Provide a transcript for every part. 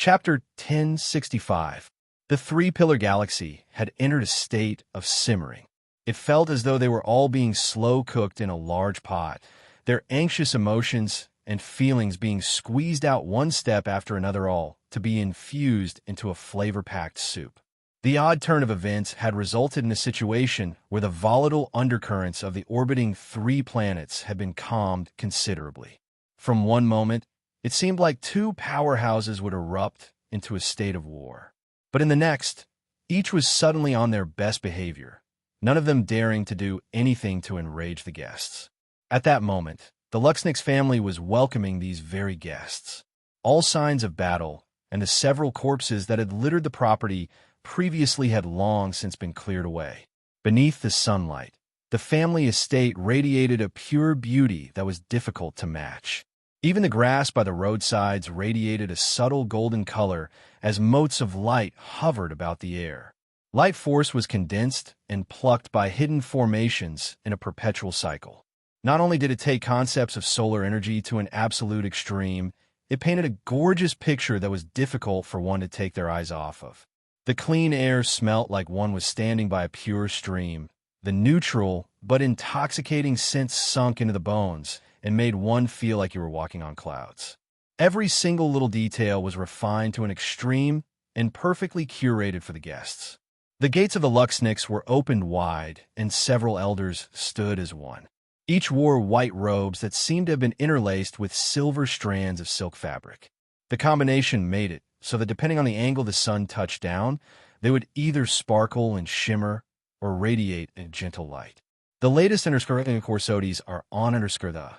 Chapter 1065. The three-pillar galaxy had entered a state of simmering. It felt as though they were all being slow-cooked in a large pot, their anxious emotions and feelings being squeezed out one step after another, all to be infused into a flavor-packed soup. The odd turn of events had resulted in a situation where the volatile undercurrents of the orbiting three planets had been calmed considerably. From one moment, it seemed like two powerhouses would erupt into a state of war. But in the next, each was suddenly on their best behavior, none of them daring to do anything to enrage the guests. At that moment, the Luxnix family was welcoming these very guests. All signs of battle and the several corpses that had littered the property previously had long since been cleared away. Beneath the sunlight, the family estate radiated a pure beauty that was difficult to match. Even the grass by the roadsides radiated a subtle golden color as motes of light hovered about the air. Light force was condensed and plucked by hidden formations in a perpetual cycle. Not only did it take concepts of solar energy to an absolute extreme, it painted a gorgeous picture that was difficult for one to take their eyes off of. The clean air smelt like one was standing by a pure stream. The neutral but intoxicating scent sunk into the bones and made one feel like you were walking on clouds. Every single little detail was refined to an extreme and perfectly curated for the guests. The gates of the Luxnix were opened wide, and several elders stood as one. Each wore white robes that seemed to have been interlaced with silver strands of silk fabric. The combination made it so that depending on the angle the sun touched down, they would either sparkle and shimmer or radiate a gentle light. The latest corsodies are on the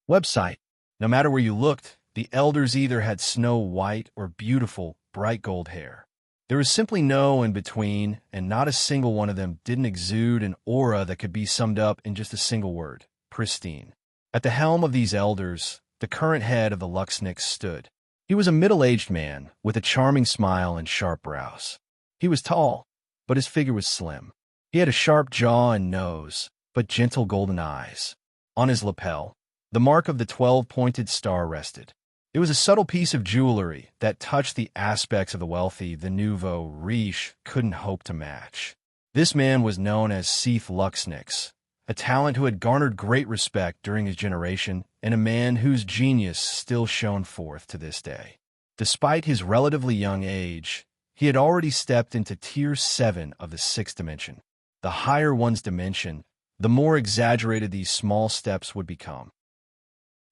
website. No matter where you looked, the elders either had snow white or beautiful, bright gold hair. There was simply no in-between, and not a single one of them didn't exude an aura that could be summed up in just a single word: pristine. At the helm of these elders, the current head of the Luxnix stood. He was a middle-aged man with a charming smile and sharp brows. He was tall, but his figure was slim. He had a sharp jaw and nose, but gentle golden eyes. On his lapel, the mark of the 12-pointed star rested. It was a subtle piece of jewelry that touched the aspects of the wealthy the nouveau riche couldn't hope to match. This man was known as Seath Luxnix, a talent who had garnered great respect during his generation and a man whose genius still shone forth to this day. Despite his relatively young age, he had already stepped into Tier 7 of the 6th dimension. The higher one's dimension, the more exaggerated these small steps would become.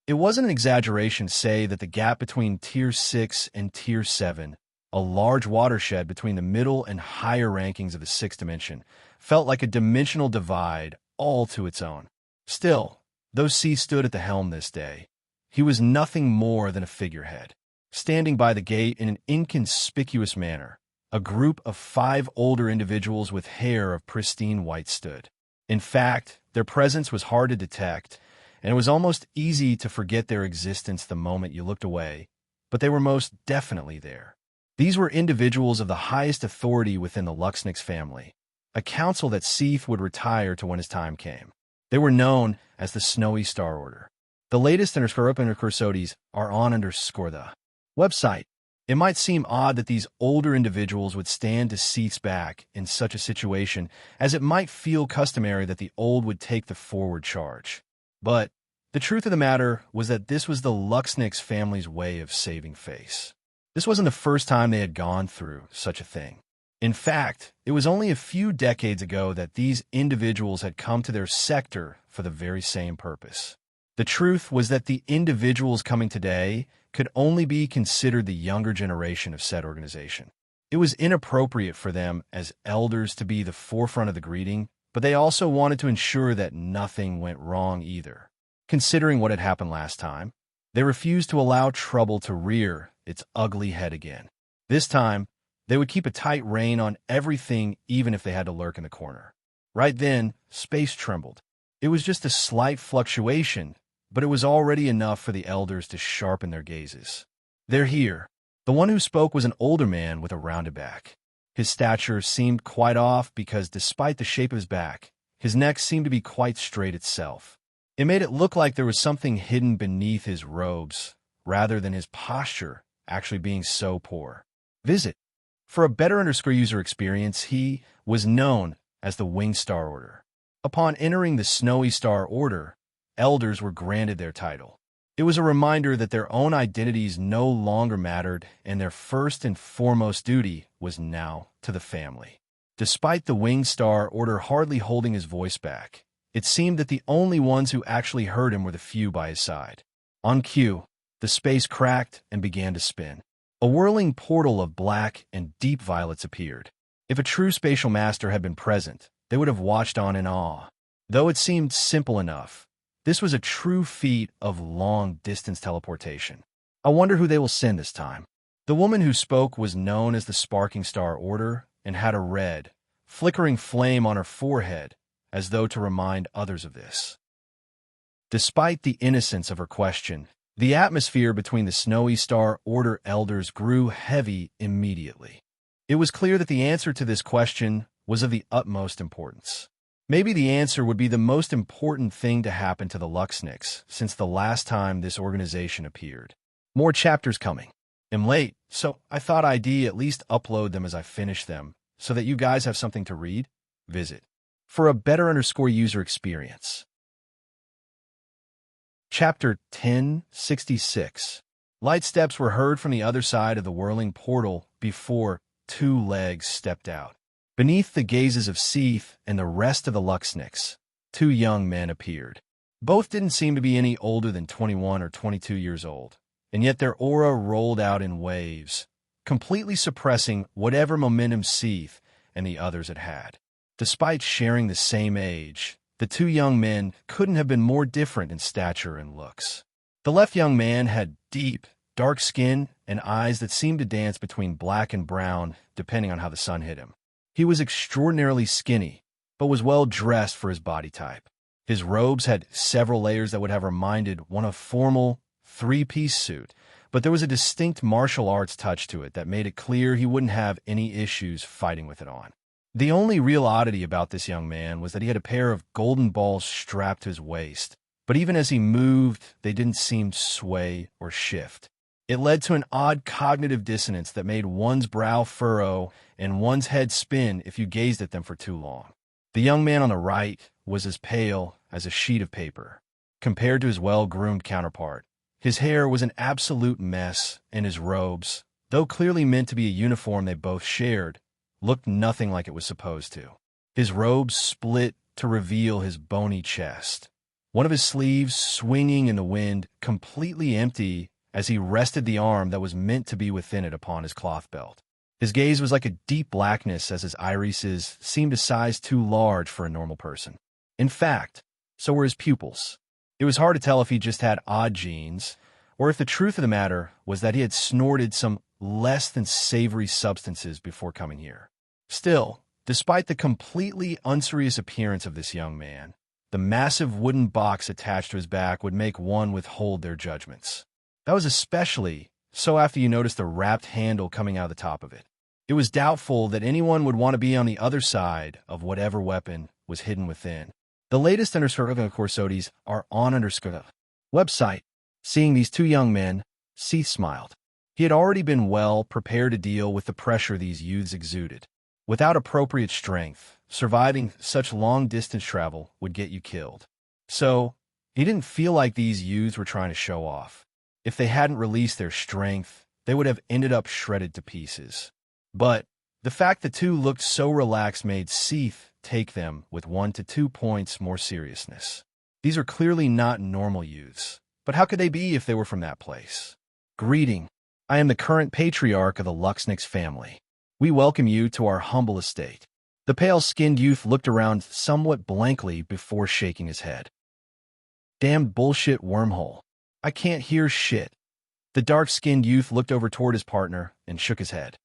It wasn't an exaggeration to say that the gap between Tier 6 and Tier 7, a large watershed between the middle and higher rankings of the 6th dimension, felt like a dimensional divide all to its own. Still, though C stood at the helm this day, he was nothing more than a figurehead. Standing by the gate in an inconspicuous manner, a group of 5 older individuals with hair of pristine white stood. In fact, their presence was hard to detect, and it was almost easy to forget their existence the moment you looked away, but they were most definitely there. These were individuals of the highest authority within the Luxnix family, a council that Seath would retire to when his time came. They were known as the Snowy Star Order. The latest corsodies are on the website. It might seem odd that these older individuals would stand to Seath's back in such a situation, as it might feel customary that the old would take the forward charge. But the truth of the matter was that this was the Luxnix family's way of saving face. This wasn't the first time they had gone through such a thing. In fact, it was only a few decades ago that these individuals had come to their sector for the very same purpose. The truth was that the individuals coming today could only be considered the younger generation of said organization. It was inappropriate for them as elders to be the forefront of the greeting, but they also wanted to ensure that nothing went wrong either. Considering what had happened last time, they refused to allow trouble to rear its ugly head again. This time, they would keep a tight rein on everything, even if they had to lurk in the corner. Right then, space trembled. It was just a slight fluctuation, but it was already enough for the elders to sharpen their gazes. "They're here." The one who spoke was an older man with a rounded back. His stature seemed quite off because, despite the shape of his back, his neck seemed to be quite straight itself. It made it look like there was something hidden beneath his robes, rather than his posture actually being so poor. Visit. For a better user experience, he was known as the Winged Star Order. Upon entering the Snowy Star Order, elders were granted their title. It was a reminder that their own identities no longer mattered, and their first and foremost duty was now to the family. Despite the Winged Star Order hardly holding his voice back, it seemed that the only ones who actually heard him were the few by his side. On cue, the space cracked and began to spin. A whirling portal of black and deep violets appeared. If a true spatial master had been present, they would have watched on in awe. Though it seemed simple enough, this was a true feat of long-distance teleportation. I wonder who they will send this time. The woman who spoke was known as the Sparking Star Order and had a red, flickering flame on her forehead, as though to remind others of this. Despite the innocence of her question, the atmosphere between the Snowy Star Order elders grew heavy immediately. It was clear that the answer to this question was of the utmost importance. Maybe the answer would be the most important thing to happen to the Luxniks since the last time this organization appeared. More chapters coming. I'm late, so I thought I'd at least upload them as I finish them, so that you guys have something to read. Visit. For a better user experience. Chapter 1066. Light steps were heard from the other side of the whirling portal before two legs stepped out. Beneath the gazes of Seath and the rest of the Luxniks, two young men appeared. Both didn't seem to be any older than 21 or 22 years old, and yet their aura rolled out in waves, completely suppressing whatever momentum Seath and the others had had. Despite sharing the same age, the two young men couldn't have been more different in stature and looks. The left young man had deep, dark skin and eyes that seemed to dance between black and brown, depending on how the sun hit him. He was extraordinarily skinny, but was well dressed for his body type. His robes had several layers that would have reminded one of a formal three-piece suit, but there was a distinct martial arts touch to it that made it clear he wouldn't have any issues fighting with it on. The only real oddity about this young man was that he had a pair of golden balls strapped to his waist, but even as he moved, they didn't seem to sway or shift. It led to an odd cognitive dissonance that made one's brow furrow and one's head spin if you gazed at them for too long. The young man on the right was as pale as a sheet of paper, compared to his well-groomed counterpart. His hair was an absolute mess, and his robes, though clearly meant to be a uniform they both shared, looked nothing like it was supposed to. His robes split to reveal his bony chest, one of his sleeves swinging in the wind, completely empty as he rested the arm that was meant to be within it upon his cloth belt. His gaze was like a deep blackness as his irises seemed a size too large for a normal person. In fact, so were his pupils. It was hard to tell if he just had odd genes, or if the truth of the matter was that he had snorted some less than savory substances before coming here. Still, despite the completely unserious appearance of this young man, the massive wooden box attached to his back would make one withhold their judgments. That was especially so after you noticed the wrapped handle coming out of the top of it. It was doubtful that anyone would want to be on the other side of whatever weapon was hidden within. The latest Corsodies are on website. Seeing these two young men, Seath smiled. He had already been well prepared to deal with the pressure these youths exuded. Without appropriate strength, surviving such long-distance travel would get you killed. So, he didn't feel like these youths were trying to show off. If they hadn't released their strength, they would have ended up shredded to pieces. But the fact the two looked so relaxed made Seath take them with 1 to 2 points more seriousness. These are clearly not normal youths, but how could they be if they were from that place? Greeting. I am the current patriarch of the Luxniks family. We welcome you to our humble estate. The pale-skinned youth looked around somewhat blankly before shaking his head. Damn bullshit wormhole. I can't hear shit. The dark-skinned youth looked over toward his partner and shook his head.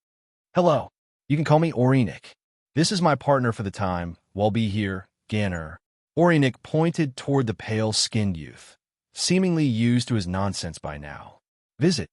Hello. You can call me Orinik. This is my partner for the time. We'll be here, Ganner. Orinik pointed toward the pale-skinned youth, seemingly used to his nonsense by now. Visit.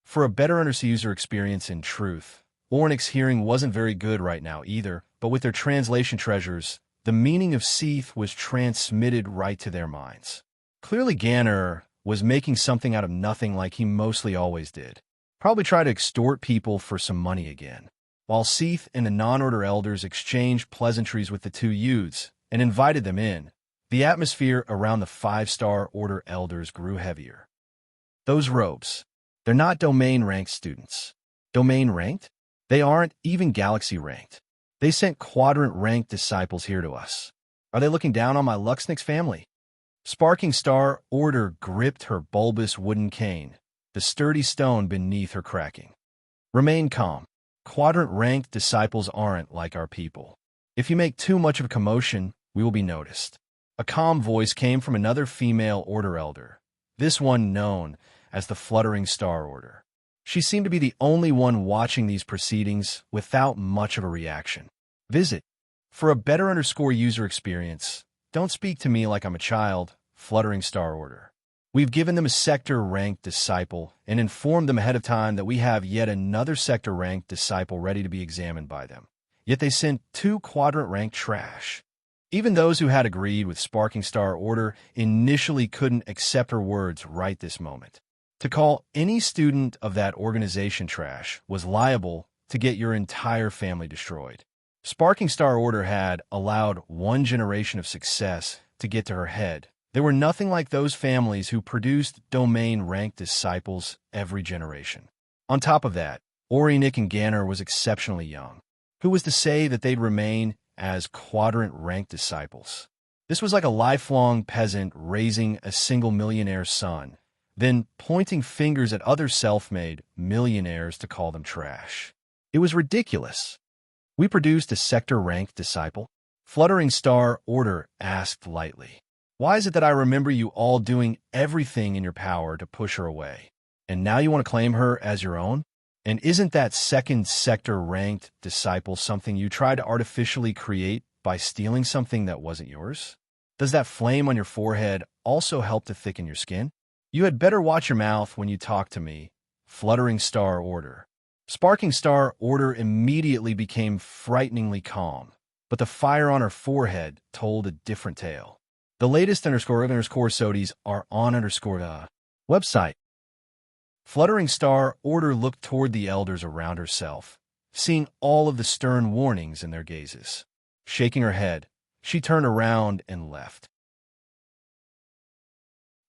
For a better user experience in truth, Orinik's hearing wasn't very good right now either, but with their translation treasures, the meaning of Seath was transmitted right to their minds. Clearly Ganner was making something out of nothing like he mostly always did. Probably try to extort people for some money again. While Seath and the non-order elders exchanged pleasantries with the two youths and invited them in, the atmosphere around the 5-star order elders grew heavier. Those robes, they're not domain-ranked students. Domain-ranked? They aren't even galaxy-ranked. They sent quadrant-ranked disciples here to us. Are they looking down on my Luxnix family? Sparking Star Order gripped her bulbous wooden cane, the sturdy stone beneath her cracking. Remain calm. Quadrant-ranked disciples aren't like our people. If you make too much of a commotion, we will be noticed. A calm voice came from another female order elder, this one known as the Fluttering Star Order. She seemed to be the only one watching these proceedings without much of a reaction. Visit. For a better user experience, don't speak to me like I'm a child, Fluttering Star Order. We've given them a sector-ranked disciple and informed them ahead of time that we have yet another sector-ranked disciple ready to be examined by them. Yet they sent 2 quadrant-ranked trash. Even those who had agreed with Sparking Star Order initially couldn't accept her words right this moment. To call any student of that organization trash was liable to get your entire family destroyed. Sparking Star Order had allowed one generation of success to get to her head. They were nothing like those families who produced domain-ranked disciples every generation. On top of that, Orinik and Ganner was exceptionally young. Who was to say that they'd remain as quadrant-ranked disciples? This was like a lifelong peasant raising a single millionaire son, then pointing fingers at other self-made millionaires to call them trash. It was ridiculous. We produced a sector-ranked disciple? Fluttering Star Order asked lightly. Why is it that I remember you all doing everything in your power to push her away? And now you want to claim her as your own? And isn't that second sector-ranked disciple something you tried to artificially create by stealing something that wasn't yours? Does that flame on your forehead also help to thicken your skin? You had better watch your mouth when you talk to me, Fluttering Star Order. Sparking Star Order immediately became frighteningly calm, but the fire on her forehead told a different tale. The latest _SODIs are on the website. Fluttering Star Order looked toward the elders around herself, seeing all of the stern warnings in their gazes. Shaking her head, she turned around and left.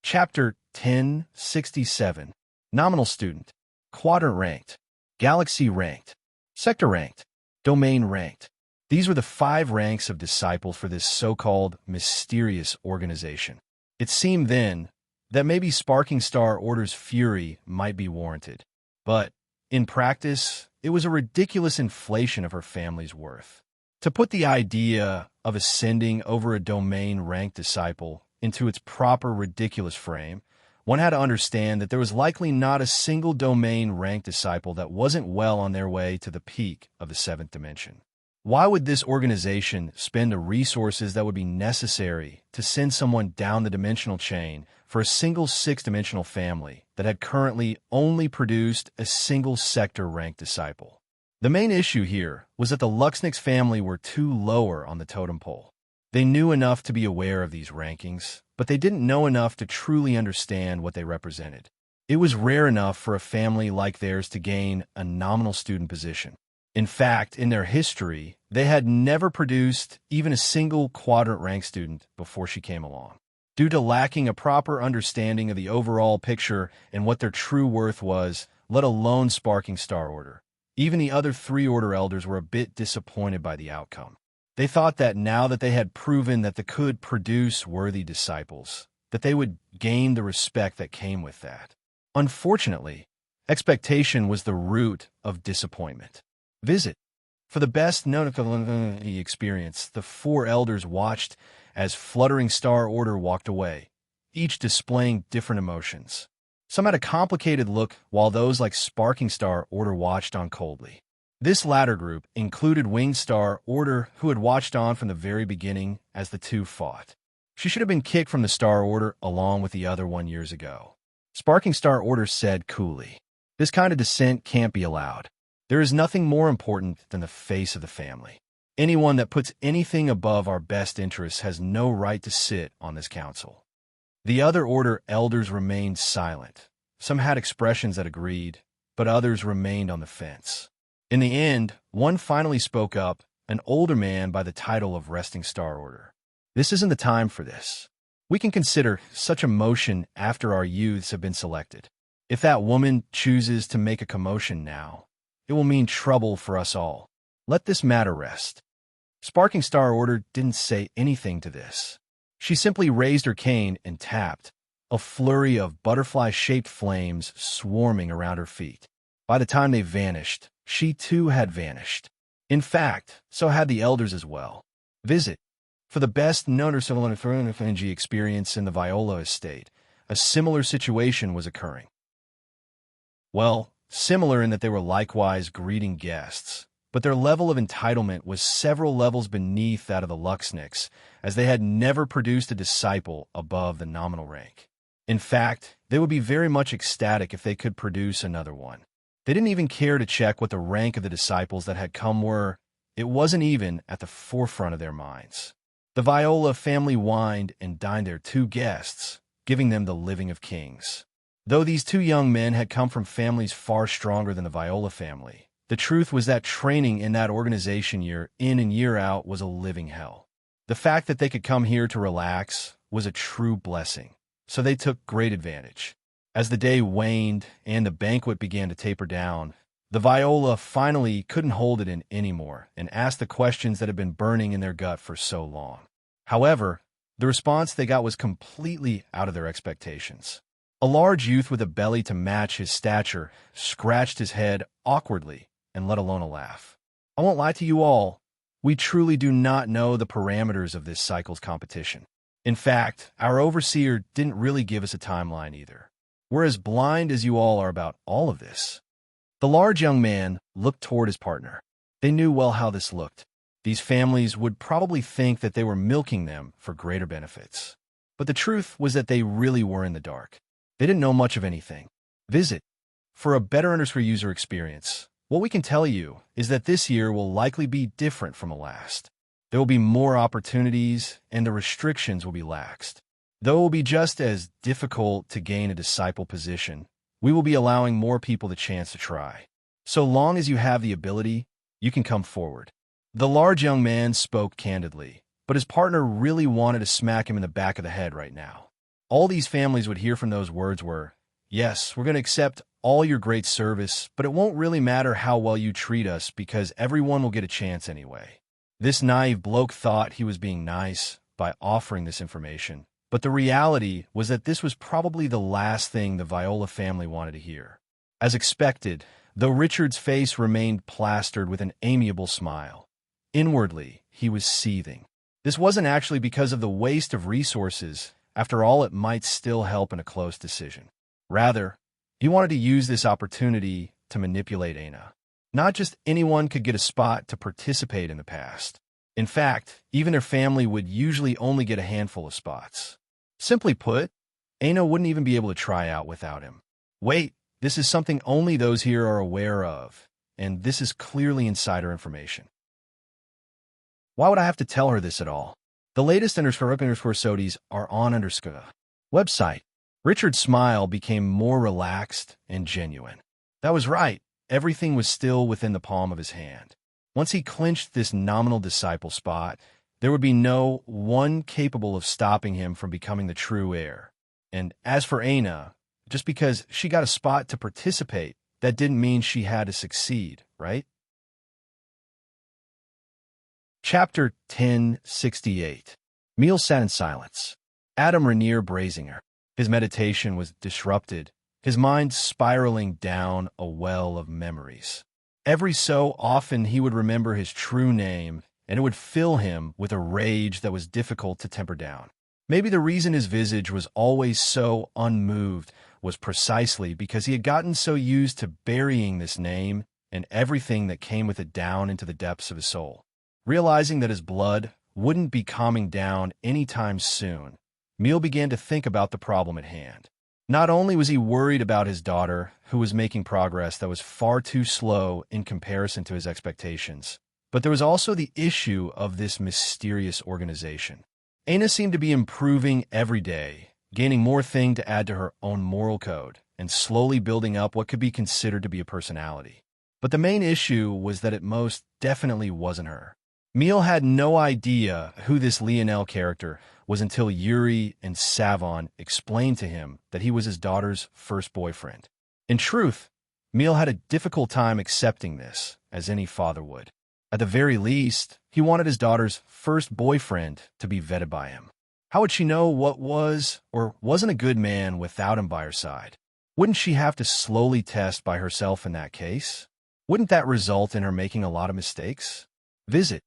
Chapter 1067. Nominal Student. Quadrant Ranked. Galaxy Ranked. Sector Ranked. Domain Ranked. These were the 5 ranks of disciples for this so-called mysterious organization. It seemed then that maybe Sparking Star Order's fury might be warranted. But, in practice, it was a ridiculous inflation of her family's worth. To put the idea of ascending over a domain-ranked disciple into its proper ridiculous frame, one had to understand that there was likely not a single domain-ranked disciple that wasn't well on their way to the peak of the 7th dimension. Why would this organization spend the resources that would be necessary to send someone down the dimensional chain for a single 6th-dimensional family that had currently only produced a single sector-ranked disciple? The main issue here was that the Luxnix family were too lower on the totem pole. They knew enough to be aware of these rankings, but they didn't know enough to truly understand what they represented. It was rare enough for a family like theirs to gain a nominal student position. In fact, in their history, they had never produced even a single quadrant-ranked student before she came along. Due to lacking a proper understanding of the overall picture and what their true worth was, let alone Sparking Star Order, even the other 3 Order Elders were a bit disappointed by the outcome. They thought that now that they had proven that they could produce worthy disciples, that they would gain the respect that came with that. Unfortunately, expectation was the root of disappointment. Visit. For the best known experience, the 4 elders watched as Fluttering Star Order walked away, each displaying different emotions. Some had a complicated look, while those like Sparking Star Order watched on coldly. This latter group included Winged Star Order, who had watched on from the very beginning as the 2 fought. She should have been kicked from the Star Order along with the other one years ago. Sparking Star Order said coolly, "This kind of dissent can't be allowed. There is nothing more important than the face of the family. Anyone that puts anything above our best interests has no right to sit on this council." The other Order elders remained silent. Some had expressions that agreed, but others remained on the fence. In the end, one finally spoke up, an older man by the title of Resting Star Order. This isn't the time for this. We can consider such a motion after our youths have been selected. If that woman chooses to make a commotion now, it will mean trouble for us all. Let this matter rest. Sparking Star Order didn't say anything to this. She simply raised her cane and tapped, a flurry of butterfly-shaped flames swarming around her feet. By the time they vanished, she too had vanished. In fact, so had the elders as well. Visit. For the best known experience in the Viola estate, a similar situation was occurring. Well, similar in that they were likewise greeting guests, but their level of entitlement was several levels beneath that of the Luxniks, as they had never produced a disciple above the nominal rank. In fact, they would be very much ecstatic if they could produce another one. They didn't even care to check what the rank of the disciples that had come were. It wasn't even at the forefront of their minds. The Viola family wined and dined their 2 guests, giving them the living of kings. Though these 2 young men had come from families far stronger than the Viola family, the truth was that training in that organization year in and year out was a living hell. The fact that they could come here to relax was a true blessing, so they took great advantage. As the day waned and the banquet began to taper down, the Viola finally couldn't hold it in anymore and asked the questions that had been burning in their gut for so long. However, the response they got was completely out of their expectations. A large youth with a belly to match his stature scratched his head awkwardly and let alone a laugh. I won't lie to you all, we truly do not know the parameters of this cycle's competition. In fact, our overseer didn't really give us a timeline either. We're as blind as you all are about all of this. The large young man looked toward his partner. They knew well how this looked. These families would probably think that they were milking them for greater benefits. But the truth was that they really were in the dark. They didn't know much of anything. Visit. For a better user experience, what we can tell you is that this year will likely be different from the last. There will be more opportunities, and the restrictions will be laxed. Though it will be just as difficult to gain a disciple position, we will be allowing more people the chance to try. So long as you have the ability, you can come forward. The large young man spoke candidly, but his partner really wanted to smack him in the back of the head right now. All these families would hear from those words were, "Yes, we're going to accept all your great service, but it won't really matter how well you treat us because everyone will get a chance anyway." This naive bloke thought he was being nice by offering this information, but the reality was that this was probably the last thing the Viola family wanted to hear. As expected, though Richard's face remained plastered with an amiable smile, inwardly he was seething. This wasn't actually because of the waste of resources. After all, it might still help in a close decision. Rather, he wanted to use this opportunity to manipulate Aina. Not just anyone could get a spot to participate in the past. In fact, even their family would usually only get a handful of spots. Simply put, Aina wouldn't even be able to try out without him. Wait, this is something only those here are aware of, and this is clearly insider information. Why would I have to tell her this at all? The latest _SODIs are on website. Richard's smile became more relaxed and genuine. That was right. Everything was still within the palm of his hand. Once he clinched this nominal disciple spot, there would be no one capable of stopping him from becoming the true heir. And as for Aina, just because she got a spot to participate, that didn't mean she had to succeed, right? Chapter 1068. Meal sat in silence. Adam Rainier Brazinger. His meditation was disrupted, his mind spiraling down a well of memories. Every so often he would remember his true name, and it would fill him with a rage that was difficult to temper down. Maybe the reason his visage was always so unmoved was precisely because he had gotten so used to burying this name and everything that came with it down into the depths of his soul. Realizing that his blood wouldn't be calming down anytime soon, Meal began to think about the problem at hand. Not only was he worried about his daughter, who was making progress that was far too slow in comparison to his expectations, but there was also the issue of this mysterious organization. Aina seemed to be improving every day, gaining more thing to add to her own moral code, and slowly building up what could be considered to be a personality. But the main issue was that it most definitely wasn't her. Emil had no idea who this Lionel character was until Yuri and Savon explained to him that he was his daughter's first boyfriend. In truth, Emil had a difficult time accepting this, as any father would. At the very least, he wanted his daughter's first boyfriend to be vetted by him. How would she know what was or wasn't a good man without him by her side? Wouldn't she have to slowly test by herself in that case? Wouldn't that result in her making a lot of mistakes? Visit.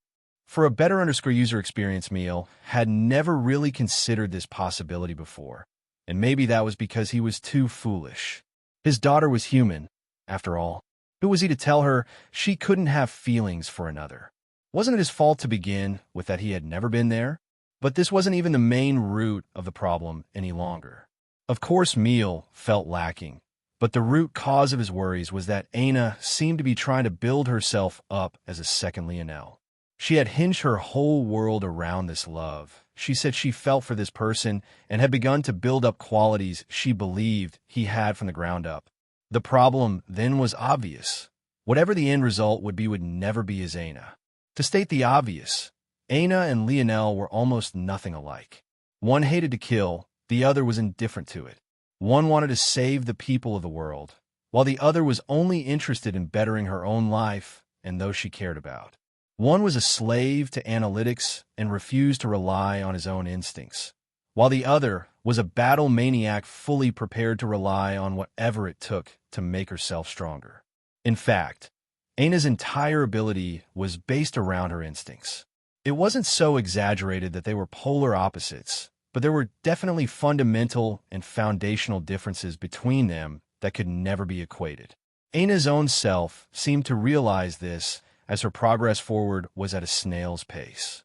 For a better user experience, Emil had never really considered this possibility before, and maybe that was because he was too foolish. His daughter was human, after all. Who was he to tell her she couldn't have feelings for another? Wasn't it his fault to begin with that he had never been there? But this wasn't even the main root of the problem any longer. Of course, Emil felt lacking, but the root cause of his worries was that Aina seemed to be trying to build herself up as a second Lionel. She had hinged her whole world around this love. She said she felt for this person and had begun to build up qualities she believed he had from the ground up. The problem then was obvious. Whatever the end result would be would never be his Aina. To state the obvious, Aina and Lionel were almost nothing alike. One hated to kill, the other was indifferent to it. One wanted to save the people of the world, while the other was only interested in bettering her own life and those she cared about. One was a slave to analytics and refused to rely on his own instincts, while the other was a battle maniac fully prepared to rely on whatever it took to make herself stronger. In fact, Aina's entire ability was based around her instincts. It wasn't so exaggerated that they were polar opposites, but there were definitely fundamental and foundational differences between them that could never be equated. Aina's own self seemed to realize this as her progress forward was at a snail's pace.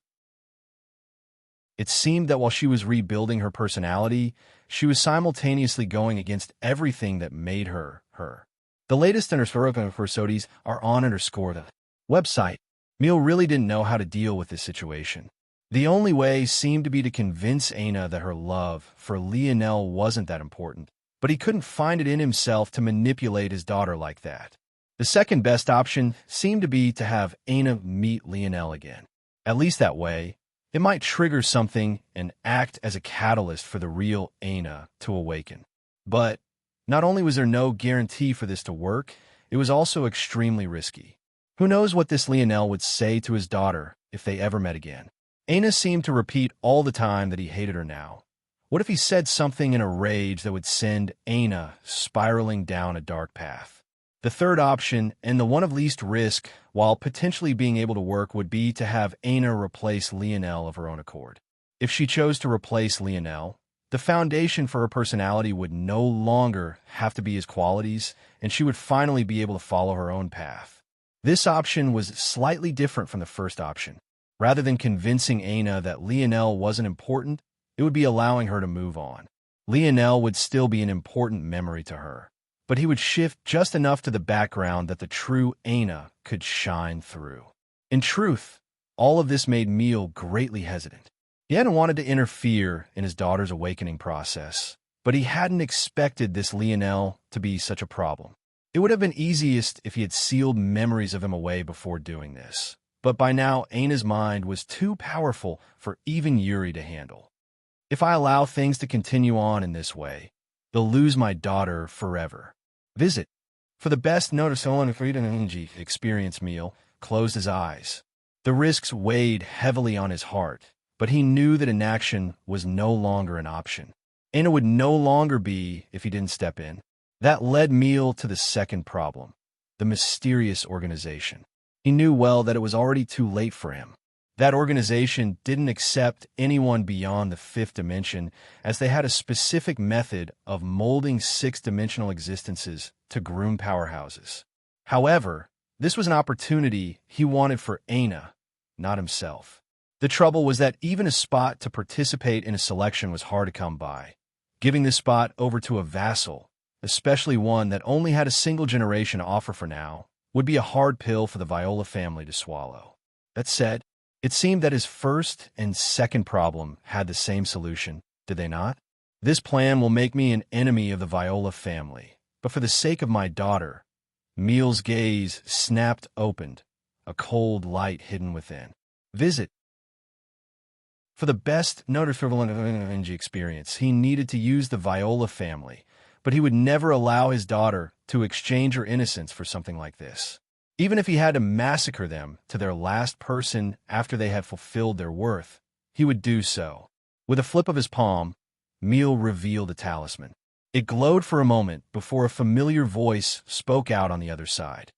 It seemed that while she was rebuilding her personality, she was simultaneously going against everything that made her her. The latest episodes are on the website. Emil really didn't know how to deal with this situation. The only way seemed to be to convince Aina that her love for Lionel wasn't that important, but he couldn't find it in himself to manipulate his daughter like that. The second best option seemed to be to have Aina meet Lionel again. At least that way, it might trigger something and act as a catalyst for the real Aina to awaken. But not only was there no guarantee for this to work, it was also extremely risky. Who knows what this Lionel would say to his daughter if they ever met again? Aina seemed to repeat all the time that he hated her now. What if he said something in a rage that would send Aina spiraling down a dark path? The third option, and the one of least risk, while potentially being able to work, would be to have Aina replace Lionel of her own accord. If she chose to replace Lionel, the foundation for her personality would no longer have to be his qualities, and she would finally be able to follow her own path. This option was slightly different from the first option. Rather than convincing Aina that Lionel wasn't important, it would be allowing her to move on. Lionel would still be an important memory to her, but he would shift just enough to the background that the true Aina could shine through. In truth, all of this made Emil greatly hesitant. He hadn't wanted to interfere in his daughter's awakening process, but he hadn't expected this Lionel to be such a problem. It would have been easiest if he had sealed memories of him away before doing this, but by now Aina's mind was too powerful for even Yuri to handle. If I allow things to continue on in this way, they'll lose my daughter forever. Visit. For the best noticeable and freedom energy experience, Emil closed his eyes. The risks weighed heavily on his heart, but he knew that inaction was no longer an option. Aina would no longer be if he didn't step in. That led Emil to the second problem, the mysterious organization. He knew well that it was already too late for him. That organization didn't accept anyone beyond the fifth dimension, as they had a specific method of molding six-dimensional existences to groom powerhouses. However, this was an opportunity he wanted for Aina, not himself. The trouble was that even a spot to participate in a selection was hard to come by. Giving this spot over to a vassal, especially one that only had a single generation to offer for now, would be a hard pill for the Viola family to swallow. That said, it seemed that his first and second problem had the same solution, did they not? This plan will make me an enemy of the Viola family, but for the sake of my daughter. Miel's gaze snapped open, a cold light hidden within. Visit. For the best notifiable experience, he needed to use the Viola family, but he would never allow his daughter to exchange her innocence for something like this. Even if he had to massacre them to their last person after they had fulfilled their worth, he would do so. With a flip of his palm, Miel revealed a talisman. It glowed for a moment before a familiar voice spoke out on the other side.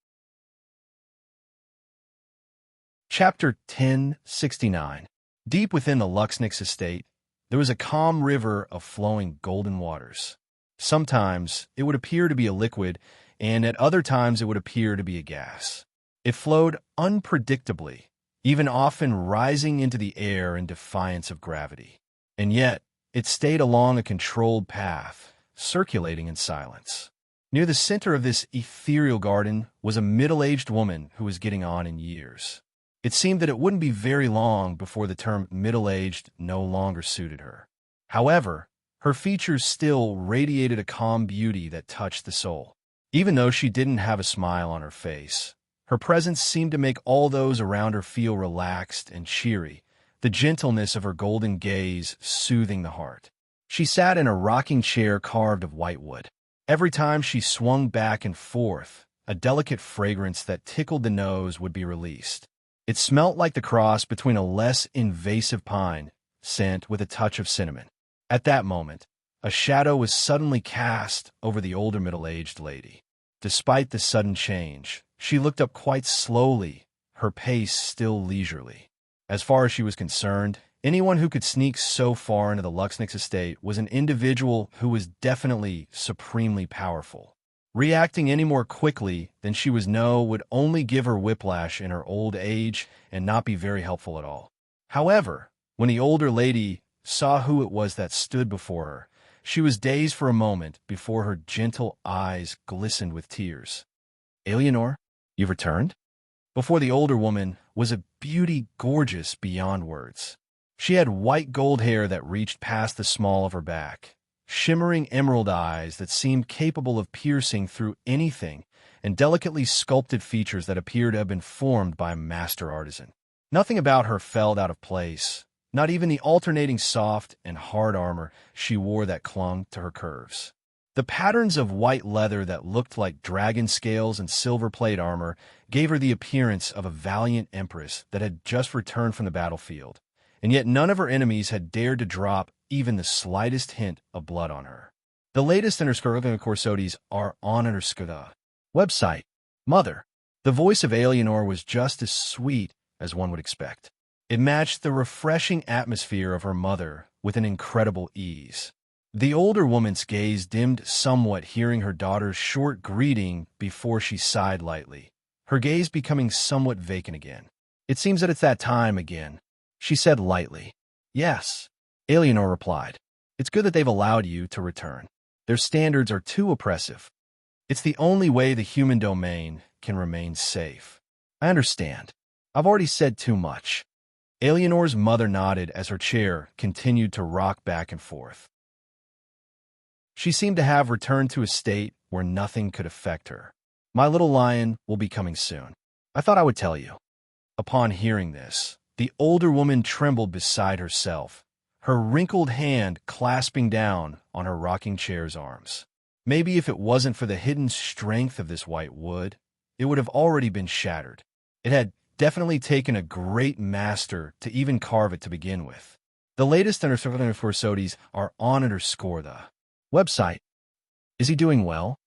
Chapter 1069. Deep within the Luxnix estate, there was a calm river of flowing golden waters. Sometimes it would appear to be a liquid, and at other times it would appear to be a gas. It flowed unpredictably, even often rising into the air in defiance of gravity. And yet, it stayed along a controlled path, circulating in silence. Near the center of this ethereal garden was a middle-aged woman who was getting on in years. It seemed that it wouldn't be very long before the term middle-aged no longer suited her. However, her features still radiated a calm beauty that touched the soul. Even though she didn't have a smile on her face, her presence seemed to make all those around her feel relaxed and cheery, the gentleness of her golden gaze soothing the heart. She sat in a rocking chair carved of whitewood. Every time she swung back and forth, a delicate fragrance that tickled the nose would be released. It smelt like the cross between a less invasive pine scent with a touch of cinnamon. At that moment, a shadow was suddenly cast over the older middle-aged lady. Despite the sudden change, she looked up quite slowly, her pace still leisurely. As far as she was concerned, anyone who could sneak so far into the Luxnix estate was an individual who was definitely supremely powerful. Reacting any more quickly than she would only give her whiplash in her old age and not be very helpful at all. However, when the older lady saw who it was that stood before her, she was dazed for a moment before her gentle eyes glistened with tears. "Eleanor, you've returned?" Before the older woman was a beauty gorgeous beyond words. She had white gold hair that reached past the small of her back, shimmering emerald eyes that seemed capable of piercing through anything, and delicately sculpted features that appeared to have been formed by a master artisan. Nothing about her felt out of place, not even the alternating soft and hard armor she wore that clung to her curves. The patterns of white leather that looked like dragon scales and silver plate armor gave her the appearance of a valiant empress that had just returned from the battlefield, and yet none of her enemies had dared to drop even the slightest hint of blood on her. The latest in her corsodies are on her Skoda website. Mother. The voice of Eleanor was just as sweet as one would expect. It matched the refreshing atmosphere of her mother with an incredible ease. The older woman's gaze dimmed somewhat hearing her daughter's short greeting before she sighed lightly, her gaze becoming somewhat vacant again. "It seems that it's that time again," she said lightly. "Yes," Eleanor replied. "It's good that they've allowed you to return. Their standards are too oppressive. It's the only way the human domain can remain safe." "I understand. I've already said too much." Eleanor's mother nodded as her chair continued to rock back and forth. She seemed to have returned to a state where nothing could affect her. "My little lion will be coming soon. I thought I would tell you." Upon hearing this, the older woman trembled beside herself, her wrinkled hand clasping down on her rocking chair's arms. Maybe if it wasn't for the hidden strength of this white wood, it would have already been shattered. It had definitely taken a great master to even carve it to begin with. The latest in her corsodies are on her the website. "Is he doing well?"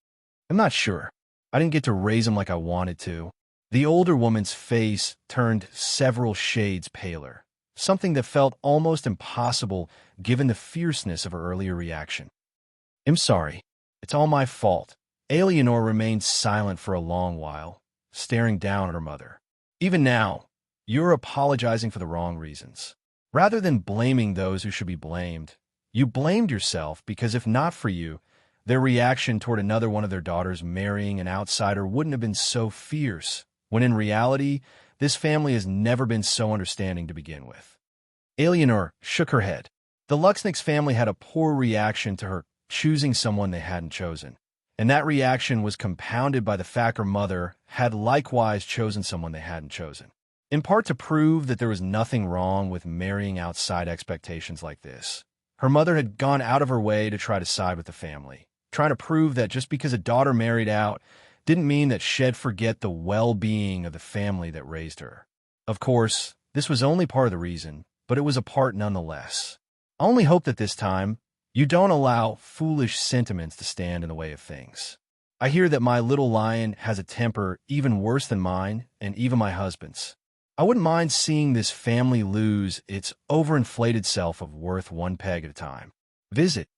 "I'm not sure. I didn't get to raise him like I wanted to." The older woman's face turned several shades paler, something that felt almost impossible given the fierceness of her earlier reaction. "I'm sorry. It's all my fault." Eleanor remained silent for a long while, staring down at her mother. "Even now, you're apologizing for the wrong reasons. Rather than blaming those who should be blamed, you blamed yourself because if not for you, their reaction toward another one of their daughters marrying an outsider wouldn't have been so fierce, when in reality, this family has never been so understanding to begin with." Eleanor shook her head. The Luxnix family had a poor reaction to her choosing someone they hadn't chosen, And that reaction was compounded by the fact her mother had likewise chosen someone they hadn't chosen. In part to prove that there was nothing wrong with marrying outside expectations like this, her mother had gone out of her way to try to side with the family, trying to prove that just because a daughter married out didn't mean that she'd forget the well-being of the family that raised her. Of course, this was only part of the reason, but it was a part nonetheless. I only hope that this time, you don't allow foolish sentiments to stand in the way of things. I hear that my little lion has a temper even worse than mine and even my husband's. I wouldn't mind seeing this family lose its overinflated self of worth one peg at a time. Visit.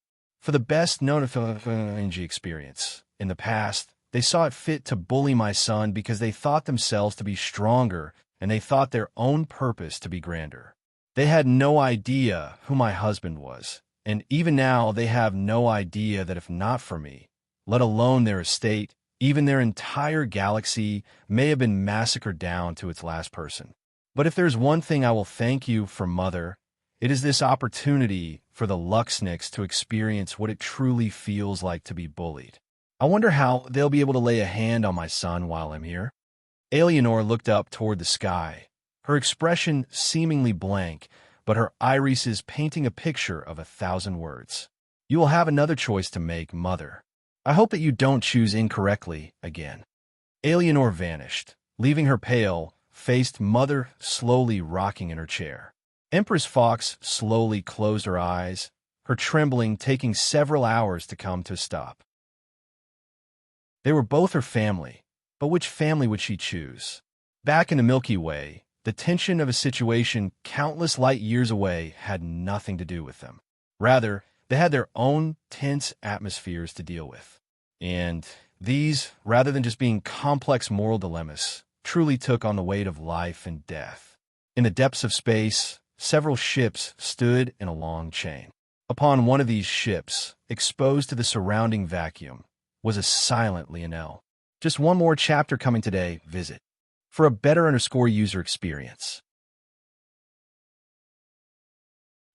For the best known experience. In the past, they saw it fit to bully my son because they thought themselves to be stronger and they thought their own purpose to be grander. They had no idea who my husband was, and even now they have no idea that if not for me, let alone their estate, even their entire galaxy may have been massacred down to its last person. But if there's one thing I will thank you for, Mother, it is this opportunity for the Luxniks to experience what it truly feels like to be bullied. I wonder how they'll be able to lay a hand on my son while I'm here. Eleanor looked up toward the sky, her expression seemingly blank, but her irises painting a picture of 1,000 words. You will have another choice to make, Mother. I hope that you don't choose incorrectly again. Eleanor vanished, leaving her pale-faced mother slowly rocking in her chair. Empress Fox slowly closed her eyes, her trembling taking several hours to come to a stop. They were both her family, but which family would she choose? Back in the Milky Way, the tension of a situation countless light years away had nothing to do with them. Rather, they had their own tense atmospheres to deal with. And these, rather than just being complex moral dilemmas, truly took on the weight of life and death. In the depths of space, several ships stood in a long chain. Upon one of these ships, exposed to the surrounding vacuum, was a silent Lionel. Just one more chapter coming today, visit. For a better user experience.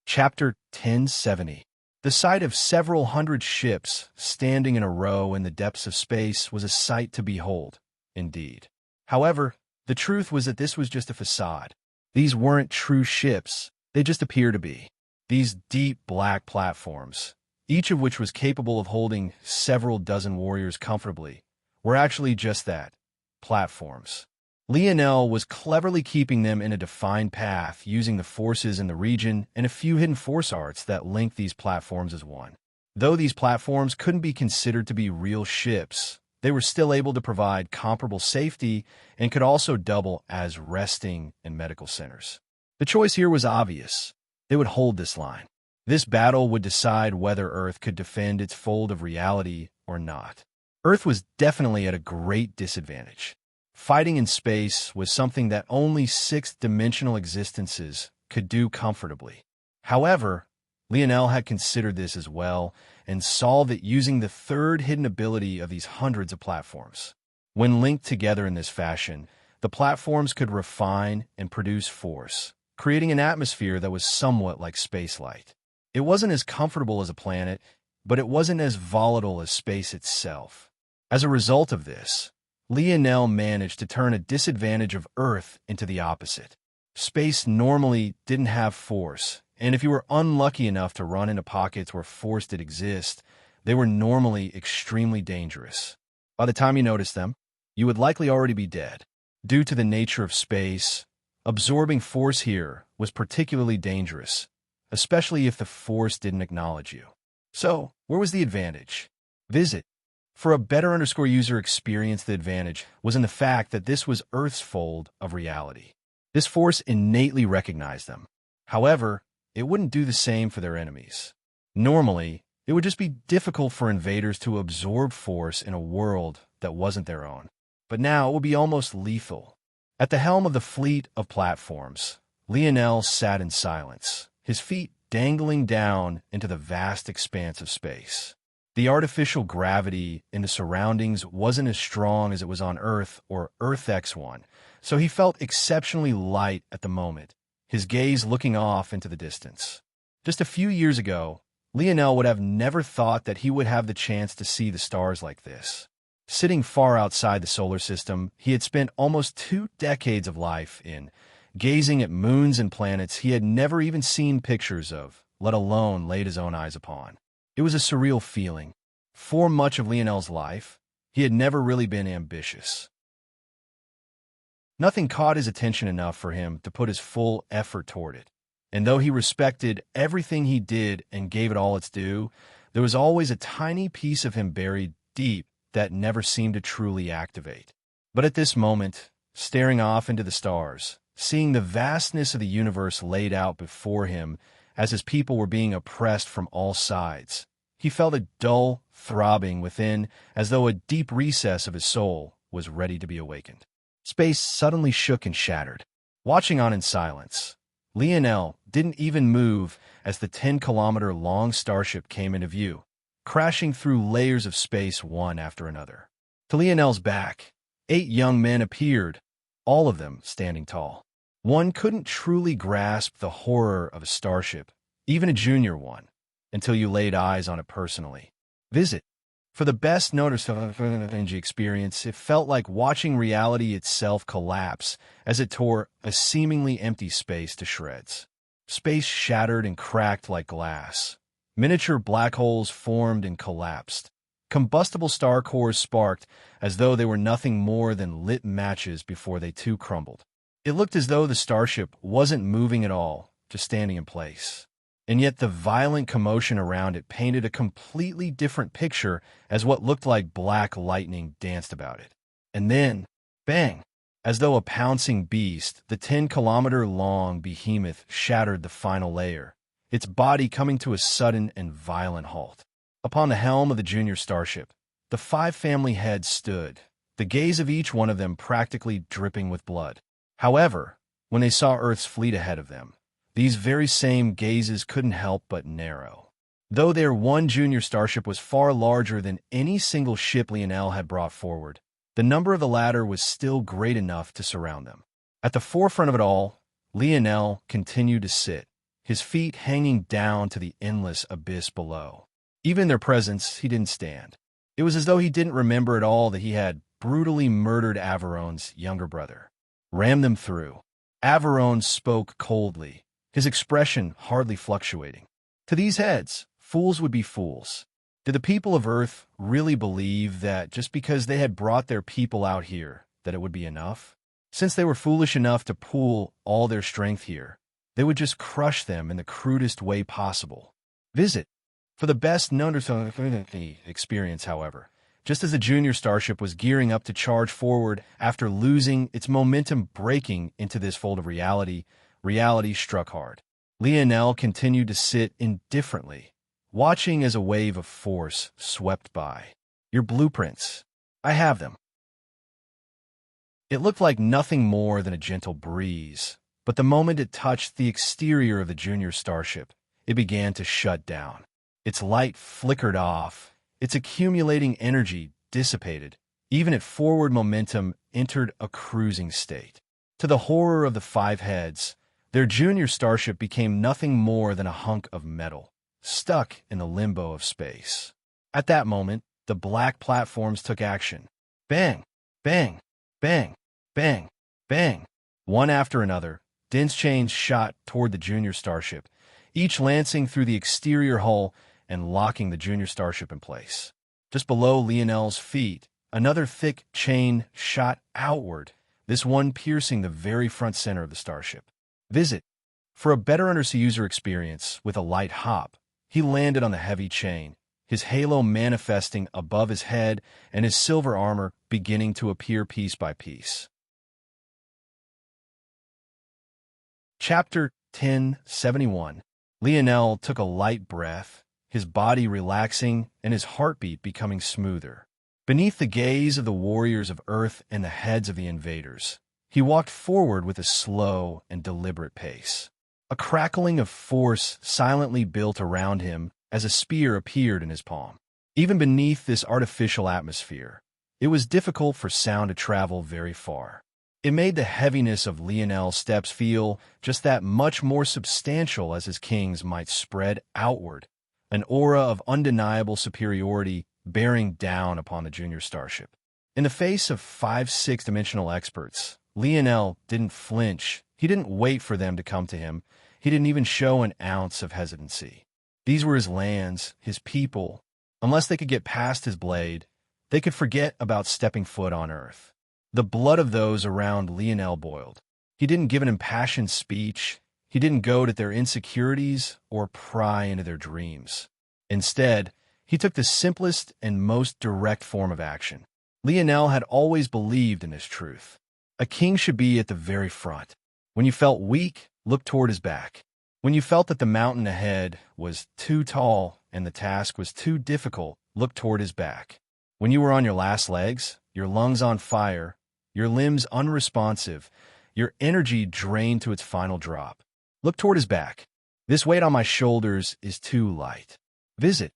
Chapter 1070. The sight of several hundred ships standing in a row in the depths of space was a sight to behold, indeed. However, the truth was that this was just a facade. These weren't true ships, they just appeared to be. These deep black platforms, each of which was capable of holding several dozen warriors comfortably, were actually just that, platforms. Lionel was cleverly keeping them in a defined path using the forces in the region and a few hidden force arts that linked these platforms as one. Though these platforms couldn't be considered to be real ships, they were still able to provide comparable safety and could also double as resting and medical centers. The choice here was obvious. They would hold this line. This battle would decide whether Earth could defend its fold of reality or not. Earth was definitely at a great disadvantage. Fighting in space was something that only sixth-dimensional existences could do comfortably. However, Lionel had considered this as well and solved it using the third hidden ability of these hundreds of platforms. When linked together in this fashion, the platforms could refine and produce force, creating an atmosphere that was somewhat like spacelight. It wasn't as comfortable as a planet, but it wasn't as volatile as space itself. As a result of this, Lionel managed to turn a disadvantage of Earth into the opposite. Space normally didn't have force, and if you were unlucky enough to run into pockets where force did exist, they were normally extremely dangerous. By the time you noticed them, you would likely already be dead. Due to the nature of space, absorbing force here was particularly dangerous, especially if the force didn't acknowledge you. So, where was the advantage? Visit. For a better user experience, the advantage was in the fact that this was Earth's fold of reality. This force innately recognized them. However, it wouldn't do the same for their enemies. Normally, it would just be difficult for invaders to absorb force in a world that wasn't their own. But now it would be almost lethal. At the helm of the fleet of platforms, Lionel sat in silence, his feet dangling down into the vast expanse of space. The artificial gravity in the surroundings wasn't as strong as it was on Earth or Earth X1, so he felt exceptionally light at the moment, his gaze looking off into the distance. Just a few years ago, Lionel would have never thought that he would have the chance to see the stars like this. Sitting far outside the solar system, he had spent almost 2 decades of life in, gazing at moons and planets he had never even seen pictures of, let alone laid his own eyes upon. It was a surreal feeling. For much of Lionel's life, he had never really been ambitious. Nothing caught his attention enough for him to put his full effort toward it. And though he respected everything he did and gave it all its due, there was always a tiny piece of him buried deep that never seemed to truly activate. But at this moment, staring off into the stars, seeing the vastness of the universe laid out before him as his people were being oppressed from all sides, he felt a dull throbbing within, as though a deep recess of his soul was ready to be awakened. Space suddenly shook and shattered. Watching on in silence, Lionel didn't even move as the 10-kilometer-long starship came into view, crashing through layers of space one after another. To Lionel's back, 8 young men appeared, all of them standing tall. One couldn't truly grasp the horror of a starship, even a junior one, until you laid eyes on it personally. Visit. For the best noticeable experience, it felt like watching reality itself collapse as it tore a seemingly empty space to shreds. Space shattered and cracked like glass. Miniature black holes formed and collapsed. Combustible star cores sparked as though they were nothing more than lit matches before they too crumbled. It looked as though the starship wasn't moving at all, just standing in place. And yet the violent commotion around it painted a completely different picture as what looked like black lightning danced about it. And then, bang! As though a pouncing beast, the 10-kilometer-long behemoth shattered the final layer, its body coming to a sudden and violent halt. Upon the helm of the junior starship, the 5 family heads stood, the gaze of each one of them practically dripping with blood. However, when they saw Earth's fleet ahead of them, these very same gazes couldn't help but narrow. Though their one junior starship was far larger than any single ship Lionel had brought forward, the number of the latter was still great enough to surround them. At the forefront of it all, Lionel continued to sit, his feet hanging down to the endless abyss below. Even in their presence, he didn't stand. It was as though he didn't remember at all that he had brutally murdered Averon's younger brother. Rammed them through. Averon spoke coldly, his expression hardly fluctuating. To these heads, fools would be fools. Did the people of Earth really believe that just because they had brought their people out here, that it would be enough? Since they were foolish enough to pool all their strength here, they would just crush them in the crudest way possible. Visit. For the best known experience, however, just as the junior starship was gearing up to charge forward after losing its momentum breaking into this fold of reality, reality struck hard. Lionel continued to sit indifferently, watching as a wave of force swept by. Your blueprints. I have them. It looked like nothing more than a gentle breeze, but the moment it touched the exterior of the junior starship, it began to shut down. Its light flickered off, its accumulating energy dissipated, even its forward momentum entered a cruising state. To the horror of the 5 heads, their junior starship became nothing more than a hunk of metal, stuck in the limbo of space. At that moment, the black platforms took action. Bang! Bang! Bang! Bang! Bang! One after another, dense chains shot toward the junior starship, each lancing through the exterior hull and locking the junior starship in place. Just below Lionel's feet, another thick chain shot outward, this one piercing the very front center of the starship. Visit. For a better undersea user experience with a light hop, he landed on the heavy chain, his halo manifesting above his head and his silver armor beginning to appear piece by piece. Chapter 1071. Lionel took a light breath, his body relaxing and his heartbeat becoming smoother. Beneath the gaze of the warriors of Earth and the heads of the invaders, he walked forward with a slow and deliberate pace. A crackling of force silently built around him as a spear appeared in his palm. Even beneath this artificial atmosphere, it was difficult for sound to travel very far. It made the heaviness of Lionel's steps feel just that much more substantial as his kings might spread outward, an aura of undeniable superiority bearing down upon the junior starship. In the face of 5 six-dimensional experts, Lionel didn't flinch. He didn't wait for them to come to him. He didn't even show an ounce of hesitancy. These were his lands, his people. Unless they could get past his blade, they could forget about stepping foot on Earth. The blood of those around Lionel boiled. He didn't give an impassioned speech. He didn't goad at their insecurities or pry into their dreams. Instead, he took the simplest and most direct form of action. Lionel had always believed in this truth. A king should be at the very front. When you felt weak, look toward his back. When you felt that the mountain ahead was too tall and the task was too difficult, look toward his back. When you were on your last legs, your lungs on fire, your limbs unresponsive, your energy drained to its final drop, look toward his back. This weight on my shoulders is too light. Visit.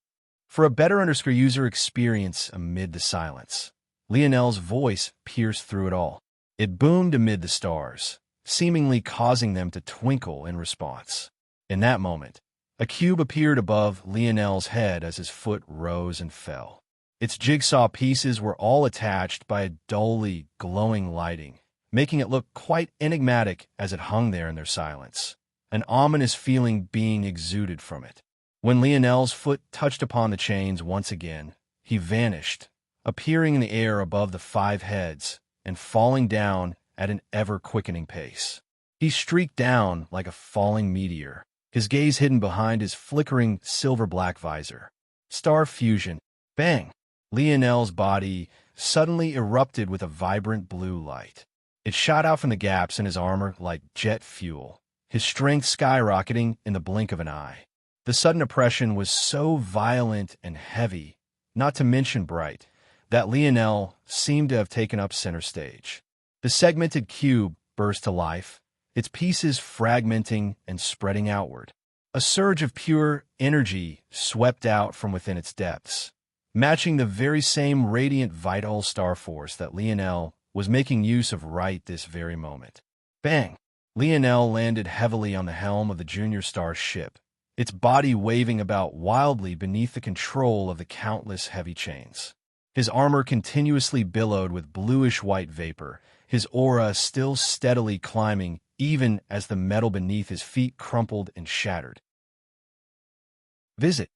For a better user experience amid the silence, Lionel's voice pierced through it all. It boomed amid the stars, seemingly causing them to twinkle in response. In that moment, a cube appeared above Lionel's head as his foot rose and fell. Its jigsaw pieces were all attached by a dully glowing lighting, making it look quite enigmatic as it hung there in their silence, an ominous feeling being exuded from it. When Lionel's foot touched upon the chains once again, he vanished, appearing in the air above the 5 heads and falling down at an ever-quickening pace. He streaked down like a falling meteor, his gaze hidden behind his flickering silver-black visor. Star fusion. Bang! Lionel's body suddenly erupted with a vibrant blue light. It shot out from the gaps in his armor like jet fuel, his strength skyrocketing in the blink of an eye. The sudden oppression was so violent and heavy, not to mention bright, that Lionel seemed to have taken up center stage. The segmented cube burst to life, its pieces fragmenting and spreading outward. A surge of pure energy swept out from within its depths, matching the very same radiant vital star force that Lionel was making use of right this very moment. Bang! Lionel landed heavily on the helm of the junior star ship, its body waving about wildly beneath the control of the countless heavy chains. His armor continuously billowed with bluish-white vapor, his aura still steadily climbing even as the metal beneath his feet crumpled and shattered. Visit.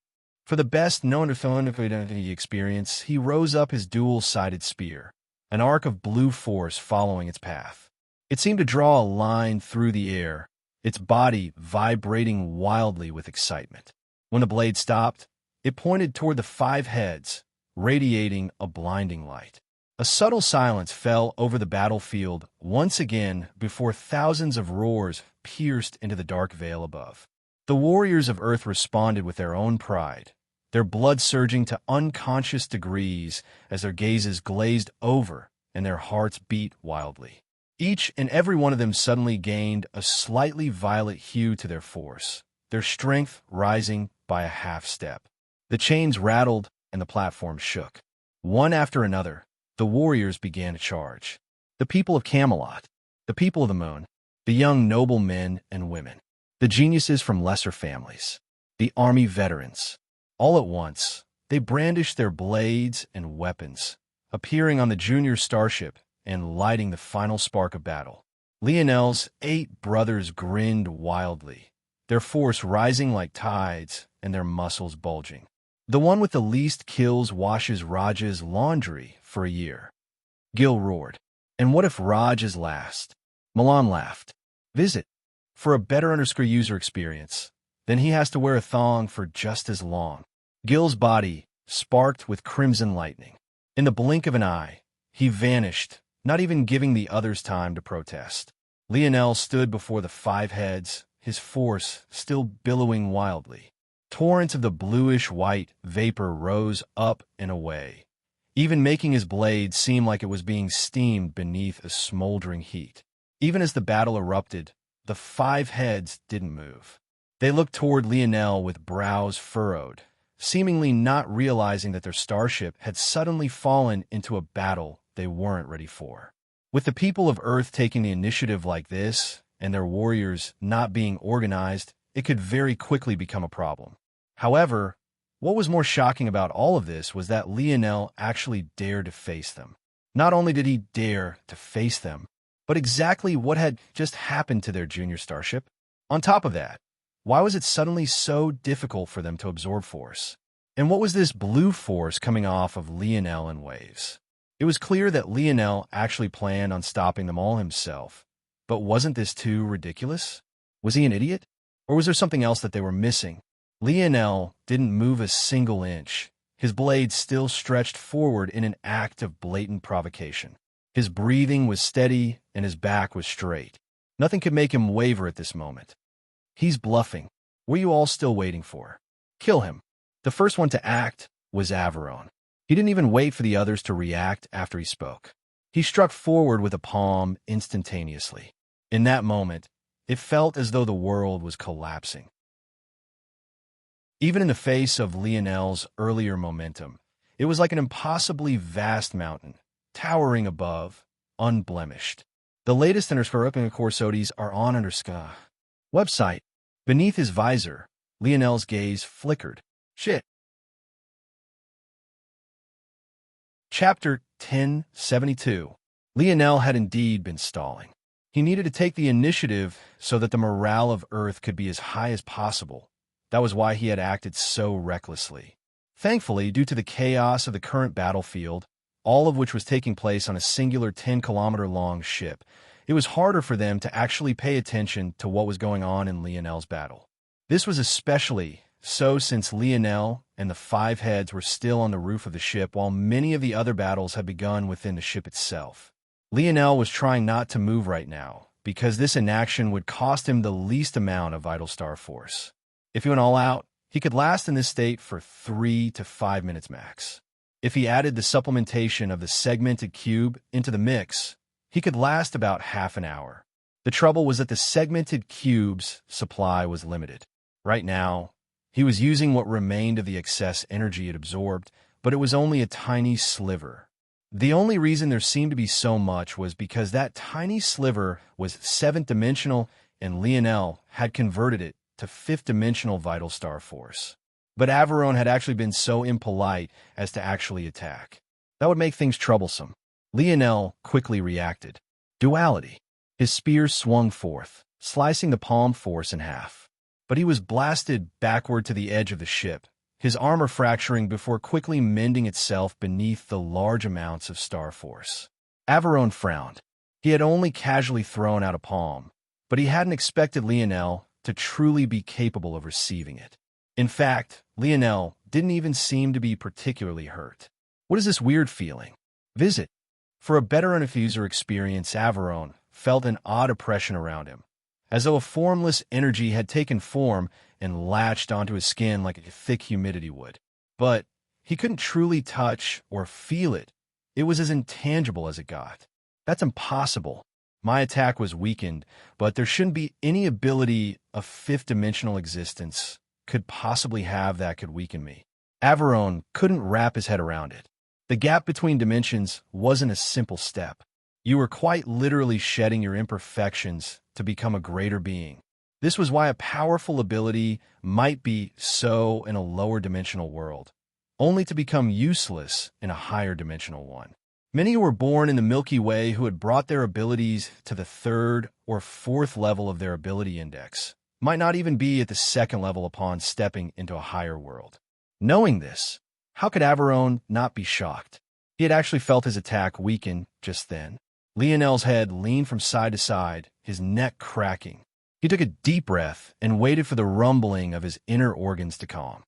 For the best known experience, he rose up his dual-sided spear, an arc of blue force following its path. It seemed to draw a line through the air, its body vibrating wildly with excitement. When the blade stopped, it pointed toward the 5 heads, radiating a blinding light. A subtle silence fell over the battlefield once again before thousands of roars pierced into the dark veil above. The warriors of Earth responded with their own pride, their blood surging to unconscious degrees as their gazes glazed over and their hearts beat wildly. Each and every one of them suddenly gained a slightly violet hue to their force, their strength rising by a half step. The chains rattled and the platform shook. One after another, the warriors began to charge. The people of Camelot, the people of the moon, the young noble men and women, the geniuses from lesser families, the army veterans. All at once, they brandished their blades and weapons, appearing on the junior starship and lighting the final spark of battle. Lionel's 8 brothers grinned wildly, their force rising like tides and their muscles bulging. The one with the least kills washes Raj's laundry for a year. Gil roared. And what if Raj is last? Milan laughed. Visit. For a better user experience, then he has to wear a thong for just as long. Gil's body sparked with crimson lightning. In the blink of an eye, he vanished, not even giving the others time to protest. Lionel stood before the 5 heads, his force still billowing wildly. Torrents of the bluish-white vapor rose up and away, even making his blade seem like it was being steamed beneath a smoldering heat. Even as the battle erupted, the 5 heads didn't move. They looked toward Lionel with brows furrowed, seemingly not realizing that their starship had suddenly fallen into a battle they weren't ready for. With the people of Earth taking the initiative like this, and their warriors not being organized, it could very quickly become a problem. However, What was more shocking about all of this was that Lionel actually dared to face them. Not only did he dare to face them, but exactly what had just happened to their junior starship. On top of that, why was it suddenly so difficult for them to absorb force? And what was this blue force coming off of Lionel in waves? It was clear that Lionel actually planned on stopping them all himself. But wasn't this too ridiculous? Was he an idiot? Or was there something else that they were missing? Lionel didn't move a single inch. His blade still stretched forward in an act of blatant provocation. His breathing was steady and his back was straight. Nothing could make him waver at this moment. He's bluffing. What are you all still waiting for? Kill him. The first one to act was Averon. He didn't even wait for the others to react after he spoke. He struck forward with a palm instantaneously. In that moment, it felt as though the world was collapsing. Even in the face of Lionel's earlier momentum, it was like an impossibly vast mountain, towering above, unblemished. The latest in her course oddies are on under Ska website. Beneath his visor, Lionel's gaze flickered. Shit. Chapter 1072. Lionel had indeed been stalling. He needed to take the initiative so that the morale of Earth could be as high as possible. That was why he had acted so recklessly. Thankfully, due to the chaos of the current battlefield, all of which was taking place on a singular 10-kilometer-long ship, it was harder for them to actually pay attention to what was going on in Lionel's battle. This was especially so since Lionel and the five heads were still on the roof of the ship while many of the other battles had begun within the ship itself. Lionel was trying not to move right now, because this inaction would cost him the least amount of vital star force. If he went all out, he could last in this state for 3 to 5 minutes max. If he added the supplementation of the segmented cube into the mix, he could last about half an hour. The trouble was that the segmented cube's supply was limited. Right now, he was using what remained of the excess energy it absorbed, but it was only a tiny sliver. The only reason there seemed to be so much was because that tiny sliver was 7th-dimensional and Lionel had converted it to 5th-dimensional vital star force. But Averon had actually been so impolite as to actually attack. That would make things troublesome. Lionel quickly reacted. Duality. His spear swung forth, slicing the palm force in half. But he was blasted backward to the edge of the ship, his armor fracturing before quickly mending itself beneath the large amounts of star force. Averon frowned. He had only casually thrown out a palm, but he hadn't expected Lionel to truly be capable of receiving it. In fact, Lionel didn't even seem to be particularly hurt. What is this weird feeling? Visit. For a better user experience, Averon felt an odd oppression around him, as though a formless energy had taken form and latched onto his skin like a thick humidity would. But he couldn't truly touch or feel it. It was as intangible as it got. That's impossible. My attack was weakened, but there shouldn't be any ability a 5th-dimensional existence could possibly have that could weaken me. Averon couldn't wrap his head around it. The gap between dimensions wasn't a simple step. You were quite literally shedding your imperfections to become a greater being. This was why a powerful ability might be so in a lower dimensional world, only to become useless in a higher dimensional one. Many were born in the Milky Way who had brought their abilities to the 3rd or 4th level of their ability index, might not even be at the 2nd level upon stepping into a higher world. Knowing this, how could Averon not be shocked? He had actually felt his attack weaken just then. Lionel's head leaned from side to side, his neck cracking. He took a deep breath and waited for the rumbling of his inner organs to calm.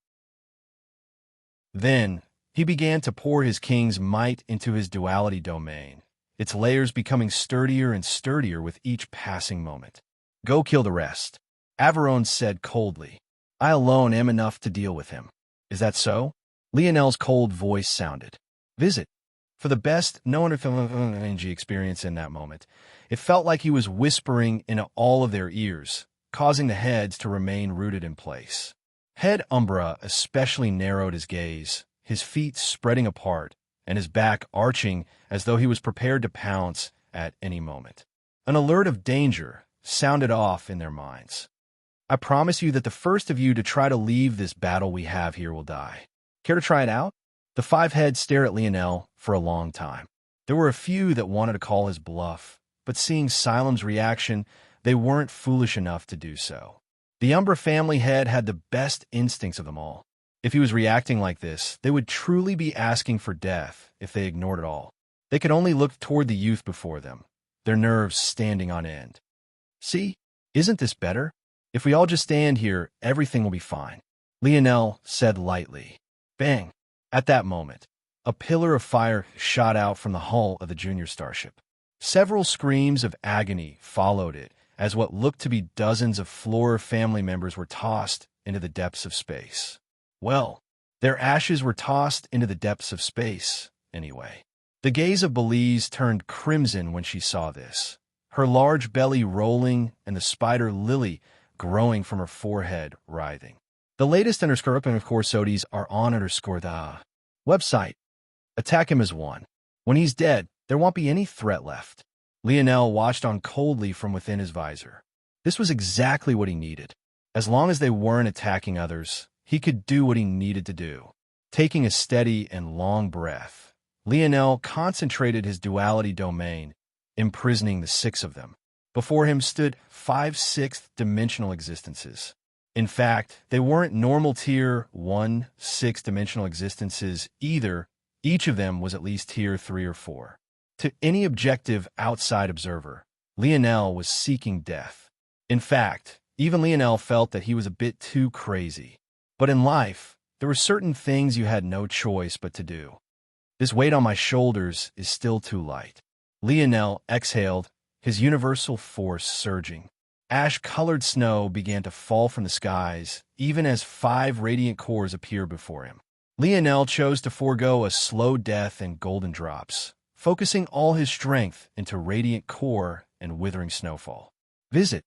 Then, he began to pour his king's might into his duality domain, its layers becoming sturdier and sturdier with each passing moment. Go kill the rest, Averon said coldly. I alone am enough to deal with him. Is that so? Lionel's cold voice sounded. Visit. For the best energy experience in that moment, it felt like he was whispering into all of their ears, causing the heads to remain rooted in place. Head Umbra especially narrowed his gaze, his feet spreading apart, and his back arching as though he was prepared to pounce at any moment. An alert of danger sounded off in their minds. I promise you that the first of you to try to leave this battle we have here will die. Care to try it out? The five heads stared at Lionel for a long time. There were a few that wanted to call his bluff, but seeing Silem's reaction, they weren't foolish enough to do so. The Umbra family head had the best instincts of them all. If he was reacting like this, they would truly be asking for death if they ignored it all. They could only look toward the youth before them, their nerves standing on end. See, isn't this better? If we all just stand here, everything will be fine, Lionel said lightly. Bang! At that moment, a pillar of fire shot out from the hull of the junior starship. Several screams of agony followed it as what looked to be dozens of Flora family members were tossed into the depths of space. Well, their ashes were tossed into the depths of space, anyway. The gaze of Belize turned crimson when she saw this, her large belly rolling and the spider Lily growing from her forehead writhing. The latest _ and of course Sodies are on _ the website. Attack him as one. When he's dead, there won't be any threat left. Lionel watched on coldly from within his visor. This was exactly what he needed. As long as they weren't attacking others, he could do what he needed to do. Taking a steady and long breath, Lionel concentrated his duality domain, imprisoning the 6 of them. Before him stood 5 sixth-dimensional existences. In fact, they weren't normal tier 1 sixth-dimensional existences either. Each of them was at least tier 3 or 4. To any objective outside observer, Lionel was seeking death. In fact, even Lionel felt that he was a bit too crazy. But in life, there were certain things you had no choice but to do. This weight on my shoulders is still too light. Lionel exhaled, his universal force surging. Ash-colored snow began to fall from the skies, even as 5 radiant cores appeared before him. Lionel chose to forego a slow death and golden drops, focusing all his strength into radiant core and withering snowfall. Visit.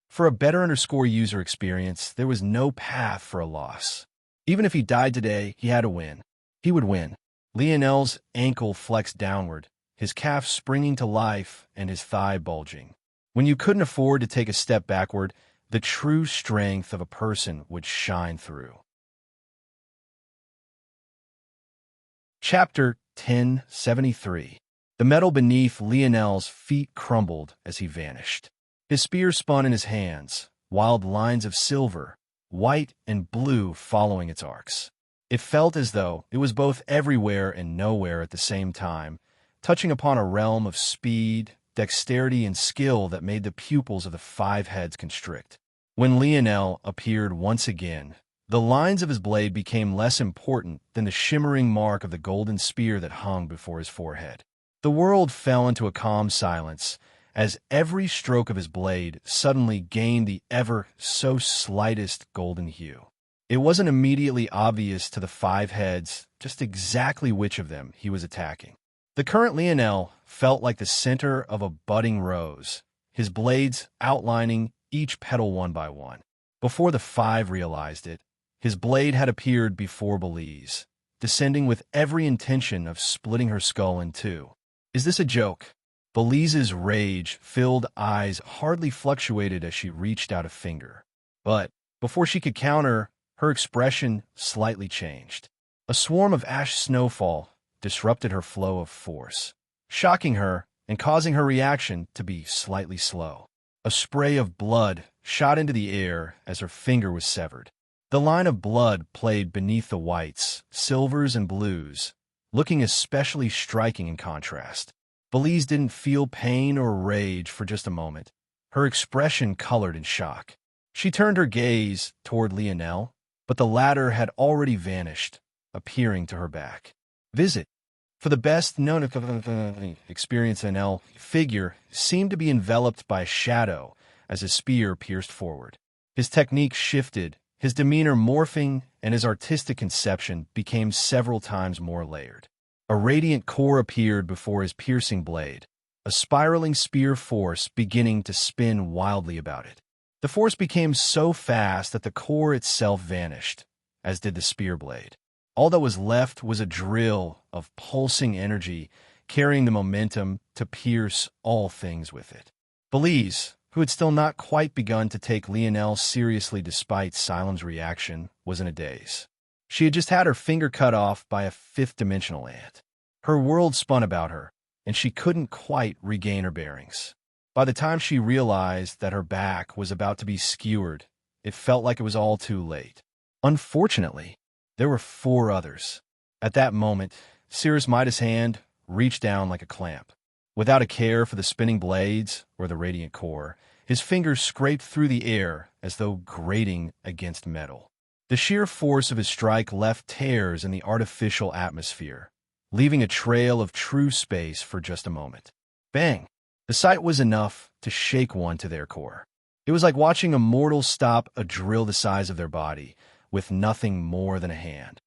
For a better _ user experience, there was no path for a loss. Even if he died today, he had to win. He would win. Lionel's ankle flexed downward, his calf springing to life and his thigh bulging. When you couldn't afford to take a step backward, the true strength of a person would shine through. Chapter 1073. The metal beneath Lionel's feet crumbled as he vanished. His spear spun in his hands, wild lines of silver, white and blue following its arcs. It felt as though it was both everywhere and nowhere at the same time, touching upon a realm of speed, dexterity, and skill that made the pupils of the 5 heads constrict. When Lionel appeared once again, the lines of his blade became less important than the shimmering mark of the golden spear that hung before his forehead. The world fell into a calm silence, as every stroke of his blade suddenly gained the ever so slightest golden hue. It wasn't immediately obvious to the 5 heads just exactly which of them he was attacking. The current Lionel felt like the center of a budding rose, his blades outlining each petal one by one. Before the 5 realized it, his blade had appeared before Belize, descending with every intention of splitting her skull in 2. Is this a joke? Belize's rage-filled eyes hardly fluctuated as she reached out a finger. But before she could counter, her expression slightly changed. A swarm of ash snowfall disrupted her flow of force, shocking her and causing her reaction to be slightly slow. A spray of blood shot into the air as her finger was severed. The line of blood played beneath the whites, silvers, and blues, looking especially striking in contrast. Belize didn't feel pain or rage for just a moment. Her expression colored in shock. She turned her gaze toward Lionel, but the latter had already vanished, appearing to her back. Visit. For the best known experience, Lionel figure seemed to be enveloped by a shadow as his spear pierced forward. His technique shifted, his demeanor morphing, and his artistic conception became several times more layered. A radiant core appeared before his piercing blade, a spiraling spear force beginning to spin wildly about it. The force became so fast that the core itself vanished, as did the spear blade. All that was left was a drill of pulsing energy, carrying the momentum to pierce all things with it. Belize, who had still not quite begun to take Lionel seriously despite Silem's reaction, was in a daze. She had just had her finger cut off by a fifth-dimensional ant. Her world spun about her, and she couldn't quite regain her bearings. By the time she realized that her back was about to be skewered, it felt like it was all too late. Unfortunately, there were 4 others. At that moment, Cirrus Midas' hand reached down like a clamp. Without a care for the spinning blades or the radiant core, his fingers scraped through the air as though grating against metal. The sheer force of his strike left tears in the artificial atmosphere, leaving a trail of true space for just a moment. Bang! The sight was enough to shake one to their core. It was like watching a mortal stop a drill the size of their body, with nothing more than a hand.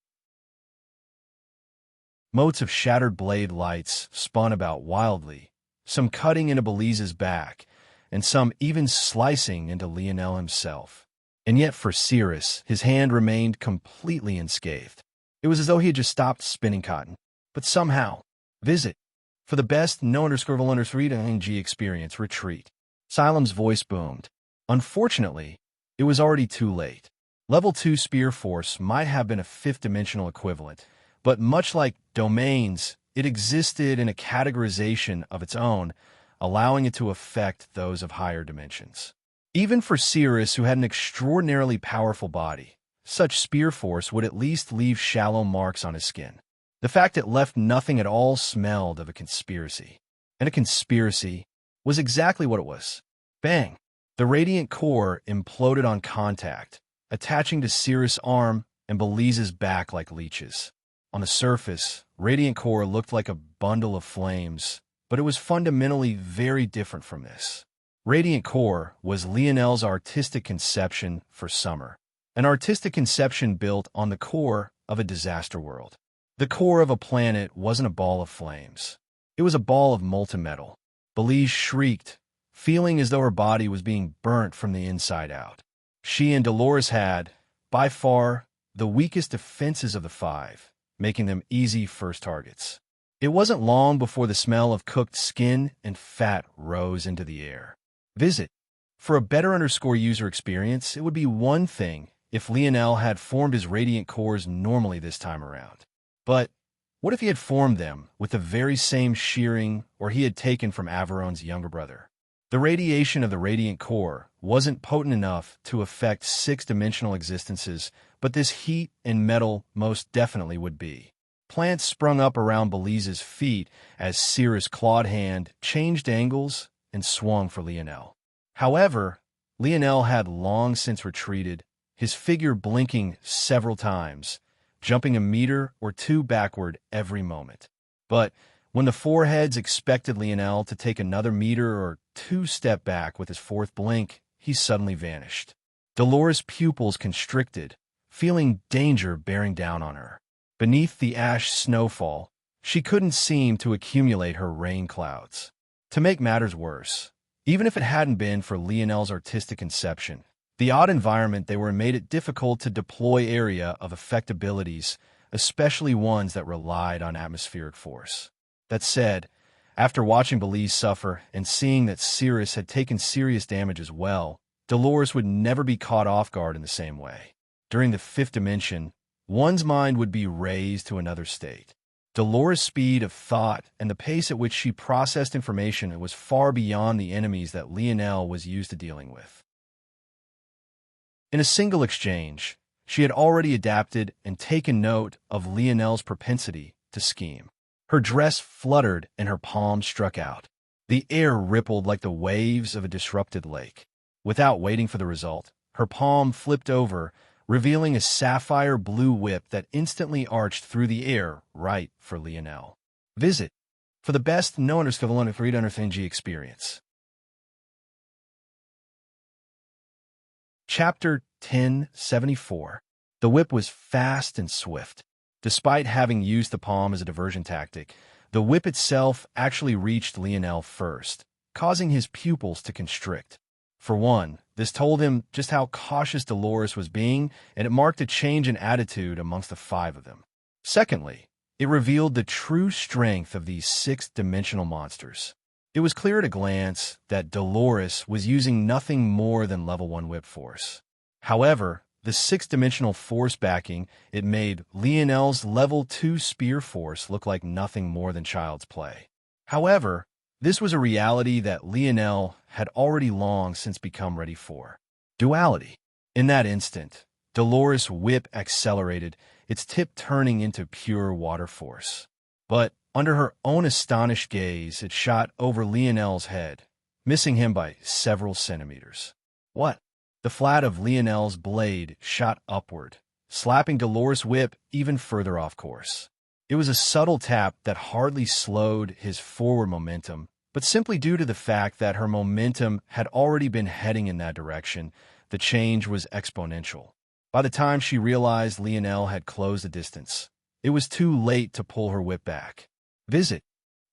Motes of shattered blade lights spun about wildly, some cutting into Belize's back, and some even slicing into Lionel himself. And yet for Cirrus, his hand remained completely unscathed. It was as though he had just stopped spinning cotton. But somehow, visit. For the best no_3 experience, retreat. Silem's voice boomed. Unfortunately, it was already too late. Level 2 Spear Force might have been a 5th-dimensional equivalent, but much like domains, it existed in a categorization of its own, allowing it to affect those of higher dimensions. Even for Cirrus, who had an extraordinarily powerful body, such Spear Force would at least leave shallow marks on his skin. The fact it left nothing at all smelled of a conspiracy. And a conspiracy was exactly what it was. Bang! The radiant core imploded on contact, attaching to Cirrus' arm and Belize's back like leeches. On the surface, radiant core looked like a bundle of flames, but it was fundamentally very different from this. Radiant core was Lionel's artistic conception for summer, an artistic conception built on the core of a disaster world. The core of a planet wasn't a ball of flames. It was a ball of molten metal. Belize shrieked, feeling as though her body was being burnt from the inside out. She and Dolores had, by far, the weakest defenses of the 5, making them easy first targets. It wasn't long before the smell of cooked skin and fat rose into the air. Visit. For a better user experience, it would be one thing if Lionel had formed his radiant cores normally this time around. But what if he had formed them with the very same shearing or he had taken from Averon's younger brother? The radiation of the radiant core wasn't potent enough to affect 6-dimensional existences, but this heat and metal most definitely would be. Plants sprung up around Belize's feet as Cirrus' clawed hand changed angles and swung for Lionel. However, Lionel had long since retreated, his figure blinking several times, jumping a meter or 2 backward every moment. But when the 4 heads expected Lionel to take another meter or 2 step back with his 4th blink, he suddenly vanished. Dolores' pupils constricted, feeling danger bearing down on her. Beneath the ash snowfall, she couldn't seem to accumulate her rain clouds. To make matters worse, even if it hadn't been for Lionel's artistic conception, the odd environment they were in made it difficult to deploy area of effect abilities, especially ones that relied on atmospheric force. That said, after watching Belize suffer and seeing that Cirrus had taken serious damage as well, Dolores would never be caught off guard in the same way. During the 5th dimension, one's mind would be raised to another state. Dolores' speed of thought and the pace at which she processed information was far beyond the enemies that Lionel was used to dealing with. In a single exchange, she had already adapted and taken note of Lionel's propensity to scheme. Her dress fluttered and her palms struck out. The air rippled like the waves of a disrupted lake. Without waiting for the result, her palm flipped over, revealing a sapphire blue whip that instantly arched through the air right for Lionel. Visit. For the best no_3 experience. Chapter 1074. The whip was fast and swift. Despite having used the palm as a diversion tactic, the whip itself actually reached Lionel first, causing his pupils to constrict. For one, this told him just how cautious Dolores was being, and it marked a change in attitude amongst the 5 of them. Secondly, it revealed the true strength of these 6th-dimensional monsters. It was clear at a glance that Dolores was using nothing more than level 1 whip force. However, the 6-dimensional force backing it made Lionel's level 2 spear force look like nothing more than child's play. However, this was a reality that Lionel had already long since become ready for. Duality. In that instant, Dolores' whip accelerated, its tip turning into pure water force. But under her own astonished gaze, it shot over Lionel's head, missing him by several centimeters. What? The flat of Lionel's blade shot upward, slapping Dolores' whip even further off course. It was a subtle tap that hardly slowed his forward momentum, but simply due to the fact that her momentum had already been heading in that direction, the change was exponential. By the time she realized Lionel had closed the distance, it was too late to pull her whip back. Visit.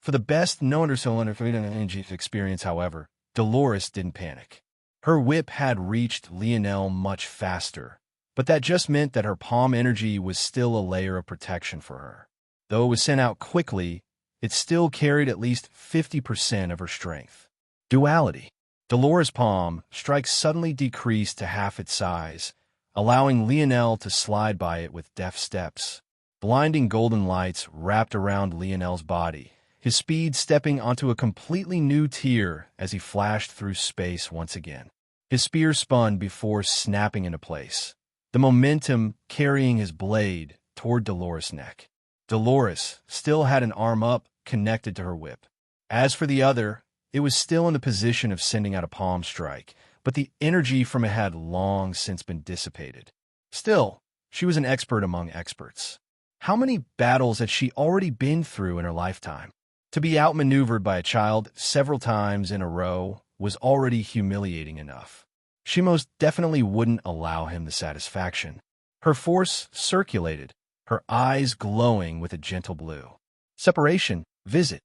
For the best no-undercylinder experience, however, Dolores didn't panic. Her whip had reached Lionel much faster, but that just meant that her palm energy was still a layer of protection for her. Though it was sent out quickly, it still carried at least 50% of her strength. Duality. Dolores' palm strike suddenly decreased to half its size, allowing Lionel to slide by it with deft steps. Blinding golden lights wrapped around Lionel's body, his speed stepping onto a completely new tier as he flashed through space once again. His spear spun before snapping into place, the momentum carrying his blade toward Dolores' neck. Dolores still had an arm up, connected to her whip. As for the other, it was still in the position of sending out a palm strike, but the energy from it had long since been dissipated. Still, she was an expert among experts. How many battles had she already been through in her lifetime? To be outmaneuvered by a child several times in a row was already humiliating enough. She most definitely wouldn't allow him the satisfaction. Her force circulated, her eyes glowing with a gentle blue. Separation. Visit.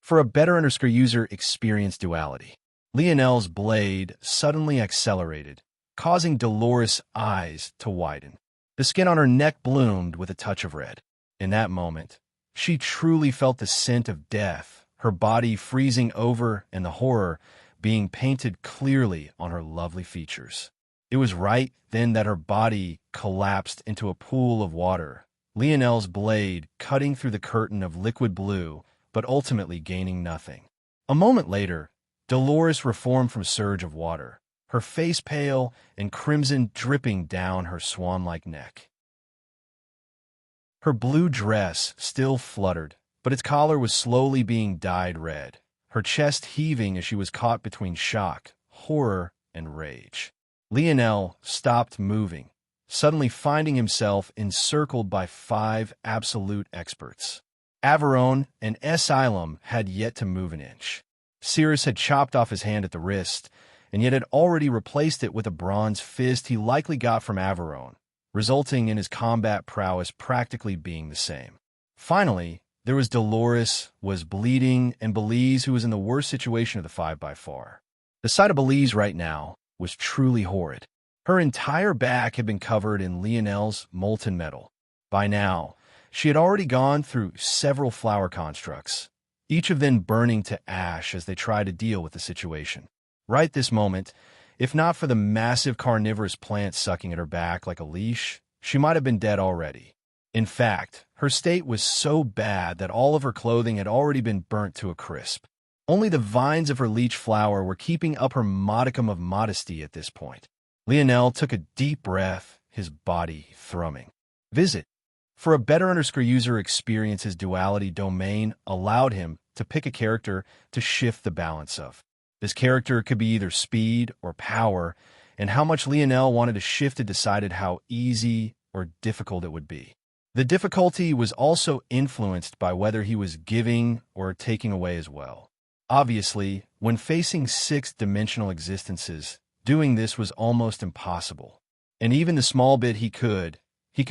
For a better user experience duality. Lionel's blade suddenly accelerated, causing Dolores' eyes to widen. The skin on her neck bloomed with a touch of red. In that moment, she truly felt the scent of death, her body freezing over and the horror being painted clearly on her lovely features. It was right then that her body collapsed into a pool of water, Lionel's blade cutting through the curtain of liquid blue, but ultimately gaining nothing. A moment later, Dolores reformed from a surge of water, her face pale and crimson dripping down her swan-like neck. Her blue dress still fluttered, but its collar was slowly being dyed red, her chest heaving as she was caught between shock, horror, and rage. Lionel stopped moving, suddenly finding himself encircled by 5 absolute experts. Averone and Asylum had yet to move an inch. Cirrus had chopped off his hand at the wrist, and yet had already replaced it with a bronze fist he likely got from Averone, resulting in his combat prowess practically being the same. Finally, there was Dolores, was bleeding, and Belize, who was in the worst situation of the 5 by far. The sight of Belize right now was truly horrid. Her entire back had been covered in Lionel's molten metal. By now, she had already gone through several flower constructs, each of them burning to ash as they tried to deal with the situation. Right this moment, if not for the massive carnivorous plant sucking at her back like a leash, she might have been dead already. In fact, her state was so bad that all of her clothing had already been burnt to a crisp. Only the vines of her leech flower were keeping up her modicum of modesty at this point. Lionel took a deep breath, his body thrumming. Visit. For a better user experience, his duality domain allowed him to pick a character to shift the balance of. This character could be either speed or power, and how much Lionel wanted to shift it decided how easy or difficult it would be. The difficulty was also influenced by whether he was giving or taking away as well. Obviously, when facing 6-dimensional existences, doing this was almost impossible. And even the small bit he could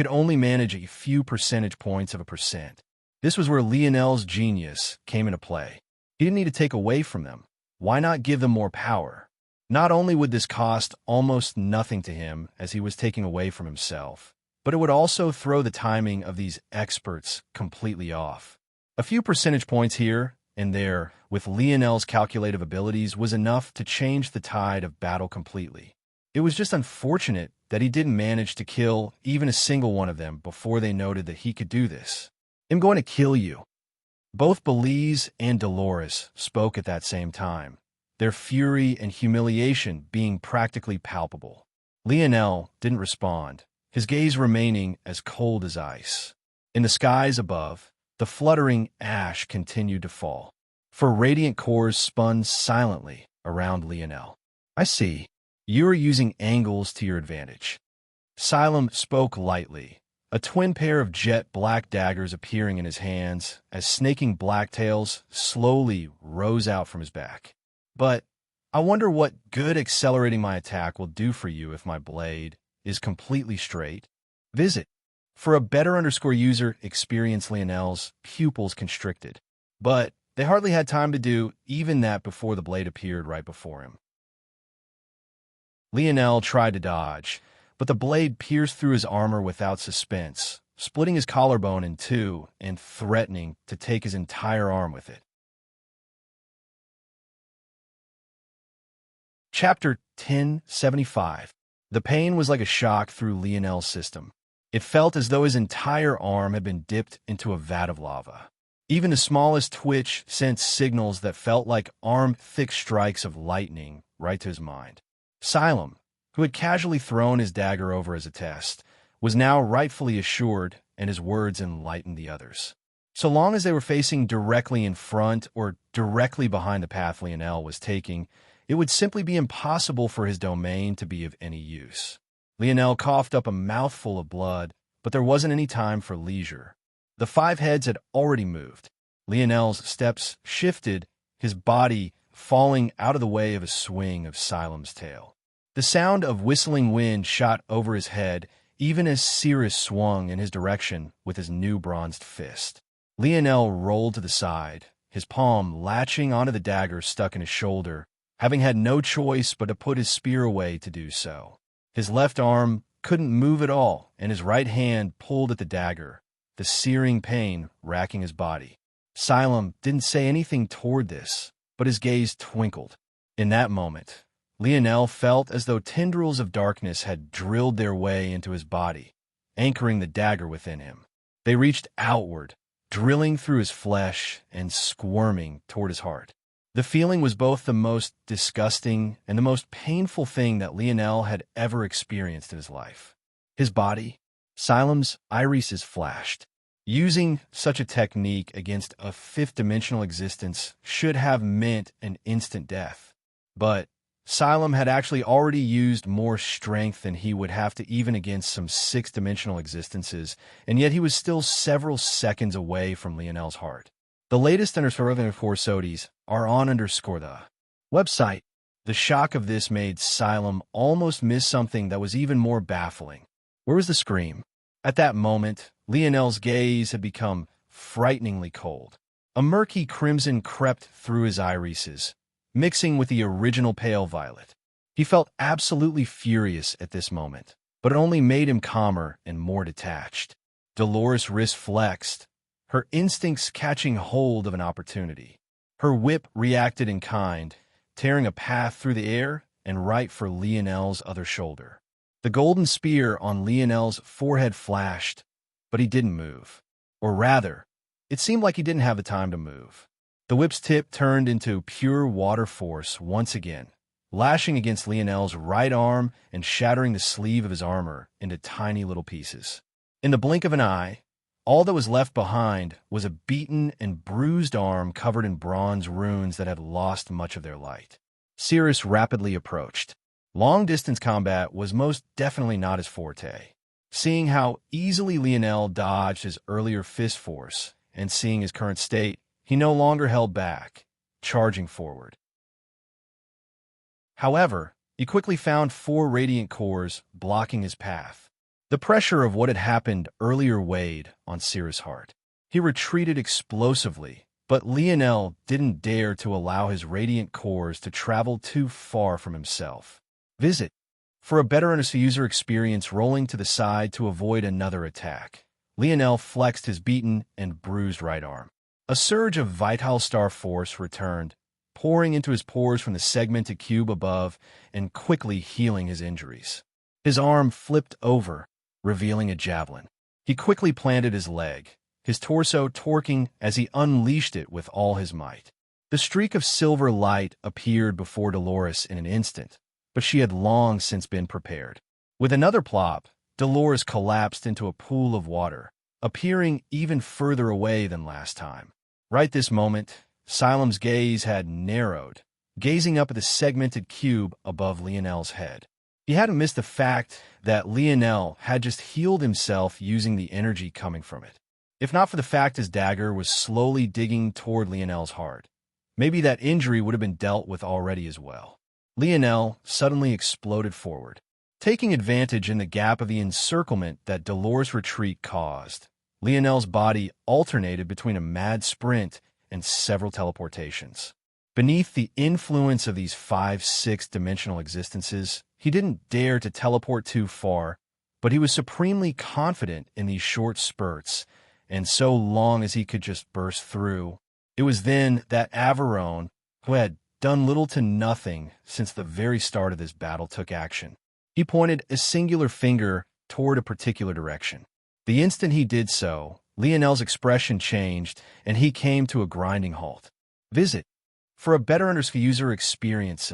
only manage a few percentage points of a percent. This was where Lionel's genius came into play. He didn't need to take away from them. Why not give them more power? Not only would this cost almost nothing to him as he was taking away from himself, but it would also throw the timing of these experts completely off. A few percentage points here and there with Lionel's calculative abilities was enough to change the tide of battle completely. It was just unfortunate that he didn't manage to kill even a single one of them before they noted that he could do this. "I'm going to kill you." Both Belize and Dolores spoke at that same time, their fury and humiliation being practically palpable. Lionel didn't respond, his gaze remaining as cold as ice. In the skies above, the fluttering ash continued to fall. Four radiant cores spun silently around Lionel. "I see. You are using angles to your advantage." Xylem spoke lightly, a twin pair of jet black daggers appearing in his hands as snaking blacktails slowly rose out from his back. "But I wonder what good accelerating my attack will do for you if my blade is completely straight." Visit. For a better user experience, Lionel's pupils constricted, but they hardly had time to do even that before the blade appeared right before him. Lionel tried to dodge, but the blade pierced through his armor without suspense, splitting his collarbone in two and threatening to take his entire arm with it. Chapter 1075. The pain was like a shock through Lionel's system. It felt as though his entire arm had been dipped into a vat of lava. Even the smallest twitch sent signals that felt like arm-thick strikes of lightning right to his mind. Xylem, who had casually thrown his dagger over as a test, was now rightfully assured, and his words enlightened the others. So long as they were facing directly in front or directly behind the path Lionel was taking, it would simply be impossible for his domain to be of any use. Lionel coughed up a mouthful of blood, but there wasn't any time for leisure. The five heads had already moved. Lionel's steps shifted, his body falling out of the way of a swing of Xylem's tail. The sound of whistling wind shot over his head, even as Cirrus swung in his direction with his new bronzed fist. Lionel rolled to the side, his palm latching onto the dagger stuck in his shoulder, having had no choice but to put his spear away to do so. His left arm couldn't move at all, and his right hand pulled at the dagger, the searing pain racking his body. Xylem didn't say anything toward this, but his gaze twinkled. In that moment, Lionel felt as though tendrils of darkness had drilled their way into his body, anchoring the dagger within him. They reached outward, drilling through his flesh and squirming toward his heart. The feeling was both the most disgusting and the most painful thing that Lionel had ever experienced in his life. His body, Xylem's irises flashed. Using such a technique against a fifth-dimensional existence should have meant an instant death. But Xylem had actually already used more strength than he would have to even against some sixth-dimensional existences, and yet he was still several seconds away from Lionel's heart. The latest _4 SOTIs are on _the website. The shock of this made Xylem almost miss something that was even more baffling. Where was the scream? At that moment, Lionel's gaze had become frighteningly cold. A murky crimson crept through his irises, mixing with the original pale violet. He felt absolutely furious at this moment, but it only made him calmer and more detached. Dolores' wrist flexed, her instincts catching hold of an opportunity. Her whip reacted in kind, tearing a path through the air and right for Lionel's other shoulder. The golden spear on Lionel's forehead flashed, but he didn't move. Or rather, it seemed like he didn't have the time to move. The whip's tip turned into pure water force once again, lashing against Lionel's right arm and shattering the sleeve of his armor into tiny little pieces. In the blink of an eye, all that was left behind was a beaten and bruised arm covered in bronze runes that had lost much of their light. Cirrus rapidly approached. Long-distance combat was most definitely not his forte. Seeing how easily Lionel dodged his earlier fist force, and seeing his current state, he no longer held back, charging forward. However, he quickly found 4 radiant cores blocking his path. The pressure of what had happened earlier weighed on Cirrus' heart. He retreated explosively, but Lionel didn't dare to allow his radiant cores to travel too far from himself. Visit. For a better user experience, rolling to the side to avoid another attack, Lionel flexed his beaten and bruised right arm. A surge of vital star force returned, pouring into his pores from the segmented cube above and quickly healing his injuries. His arm flipped over, revealing a javelin. He quickly planted his leg, his torso torquing as he unleashed it with all his might. The streak of silver light appeared before Dolores in an instant, but she had long since been prepared. With another plop, Dolores collapsed into a pool of water, appearing even further away than last time. Right this moment, Silem's gaze had narrowed, gazing up at the segmented cube above Lionel's head. He hadn't missed the fact that Lionel had just healed himself using the energy coming from it. If not for the fact his dagger was slowly digging toward Lionel's heart, maybe that injury would have been dealt with already as well. Lionel suddenly exploded forward, taking advantage in the gap of the encirclement that Dolores' retreat caused. Lionel's body alternated between a mad sprint and several teleportations. Beneath the influence of these 5-6-dimensional existences, he didn't dare to teleport too far, but he was supremely confident in these short spurts, and so long as he could just burst through. It was then that Averone, who had done little to nothing since the very start of this battle, took action. He pointed a singular finger toward a particular direction. The instant he did so, Lionel's expression changed, and he came to a grinding halt. Visit. For a better user experience,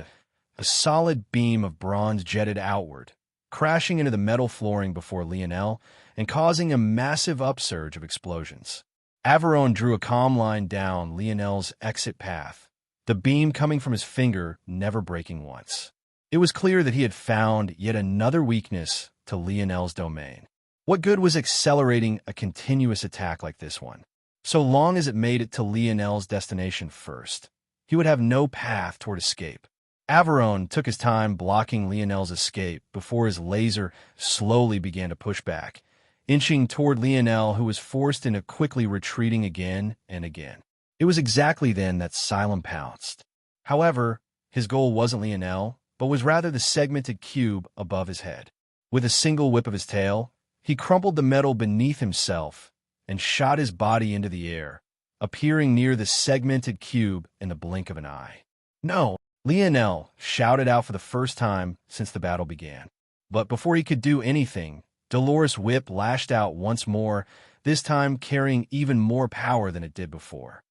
a solid beam of bronze jetted outward, crashing into the metal flooring before Lionel and causing a massive upsurge of explosions. Averone drew a calm line down Lionel's exit path, the beam coming from his finger never breaking once. It was clear that he had found yet another weakness to Lionel's domain. What good was accelerating a continuous attack like this one? So long as it made it to Lionel's destination first, he would have no path toward escape. Averone took his time blocking Lionel's escape before his laser slowly began to push back, inching toward Lionel, who was forced into quickly retreating again and again. It was exactly then that Silem pounced. However, his goal wasn't Lionel, but was rather the segmented cube above his head. With a single whip of his tail, he crumpled the metal beneath himself and shot his body into the air, appearing near the segmented cube in the blink of an eye. "No!" Lionel shouted out for the first time since the battle began. But before he could do anything, Dolores' whip lashed out once more, this time carrying even more power than it did before.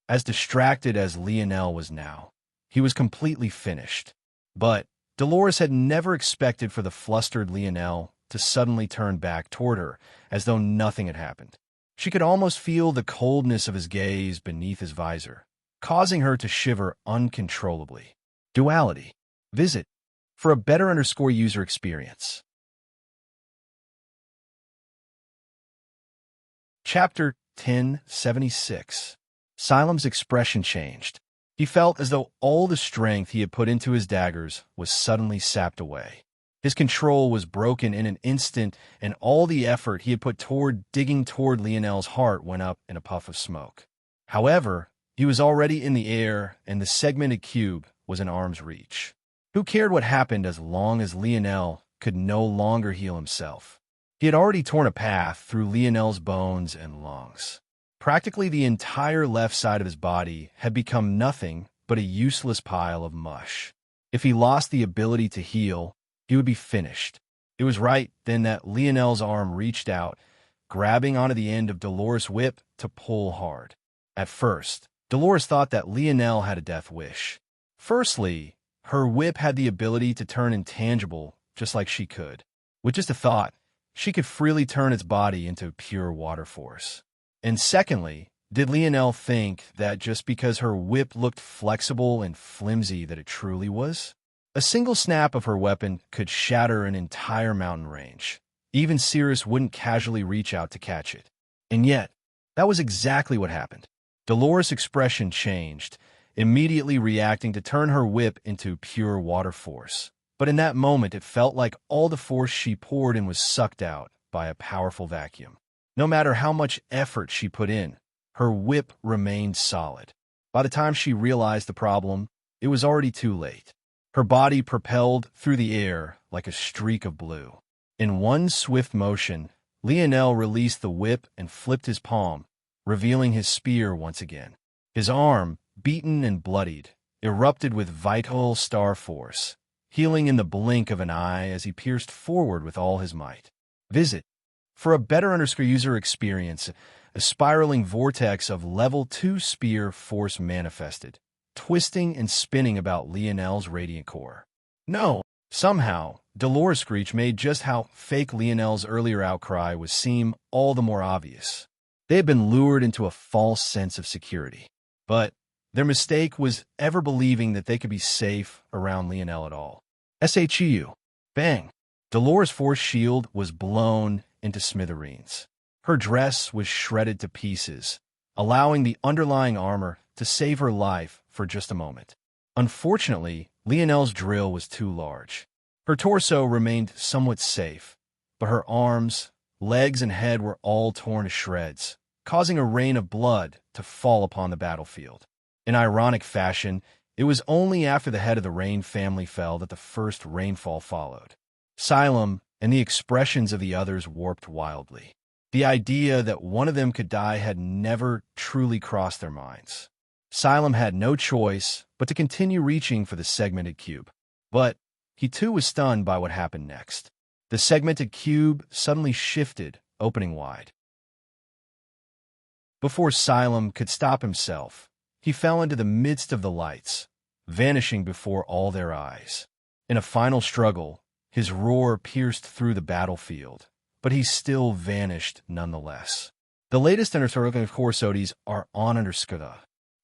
As distracted as Lionel was now, he was completely finished. But Dolores had never expected for the flustered Lionel to suddenly turn back toward her, as though nothing had happened. She could almost feel the coldness of his gaze beneath his visor, causing her to shiver uncontrollably. Duality. Visit for a better user experience. Chapter 1076. Silem's expression changed. He felt as though all the strength he had put into his daggers was suddenly sapped away. His control was broken in an instant, and all the effort he had put toward digging toward Lionel's heart went up in a puff of smoke. However, he was already in the air, and the segmented cube was in arm's reach. Who cared what happened as long as Lionel could no longer heal himself? He had already torn a path through Lionel's bones and lungs. Practically the entire left side of his body had become nothing but a useless pile of mush. If he lost the ability to heal, he would be finished. It was right then that Lionel's arm reached out, grabbing onto the end of Dolores' whip to pull hard. At first, Dolores thought that Lionel had a death wish. Firstly, her whip had the ability to turn intangible just like she could. With just a thought, she could freely turn its body into pure water force. And secondly, did Lionel think that just because her whip looked flexible and flimsy that it truly was? A single snap of her weapon could shatter an entire mountain range. Even Cirrus wouldn't casually reach out to catch it. And yet, that was exactly what happened. Dolores' expression changed, immediately reacting to turn her whip into pure water force. But in that moment, it felt like all the force she poured in was sucked out by a powerful vacuum. No matter how much effort she put in, her whip remained solid. By the time she realized the problem, it was already too late. Her body propelled through the air like a streak of blue. In one swift motion, Lionel released the whip and flipped his palm, revealing his spear once again. His arm, beaten and bloodied, erupted with vital star force, healing in the blink of an eye as he pierced forward with all his might. Visit. For a better user experience, a spiraling vortex of level 2 spear force manifested, twisting and spinning about Lionel's radiant core. No! Somehow, Dolores' screech made just how fake Lionel's earlier outcry was seem all the more obvious. They had been lured into a false sense of security. But their mistake was ever believing that they could be safe around Lionel at all. SHU. Bang! Dolores' force shield was blown into smithereens. Her dress was shredded to pieces, allowing the underlying armor to save her life for just a moment. Unfortunately, Lionel's drill was too large. Her torso remained somewhat safe, but her arms, legs, and head were all torn to shreds, causing a rain of blood to fall upon the battlefield. In ironic fashion, it was only after the head of the Rain family fell that the first rainfall followed. Xylem and the expressions of the others warped wildly. The idea that one of them could die had never truly crossed their minds. Xylem had no choice but to continue reaching for the segmented cube. But he too was stunned by what happened next. The segmented cube suddenly shifted, opening wide. Before Xylem could stop himself, he fell into the midst of the lights, vanishing before all their eyes. In a final struggle, his roar pierced through the battlefield, but he still vanished nonetheless. The latest Understorm Corsodies are on Underskuda.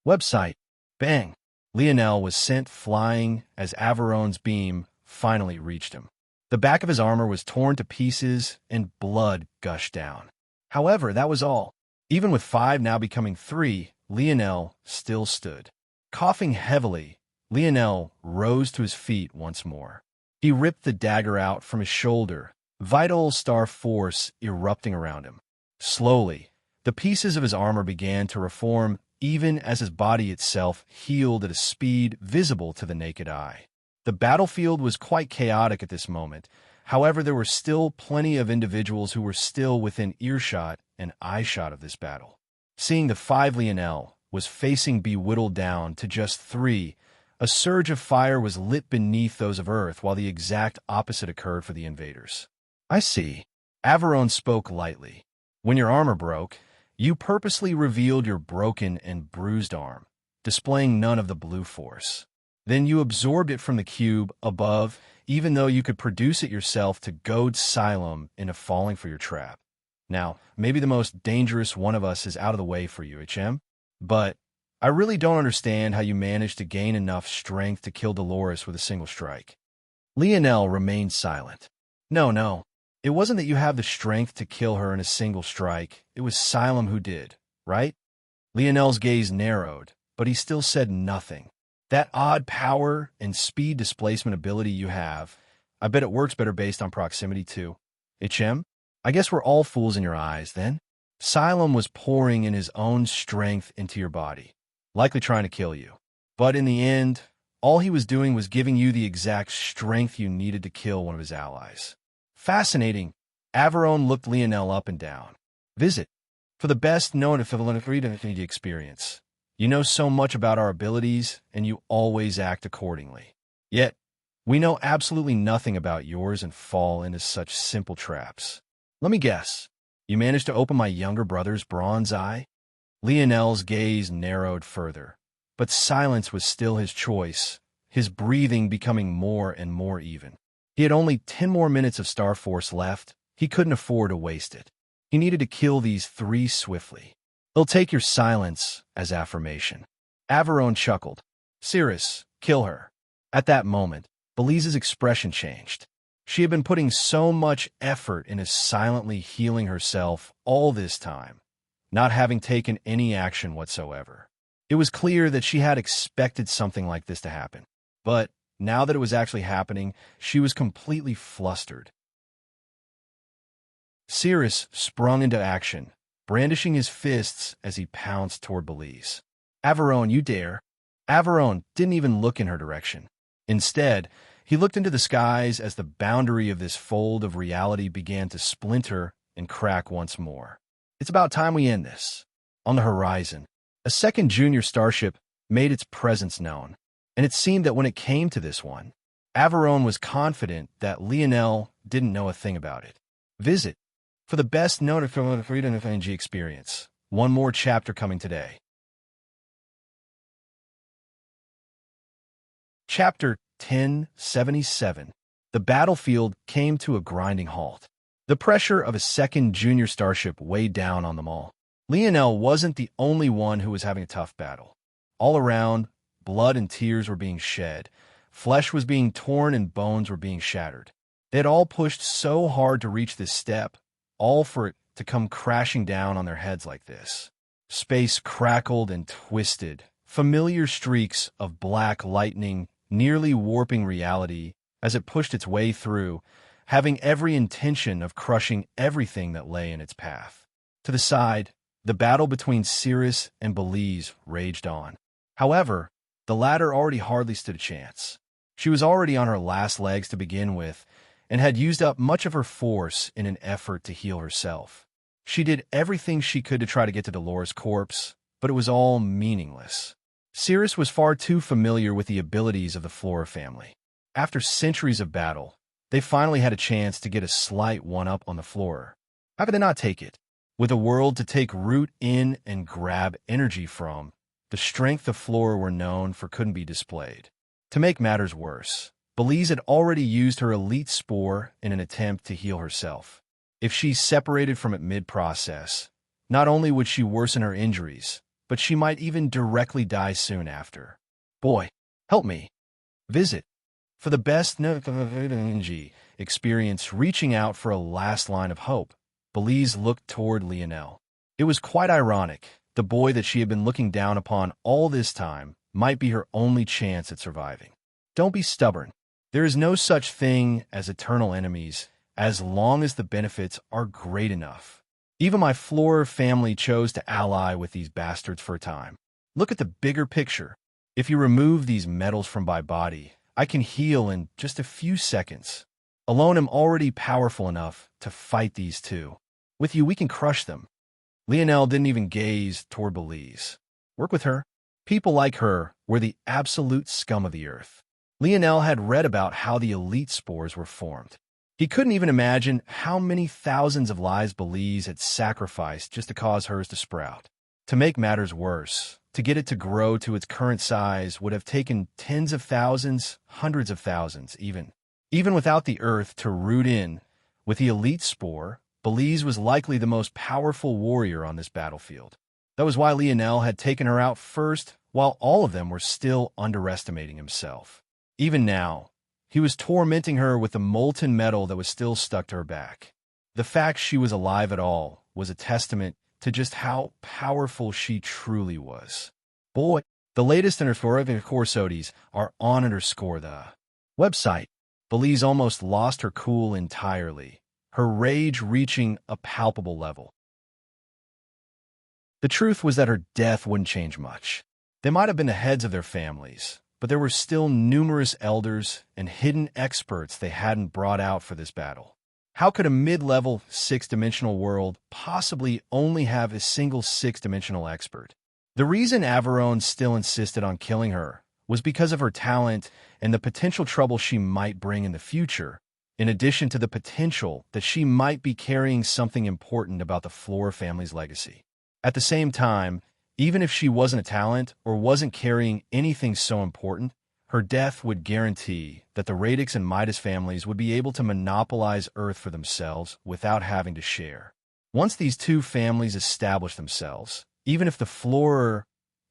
Website. Bang! Lionel was sent flying as Averon's beam finally reached him. The back of his armor was torn to pieces and blood gushed down. However, that was all. Even with 5 now becoming 3, Lionel still stood. Coughing heavily, Lionel rose to his feet once more. He ripped the dagger out from his shoulder, vital star force erupting around him. Slowly, the pieces of his armor began to reform even as his body itself healed at a speed visible to the naked eye. The battlefield was quite chaotic at this moment. However, there were still plenty of individuals who were still within earshot and eyeshot of this battle. Seeing the 5 Lionel was facing be whittled down to just 3, a surge of fire was lit beneath those of Earth while the exact opposite occurred for the invaders. I see. Averon spoke lightly. When your armor broke, you purposely revealed your broken and bruised arm, displaying none of the blue force. Then you absorbed it from the cube above, even though you could produce it yourself to goad Xylem into falling for your trap. Now, maybe the most dangerous one of us is out of the way for you, HM, but I really don't understand how you managed to gain enough strength to kill Dolores with a single strike. Lionel remained silent. No. It wasn't that you have the strength to kill her in a single strike. It was Xylem who did, right? Lionel's gaze narrowed, but he still said nothing. That odd power and speed displacement ability you have, I bet it works better based on proximity too. HM? I guess we're all fools in your eyes, then? Xylem was pouring in his own strength into your body, likely trying to kill you. But in the end, all he was doing was giving you the exact strength you needed to kill one of his allies. Fascinating. Averon looked Lionel up and down. Visit. For the best known equivalent of experience. You know so much about our abilities, and you always act accordingly. Yet, we know absolutely nothing about yours and fall into such simple traps. Let me guess. You managed to open my younger brother's bronze eye? Lionel's gaze narrowed further, but silence was still his choice, his breathing becoming more and more even. He had only 10 more minutes of Star Force left. He couldn't afford to waste it. He needed to kill these 3 swiftly. They'll take your silence as affirmation. Averon chuckled. Cirrus, kill her. At that moment, Belize's expression changed. She had been putting so much effort into silently healing herself all this time, not having taken any action whatsoever. It was clear that she had expected something like this to happen. But now that it was actually happening, she was completely flustered. Cirrus sprung into action, brandishing his fists as he pounced toward Belize. Averon, you dare. Averon didn't even look in her direction. Instead, he looked into the skies as the boundary of this fold of reality began to splinter and crack once more. It's about time we end this. On the horizon, a second junior starship made its presence known, and it seemed that when it came to this one, Averone was confident that Lionel didn't know a thing about it. Visit for the best notified freedom of NG experience. One more chapter coming today. Chapter 1077. The battlefield came to a grinding halt. The pressure of a second junior starship weighed down on them all. Lionel wasn't the only one who was having a tough battle. All around, blood and tears were being shed, flesh was being torn, and bones were being shattered. They had all pushed so hard to reach this step, all for it to come crashing down on their heads like this. Space crackled and twisted, familiar streaks of black lightning nearly warping reality as it pushed its way through, having every intention of crushing everything that lay in its path. To the side, the battle between Cirrus and Belize raged on. However, the latter already hardly stood a chance. She was already on her last legs to begin with, and had used up much of her force in an effort to heal herself. She did everything she could to try to get to Dolores' corpse, but it was all meaningless. Cirrus was far too familiar with the abilities of the Flora family. After centuries of battle, they finally had a chance to get a slight one-up on the Flora. How could they not take it? With a world to take root in and grab energy from, the strength of Flora were known for couldn't be displayed. To make matters worse, Belize had already used her elite spore in an attempt to heal herself. If she separated from it mid-process, not only would she worsen her injuries, but she might even directly die soon after. Boy, help me. Visit for the best NG experience. Reaching out for a last line of hope, Belize looked toward Lionel. It was quite ironic. The boy that she had been looking down upon all this time might be her only chance at surviving. Don't be stubborn. There is no such thing as eternal enemies as long as the benefits are great enough. Even my Flora family chose to ally with these bastards for a time. Look at the bigger picture. If you remove these metals from my body, I can heal in just a few seconds. Alone, I'm already powerful enough to fight these two. With you, we can crush them. Lionel didn't even gaze toward Belize. Work with her. People like her were the absolute scum of the earth. Lionel had read about how the elite spores were formed. He couldn't even imagine how many thousands of lives Belize had sacrificed just to cause hers to sprout. To make matters worse, to get it to grow to its current size would have taken tens of thousands, hundreds of thousands even. Even without the earth to root in, with the elite spore, Belize was likely the most powerful warrior on this battlefield. That was why Lionel had taken her out first, while all of them were still underestimating himself. Even now, he was tormenting her with the molten metal that was still stuck to her back. The fact she was alive at all was a testament to just how powerful she truly was. Boy, the latest in her Flora Corsodies are on the website. Belize almost lost her cool entirely, her rage reaching a palpable level. The truth was that her death wouldn't change much. They might have been the heads of their families, but there were still numerous elders and hidden experts they hadn't brought out for this battle. How could a mid-level six-dimensional world possibly only have a single six-dimensional expert? The reason Averone still insisted on killing her was because of her talent and the potential trouble she might bring in the future, in addition to the potential that she might be carrying something important about the Flora family's legacy. At the same time, even if she wasn't a talent or wasn't carrying anything so important, her death would guarantee that the Radix and Midas families would be able to monopolize Earth for themselves without having to share. Once these two families established themselves, even if the Flora,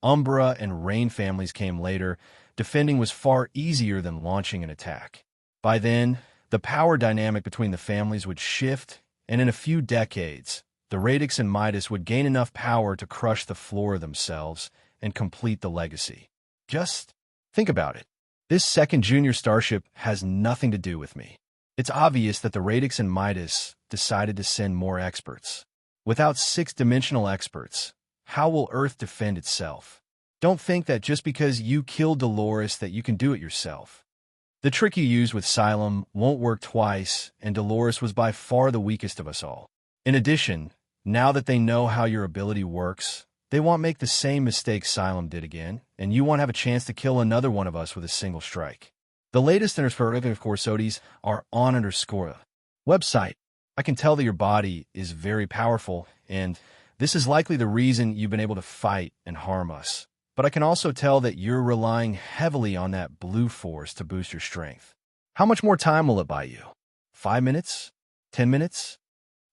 Umbra, and Rain families came later, defending was far easier than launching an attack. By then, the power dynamic between the families would shift, and in a few decades, the Radix and Midas would gain enough power to crush the Flora themselves and complete the legacy. Just think about it. This second junior starship has nothing to do with me. It's obvious that the Radix and Midas decided to send more experts. Without six-dimensional experts, how will Earth defend itself? Don't think that just because you killed Dolores that you can do it yourself. The trick you used with Xylem won't work twice, and Dolores was by far the weakest of us all. In addition, now that they know how your ability works, They won't make the same mistake Xylem did again, and you won't have a chance to kill another one of us with a single strike. The latest of course, Odis are on_. Website. I can tell that your body is very powerful, and this is likely the reason you've been able to fight and harm us. But I can also tell that you're relying heavily on that blue force to boost your strength. How much more time will it buy you? 5 minutes? 10 minutes?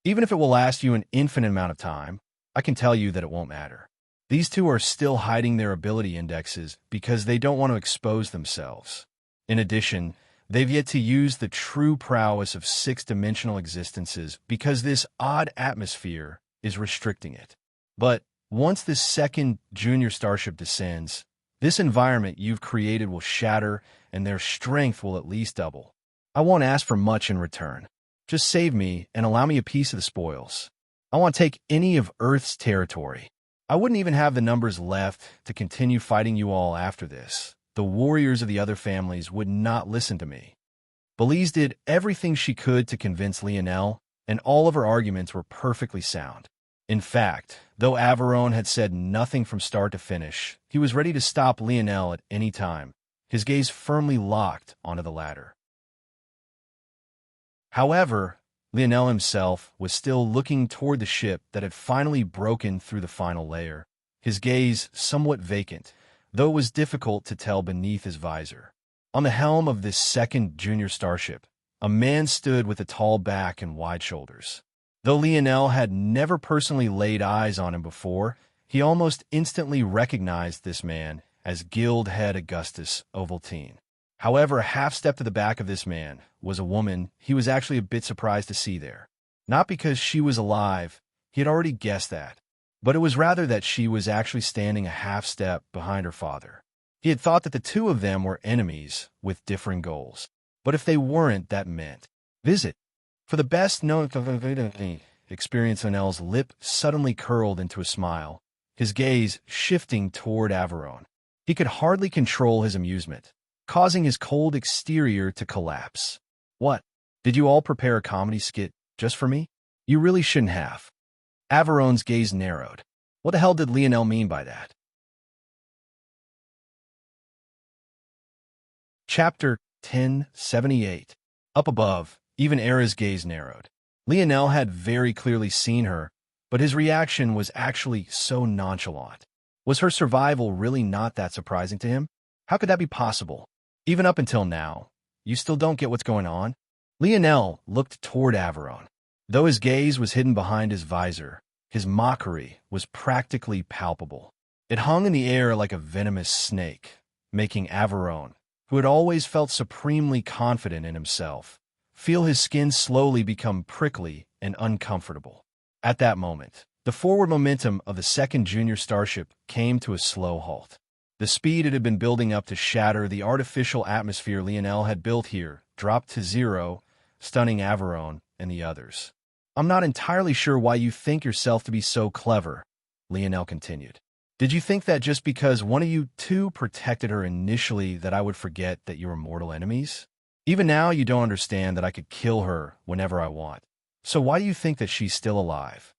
Even if it will last you an infinite amount of time, I can tell you that it won't matter. These two are still hiding their ability indexes because they don't want to expose themselves. In addition, they've yet to use the true prowess of six-dimensional existences because this odd atmosphere is restricting it. But once this second junior starship descends, this environment you've created will shatter and their strength will at least double. I won't ask for much in return. Just save me and allow me a piece of the spoils. I won't take any of Earth's territory. I wouldn't even have the numbers left to continue fighting you all after this. The warriors of the other families would not listen to me. Belize did everything she could to convince Lionel, and all of her arguments were perfectly sound. In fact, though Averone had said nothing from start to finish, he was ready to stop Lionel at any time, his gaze firmly locked onto the ladder. However, Lionel himself was still looking toward the ship that had finally broken through the final layer, his gaze somewhat vacant, though it was difficult to tell beneath his visor. On the helm of this second junior starship, a man stood with a tall back and wide shoulders. Though Lionel had never personally laid eyes on him before, he almost instantly recognized this man as Guild Head Augustus Ovaltine. However, a half-step to the back of this man was a woman he was actually a bit surprised to see there. Not because she was alive, he had already guessed that, but it was rather that she was actually standing a half-step behind her father. He had thought that the two of them were enemies with differing goals, but if they weren't, that meant visit. For the best known experience, Lionel's lip suddenly curled into a smile, his gaze shifting toward Averone. He could hardly control his amusement, causing his cold exterior to collapse. What? Did you all prepare a comedy skit just for me? You really shouldn't have. Averone's gaze narrowed. What the hell did Lionel mean by that? Chapter 1078. Up above, even Era's gaze narrowed. Lionel had very clearly seen her, but his reaction was actually so nonchalant. Was her survival really not that surprising to him? How could that be possible? Even up until now, you still don't get what's going on? Lionel looked toward Averone. Though his gaze was hidden behind his visor, his mockery was practically palpable. It hung in the air like a venomous snake, making Averone, who had always felt supremely confident in himself, feel his skin slowly become prickly and uncomfortable. At that moment, the forward momentum of the second junior starship came to a slow halt. The speed it had been building up to shatter the artificial atmosphere Lionel had built here dropped to zero, stunning Averone and the others. I'm not entirely sure why you think yourself to be so clever, Lionel continued. Did you think that just because one of you two protected her initially that I would forget that you were mortal enemies? Even now you don't understand that I could kill her whenever I want. So why do you think that she's still alive?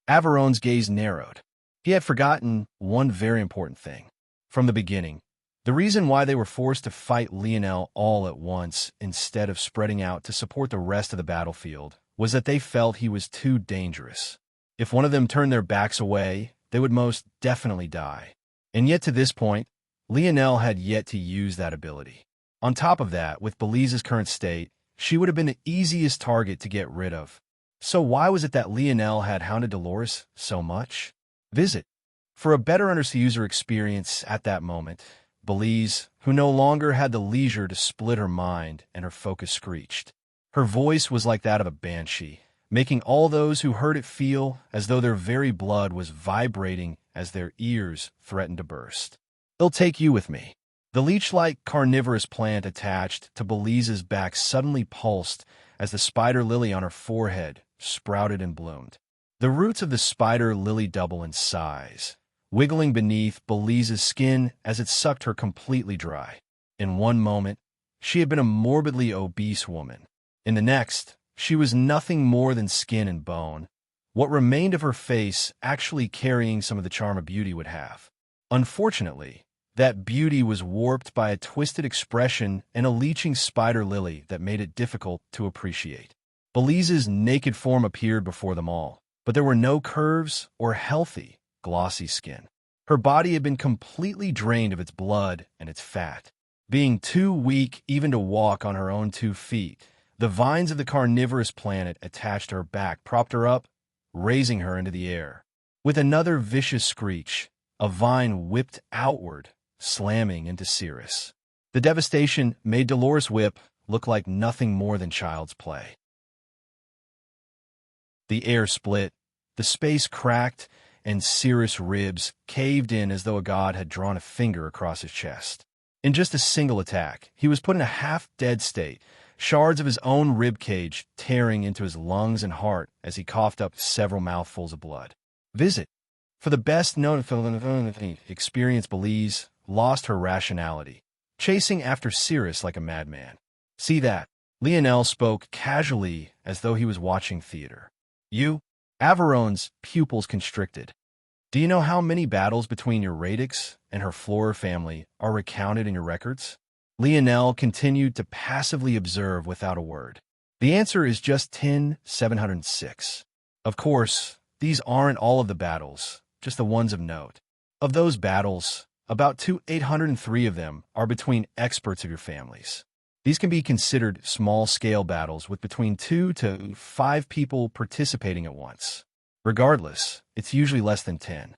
Averone's gaze narrowed. He had forgotten one very important thing. From the beginning, the reason why they were forced to fight Lionel all at once instead of spreading out to support the rest of the battlefield was that they felt he was too dangerous. If one of them turned their backs away, they would most definitely die. And yet to this point, Lionel had yet to use that ability. On top of that, with Belize's current state, she would have been the easiest target to get rid of. So why was it that Lionel had hounded Dolores so much? Visit. For a better user experience at that moment, Belize, who no longer had the leisure to split her mind and her focus screeched. Her voice was like that of a banshee, making all those who heard it feel as though their very blood was vibrating as their ears threatened to burst. They'll take you with me. The leech-like carnivorous plant attached to Belize's back suddenly pulsed as the spider lily on her forehead sprouted and bloomed. The roots of the spider lily double in size, wiggling beneath Belize's skin as it sucked her completely dry. In one moment, she had been a morbidly obese woman. In the next, she was nothing more than skin and bone, what remained of her face actually carrying some of the charm a beauty would have. Unfortunately, that beauty was warped by a twisted expression and a leeching spider lily that made it difficult to appreciate. Belize's naked form appeared before them all, but there were no curves or healthy, glossy skin. Her body had been completely drained of its blood and its fat. Being too weak even to walk on her own 2 feet, the vines of the carnivorous planet attached to her back propped her up, raising her into the air. With another vicious screech, a vine whipped outward, slamming into Cirrus. The devastation made Dolores Whip look like nothing more than child's play. The air split, the space cracked, and Cirrus' ribs caved in as though a god had drawn a finger across his chest. In just a single attack, he was put in a half-dead state, shards of his own rib cage tearing into his lungs and heart as he coughed up several mouthfuls of blood. Visit. For the best known experience, Belize lost her rationality, chasing after Cirrus like a madman. See that? Lionel spoke casually as though he was watching theater. You? Averone's pupils constricted. Do you know how many battles between your radix and her Flora family are recounted in your records? Lionel continued to passively observe without a word. The answer is just 10,706. Of course, these aren't all of the battles, just the ones of note. Of those battles, about 803 of them are between experts of your families. These can be considered small-scale battles with between 2 to 5 people participating at once. Regardless, it's usually less than 10.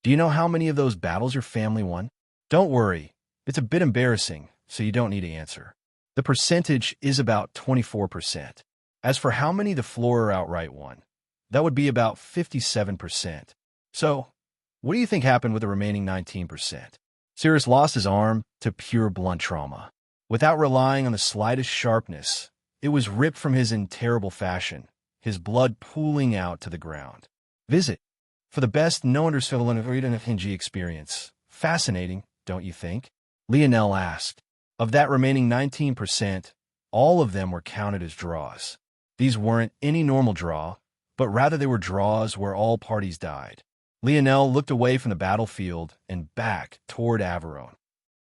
Do you know how many of those battles your family won? Don't worry, it's a bit embarrassing, so you don't need to answer. The percentage is about 24%. As for how many the Flora outright won, that would be about 57%. So, what do you think happened with the remaining 19%? Cirrus lost his arm to pure blunt trauma. Without relying on the slightest sharpness, it was ripped from his in terrible fashion, his blood pooling out to the ground. Visit. For the best no-understanding experience. Fascinating, don't you think? Lionel asked. Of that remaining 19%, all of them were counted as draws. These weren't any normal draw, but rather they were draws where all parties died. Lionel looked away from the battlefield and back toward Averone.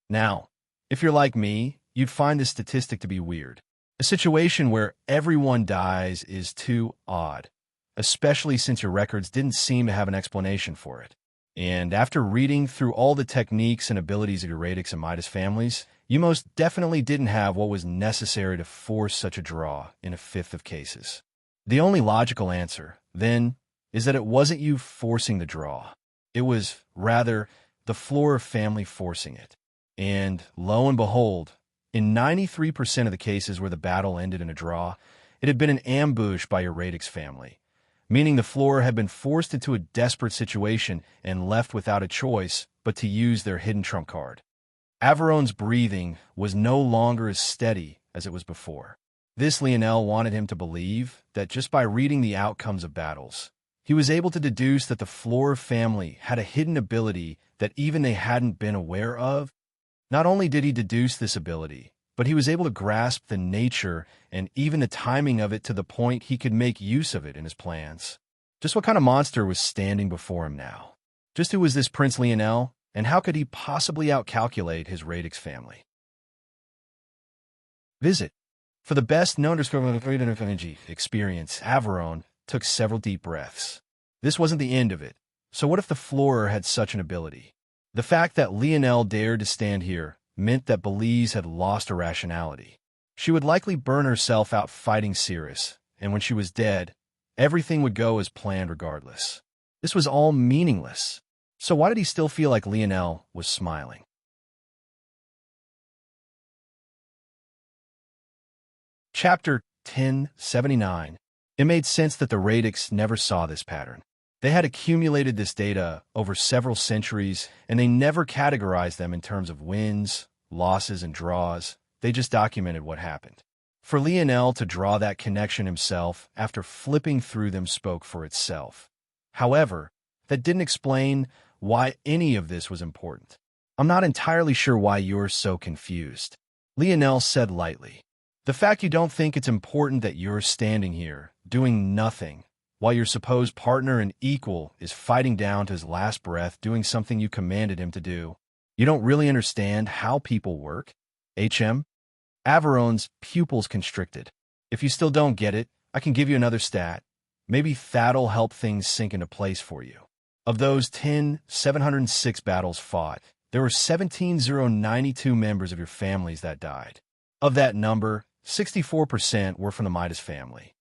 Now, if you're like me, you'd find this statistic to be weird. A situation where everyone dies is too odd, especially since your records didn't seem to have an explanation for it. And after reading through all the techniques and abilities of your Radix and Midas families, you most definitely didn't have what was necessary to force such a draw in a fifth of cases. The only logical answer, then, is that it wasn't you forcing the draw. It was, rather, the Flora family forcing it. And, lo and behold, in 93% of the cases where the battle ended in a draw, it had been an ambush by your Radix family, meaning the Flora had been forced into a desperate situation and left without a choice but to use their hidden trump card. Averone's breathing was no longer as steady as it was before. This Lionel wanted him to believe that just by reading the outcomes of battles, he was able to deduce that the Flora family had a hidden ability that even they hadn't been aware of. Not only did he deduce this ability, but he was able to grasp the nature and even the timing of it to the point he could make use of it in his plans. Just what kind of monster was standing before him now? Just who was this Prince Lionel, and how could he possibly outcalculate his Radix family? Visit. For the best experience, Averone took several deep breaths. This wasn't the end of it. So what if the Flora had such an ability? The fact that Lionel dared to stand here meant that Belize had lost her rationality. She would likely burn herself out fighting Cirrus, and when she was dead, everything would go as planned regardless. This was all meaningless. So why did he still feel like Lionel was smiling? Chapter 1079. It made sense that the Radix never saw this pattern. They had accumulated this data over several centuries, and they never categorized them in terms of wins, losses, and draws. They just documented what happened. For Lionel to draw that connection himself after flipping through them spoke for itself. However, that didn't explain why any of this was important. I'm not entirely sure why you're so confused, Lionel said lightly. The fact you don't think it's important that you're standing here, doing nothing, while your supposed partner and equal is fighting down to his last breath doing something you commanded him to do. You don't really understand how people work? HM? Averon's pupils constricted. If you still don't get it, I can give you another stat. Maybe that'll help things sink into place for you. Of those 706 battles fought, there were 17,092 members of your families that died. Of that number, 64% were from the Midas family.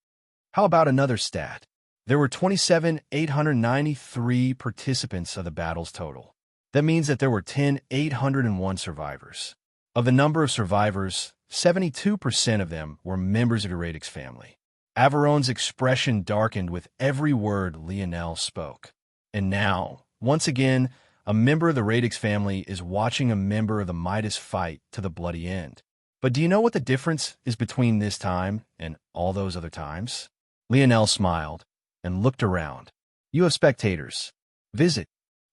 How about another stat? There were 27,893 participants of the battles total. That means that there were 10,801 survivors. Of the number of survivors, 72% of them were members of your Radix family. Averon's expression darkened with every word Lionel spoke. And now, once again, a member of the Radix family is watching a member of the Midas fight to the bloody end. But do you know what the difference is between this time and all those other times? Lionel smiled and looked around. You have spectators. Visit.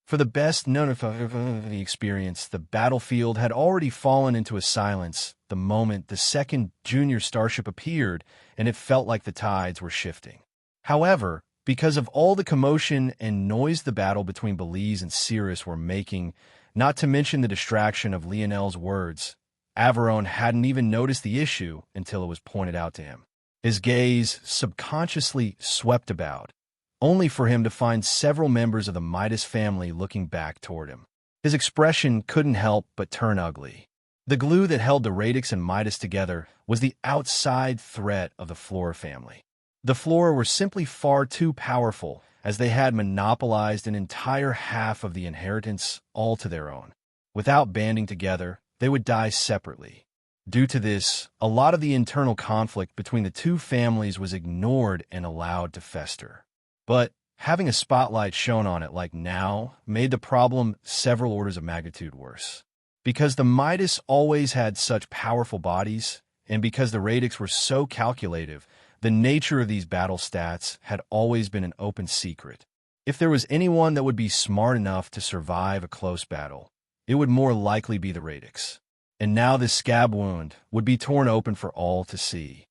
For the best known of the experience, the battlefield had already fallen into a silence the moment the second junior starship appeared, and it felt like the tides were shifting. However, because of all the commotion and noise the battle between Belize and Cirrus were making, not to mention the distraction of Lionel's words, Averon hadn't even noticed the issue until it was pointed out to him. His gaze subconsciously swept about, only for him to find several members of the Midas family looking back toward him. His expression couldn't help but turn ugly. The glue that held the Radix and Midas together was the outside threat of the Flora family. The Flora were simply far too powerful, as they had monopolized an entire half of the inheritance all to their own. Without banding together, they would die separately. Due to this, a lot of the internal conflict between the two families was ignored and allowed to fester. But having a spotlight shown on it like now made the problem several orders of magnitude worse. Because the Midas always had such powerful bodies, and because the Radix were so calculative, the nature of these battle stats had always been an open secret. If there was anyone that would be smart enough to survive a close battle, it would more likely be the Radix. And now this scab wound would be torn open for all to see.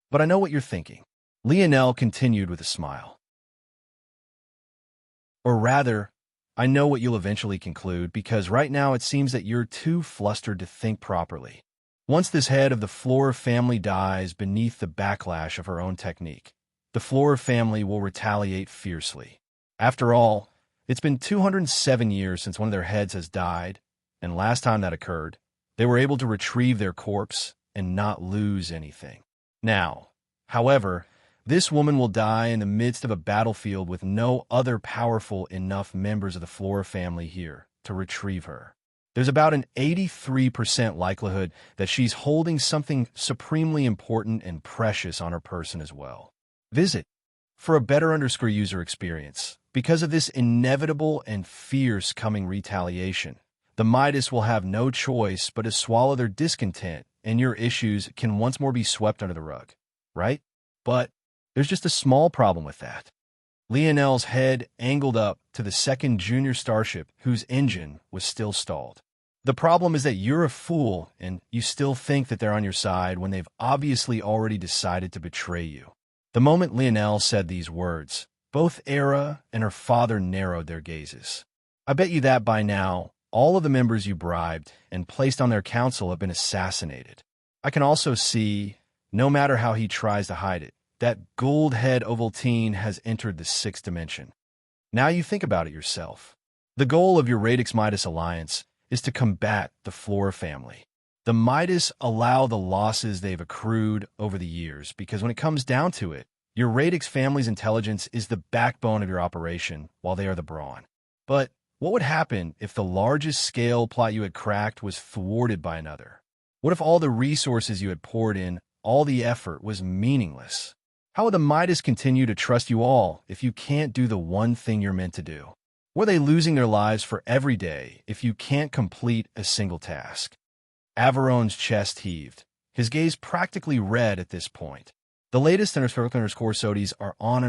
But I know what you're thinking. Lionel continued with a smile. Or rather, I know what you'll eventually conclude, because right now it seems that you're too flustered to think properly. Once this head of the Flora family dies beneath the backlash of her own technique, the Flora family will retaliate fiercely. After all, it's been 207 years since one of their heads has died, and last time that occurred, they were able to retrieve their corpse and not lose anything. Now, however, this woman will die in the midst of a battlefield with no other powerful enough members of the Flora family here to retrieve her. There's about an 83% likelihood that she's holding something supremely important and precious on her person as well. Visit for a better user experience. Because of this inevitable and fierce coming retaliation, the Midas will have no choice but to swallow their discontent, and your issues can once more be swept under the rug, right? But there's just a small problem with that. Lionel's head angled up to the second junior starship whose engine was still stalled. The problem is that you're a fool and you still think that they're on your side when they've obviously already decided to betray you. The moment Lionel said these words, both Era and her father narrowed their gazes. I bet you that by now, all of the members you bribed and placed on their council have been assassinated. I can also see, no matter how he tries to hide it, that gold-head Ovaltine has entered the sixth dimension. Now you think about it yourself. The goal of your Radix-Midas alliance is to combat the Flora family. The Midas allow the losses they've accrued over the years because when it comes down to it, your Radix family's intelligence is the backbone of your operation while they are the brawn. But what would happen if the largest scale plot you had cracked was thwarted by another? What if all the resources you had poured in, all the effort, was meaningless? How would the Midas continue to trust you all if you can't do the one thing you're meant to do? Were they losing their lives for every day if you can't complete a single task? Averon's chest heaved, his gaze practically red at this point. The latest _SODIs are on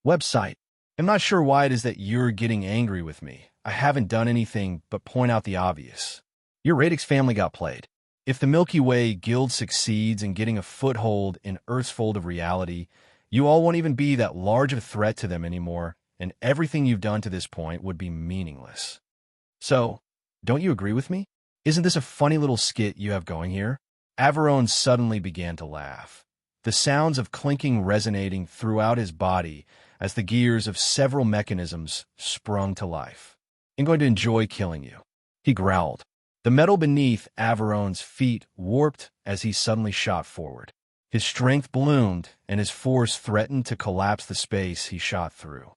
website. I'm not sure why it is that you're getting angry with me. I haven't done anything but point out the obvious. Your Radix family got played. If the Milky Way Guild succeeds in getting a foothold in Earth's fold of reality, You all won't even be that large of a threat to them anymore, and everything you've done to this point would be meaningless. So, don't you agree with me? Isn't this a funny little skit you have going here? Averone suddenly began to laugh, the sounds of clinking resonating throughout his body as the gears of several mechanisms sprung to life. "I'm going to enjoy killing you," he growled. The metal beneath Averone's feet warped as he suddenly shot forward. His strength ballooned, and his force threatened to collapse the space he shot through.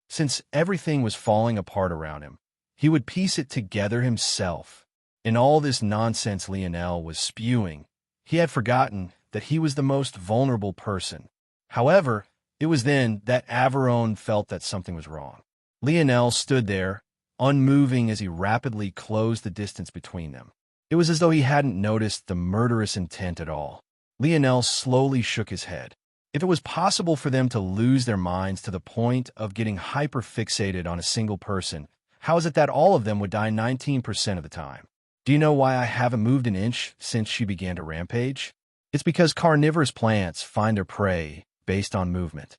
Since everything was falling apart around him, he would piece it together himself. In all this nonsense Lionel was spewing, he had forgotten that he was the most vulnerable person. However, it was then that Averone felt that something was wrong. Lionel stood there, unmoving as he rapidly closed the distance between them. It was as though he hadn't noticed the murderous intent at all. Lionel slowly shook his head. If it was possible for them to lose their minds to the point of getting hyper-fixated on a single person, how is it that all of them would die 19% of the time? Do you know why I haven't moved an inch since she began to rampage? It's because carnivorous plants find their prey based on movement.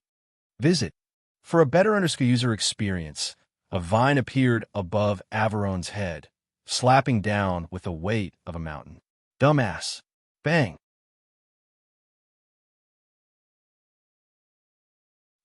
Visit. For a better user experience, a vine appeared above Averone's head, slapping down with the weight of a mountain. Dumbass. Bang.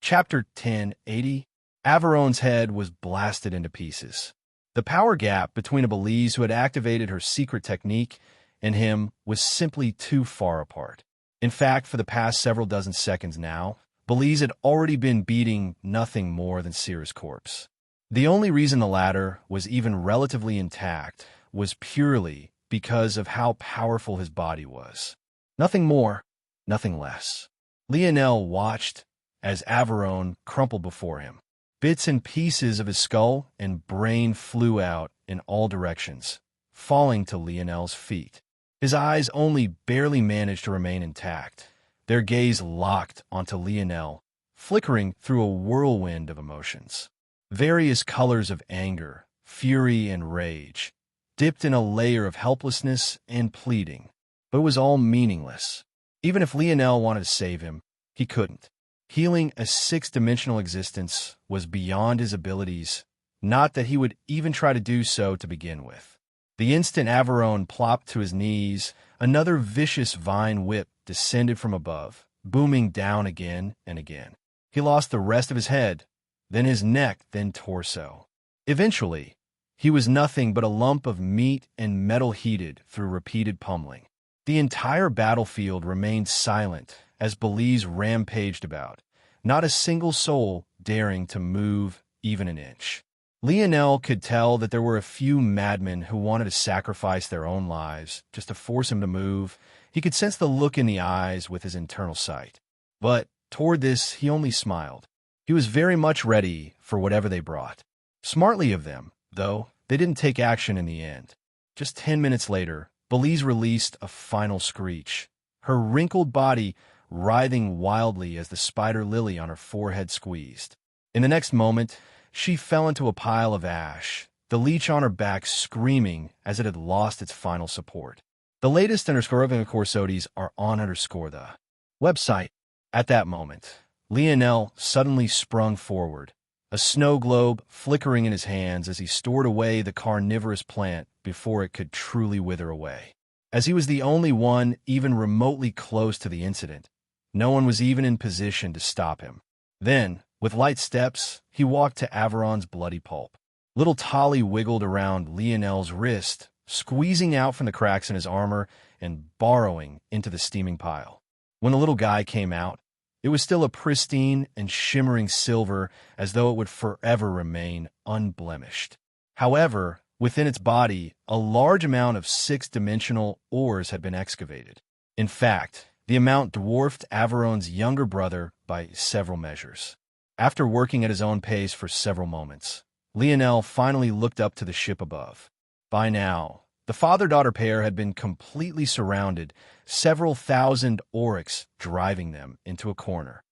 Chapter 1080. Averone's head was blasted into pieces. The power gap between a Belize who had activated her secret technique and him was simply too far apart. In fact, for the past several dozen seconds now, Belize had already been beating nothing more than Sierra's corpse. The only reason the latter was even relatively intact was purely because of how powerful his body was. Nothing more, nothing less. Lionel watched as Averone crumpled before him. Bits and pieces of his skull and brain flew out in all directions, falling to Lionel's feet. His eyes only barely managed to remain intact, their gaze locked onto Lionel, flickering through a whirlwind of emotions. Various colors of anger, fury, and rage, dipped in a layer of helplessness and pleading, but it was all meaningless. Even if Lionel wanted to save him, he couldn't. Healing a six-dimensional existence was beyond his abilities, not that he would even try to do so to begin with. The instant Averone plopped to his knees, another vicious vine whip descended from above, booming down again and again. He lost the rest of his head, then his neck, then torso. Eventually, he was nothing but a lump of meat and metal heated through repeated pummeling. The entire battlefield remained silent as Belize rampaged about, not a single soul daring to move even an inch. Lionel could tell that there were a few madmen who wanted to sacrifice their own lives just to force him to move. He could sense the look in the eyes with his internal sight. But toward this, he only smiled. He was very much ready for whatever they brought. Smartly of them, though, they didn't take action in the end. Just 10 minutes later, Belize released a final screech, her wrinkled body writhing wildly as the spider lily on her forehead squeezed. In the next moment, she fell into a pile of ash, the leech on her back screaming as it had lost its final support. The latest _corsodies are on _the website. At that moment, Lionel suddenly sprung forward, a snow globe flickering in his hands as he stored away the carnivorous plant before it could truly wither away. As he was the only one even remotely close to the incident, no one was even in position to stop him. Then, with light steps, he walked to Averone's bloody pulp. Little Tolly wiggled around Lionel's wrist, squeezing out from the cracks in his armor and burrowing into the steaming pile. When the little guy came out, it was still a pristine and shimmering silver as though it would forever remain unblemished. However, within its body, a large amount of six-dimensional ores had been excavated. In fact, the amount dwarfed Averone's younger brother by several measures. After working at his own pace for several moments, Lionel finally looked up to the ship above. By now, the father-daughter pair had been completely surrounded, several thousand oryx driving them into a corner.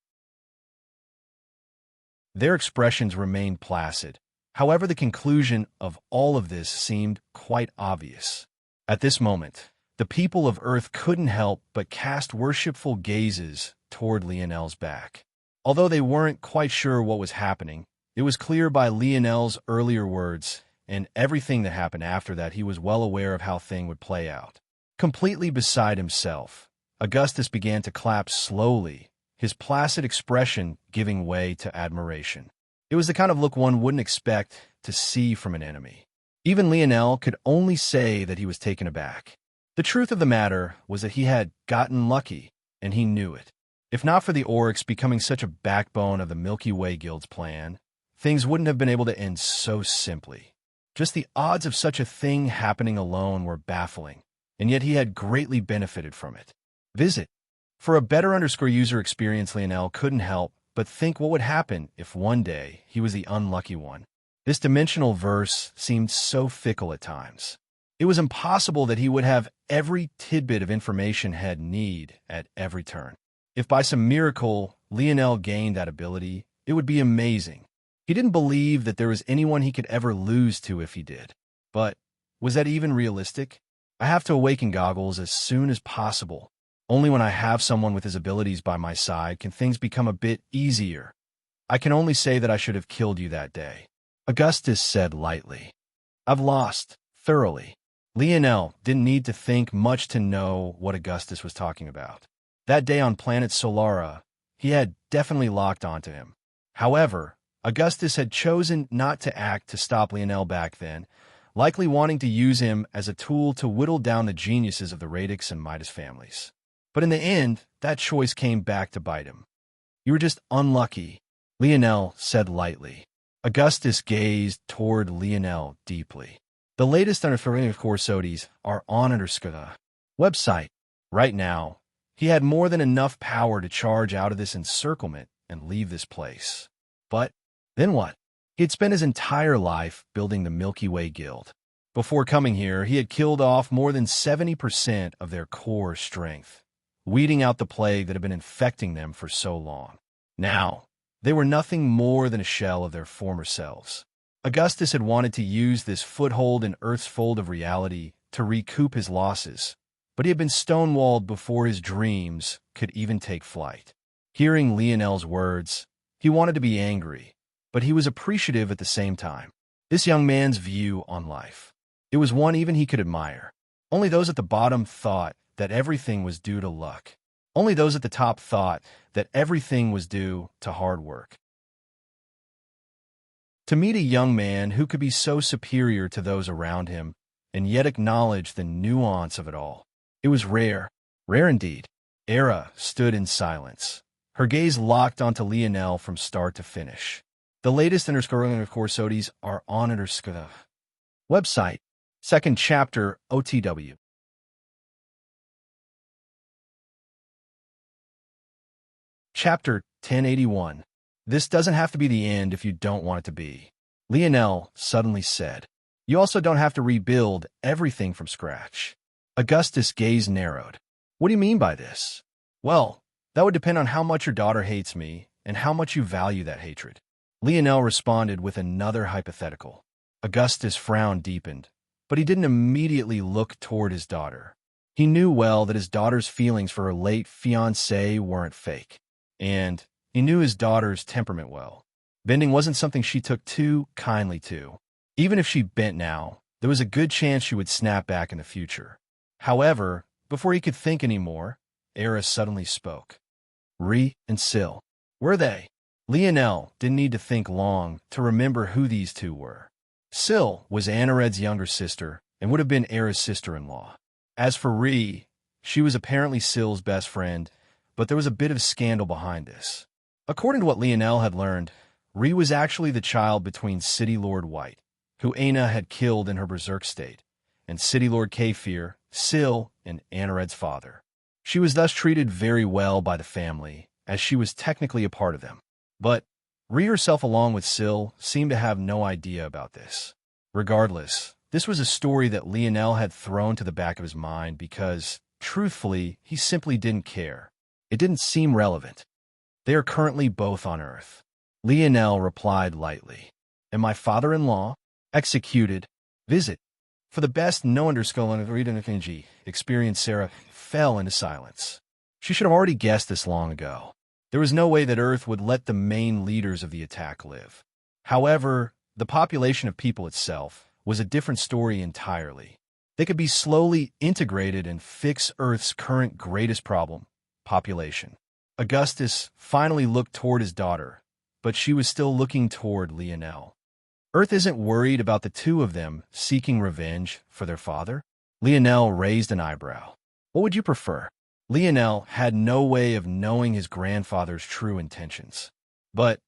Their expressions remained placid. However, the conclusion of all of this seemed quite obvious. At this moment, The people of Earth couldn't help but cast worshipful gazes toward Lionel's back. Although they weren't quite sure what was happening, it was clear by Lionel's earlier words and everything that happened after that he was well aware of how things would play out. Completely beside himself, Augustus began to clap slowly, his placid expression giving way to admiration. It was the kind of look one wouldn't expect to see from an enemy. Even Lionel could only say that he was taken aback. The truth of the matter was that he had gotten lucky, and he knew it. If not for the Oryx becoming such a backbone of the Milky Way Guild's plan, things wouldn't have been able to end so simply. Just the odds of such a thing happening alone were baffling, and yet he had greatly benefited from it. Visit. For a better user experience, Lionel couldn't help but think what would happen if one day he was the unlucky one. This dimensional verse seemed so fickle at times. It was impossible that he would have every tidbit of information he'd need at every turn. If by some miracle Lionel gained that ability, it would be amazing. He didn't believe that there was anyone he could ever lose to if he did. But was that even realistic? I have to awaken Goggles as soon as possible. Only when I have someone with his abilities by my side can things become a bit easier. I can only say that I should have killed you that day. Augustus said lightly. I've lost, thoroughly. Lionel didn't need to think much to know what Augustus was talking about. That day on planet Solara, he had definitely locked onto him. However, Augustus had chosen not to act to stop Lionel back then, likely wanting to use him as a tool to whittle down the geniuses of the Radix and Midas families. But in the end, that choice came back to bite him. You were just unlucky, Lionel said lightly. Augustus gazed toward Lionel deeply. The latest understanding of Corsodies are on Underskuda website. Right now, he had more than enough power to charge out of this encirclement and leave this place. But then what? He had spent his entire life building the Milky Way Guild. Before coming here, he had killed off more than 70% of their core strength, weeding out the plague that had been infecting them for so long. Now, they were nothing more than a shell of their former selves. Augustus had wanted to use this foothold in Earth's fold of reality to recoup his losses, but he had been stonewalled before his dreams could even take flight. Hearing Lionel's words, he wanted to be angry, but he was appreciative at the same time. This young man's view on life. It was one even he could admire. Only those at the bottom thought that everything was due to luck. Only those at the top thought that everything was due to hard work. To meet a young man who could be so superior to those around him and yet acknowledge the nuance of it all, it was rare, rare indeed. Era stood in silence, her gaze locked onto Lionel from start to finish. The latest underscoring of Corsodies are on Underskuda website, second chapter OTW. Chapter 1081. This doesn't have to be the end if you don't want it to be. Lionel suddenly said. You also don't have to rebuild everything from scratch. Augustus' gaze narrowed. What do you mean by this? Well, that would depend on how much your daughter hates me and how much you value that hatred. Lionel responded with another hypothetical. Augustus' frown deepened, but he didn't immediately look toward his daughter. He knew well that his daughter's feelings for her late fiancé weren't fake. And he knew his daughter's temperament well. Bending wasn't something she took too kindly to. Even if she bent now, there was a good chance she would snap back in the future. However, before he could think anymore, Era suddenly spoke. Ree and Sil. Were they? Lionel didn't need to think long to remember who these two were. Sil was Anared's younger sister and would have been Era's sister-in-law. As for Ree, she was apparently Sil's best friend, but there was a bit of scandal behind this. According to what Lionel had learned, Ree was actually the child between City Lord White, who Aina had killed in her berserk state, and City Lord Kefir, Sil, and Anared's father. She was thus treated very well by the family, as she was technically a part of them. But Ree herself along with Sil seemed to have no idea about this. Regardless, this was a story that Lionel had thrown to the back of his mind because, truthfully, he simply didn't care. It didn't seem relevant. They are currently both on Earth. Lionel replied lightly. And my father-in-law? Executed. Visit. For the best no underscore experience, Sarah fell into silence. She should have already guessed this long ago. There was no way that Earth would let the main leaders of the attack live. However, the population of people itself was a different story entirely. They could be slowly integrated and fix Earth's current greatest problem, population. Augustus finally looked toward his daughter, but she was still looking toward Lionel. Earth isn't worried about the two of them seeking revenge for their father? Lionel raised an eyebrow. What would you prefer? Lionel had no way of knowing his grandfather's true intentions. But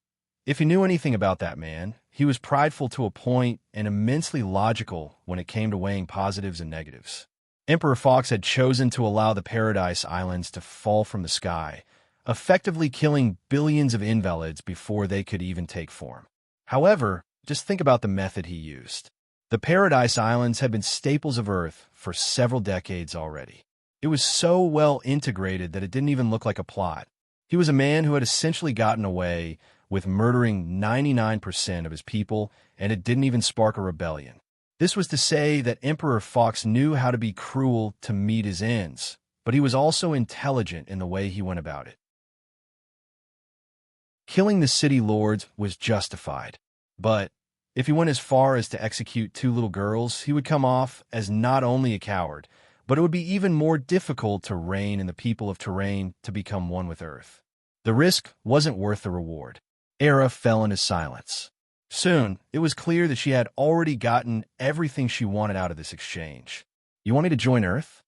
if he knew anything about that man, he was prideful to a point and immensely logical when it came to weighing positives and negatives. Emperor Fox had chosen to allow the Paradise Islands to fall from the sky, effectively killing billions of invalids before they could even take form. However, just think about the method he used. The Paradise Islands had been staples of Earth for several decades already. It was so well integrated that it didn't even look like a plot. He was a man who had essentially gotten away with murdering 99% of his people, and it didn't even spark a rebellion. This was to say that Emperor Fox knew how to be cruel to meet his ends, but he was also intelligent in the way he went about it. Killing the city lords was justified, but if he went as far as to execute two little girls, he would come off as not only a coward, but it would be even more difficult to reign in the people of Terrain to become one with Earth. The risk wasn't worth the reward. Era fell into silence. Soon, it was clear that she had already gotten everything she wanted out of this exchange. You want me to join Earth?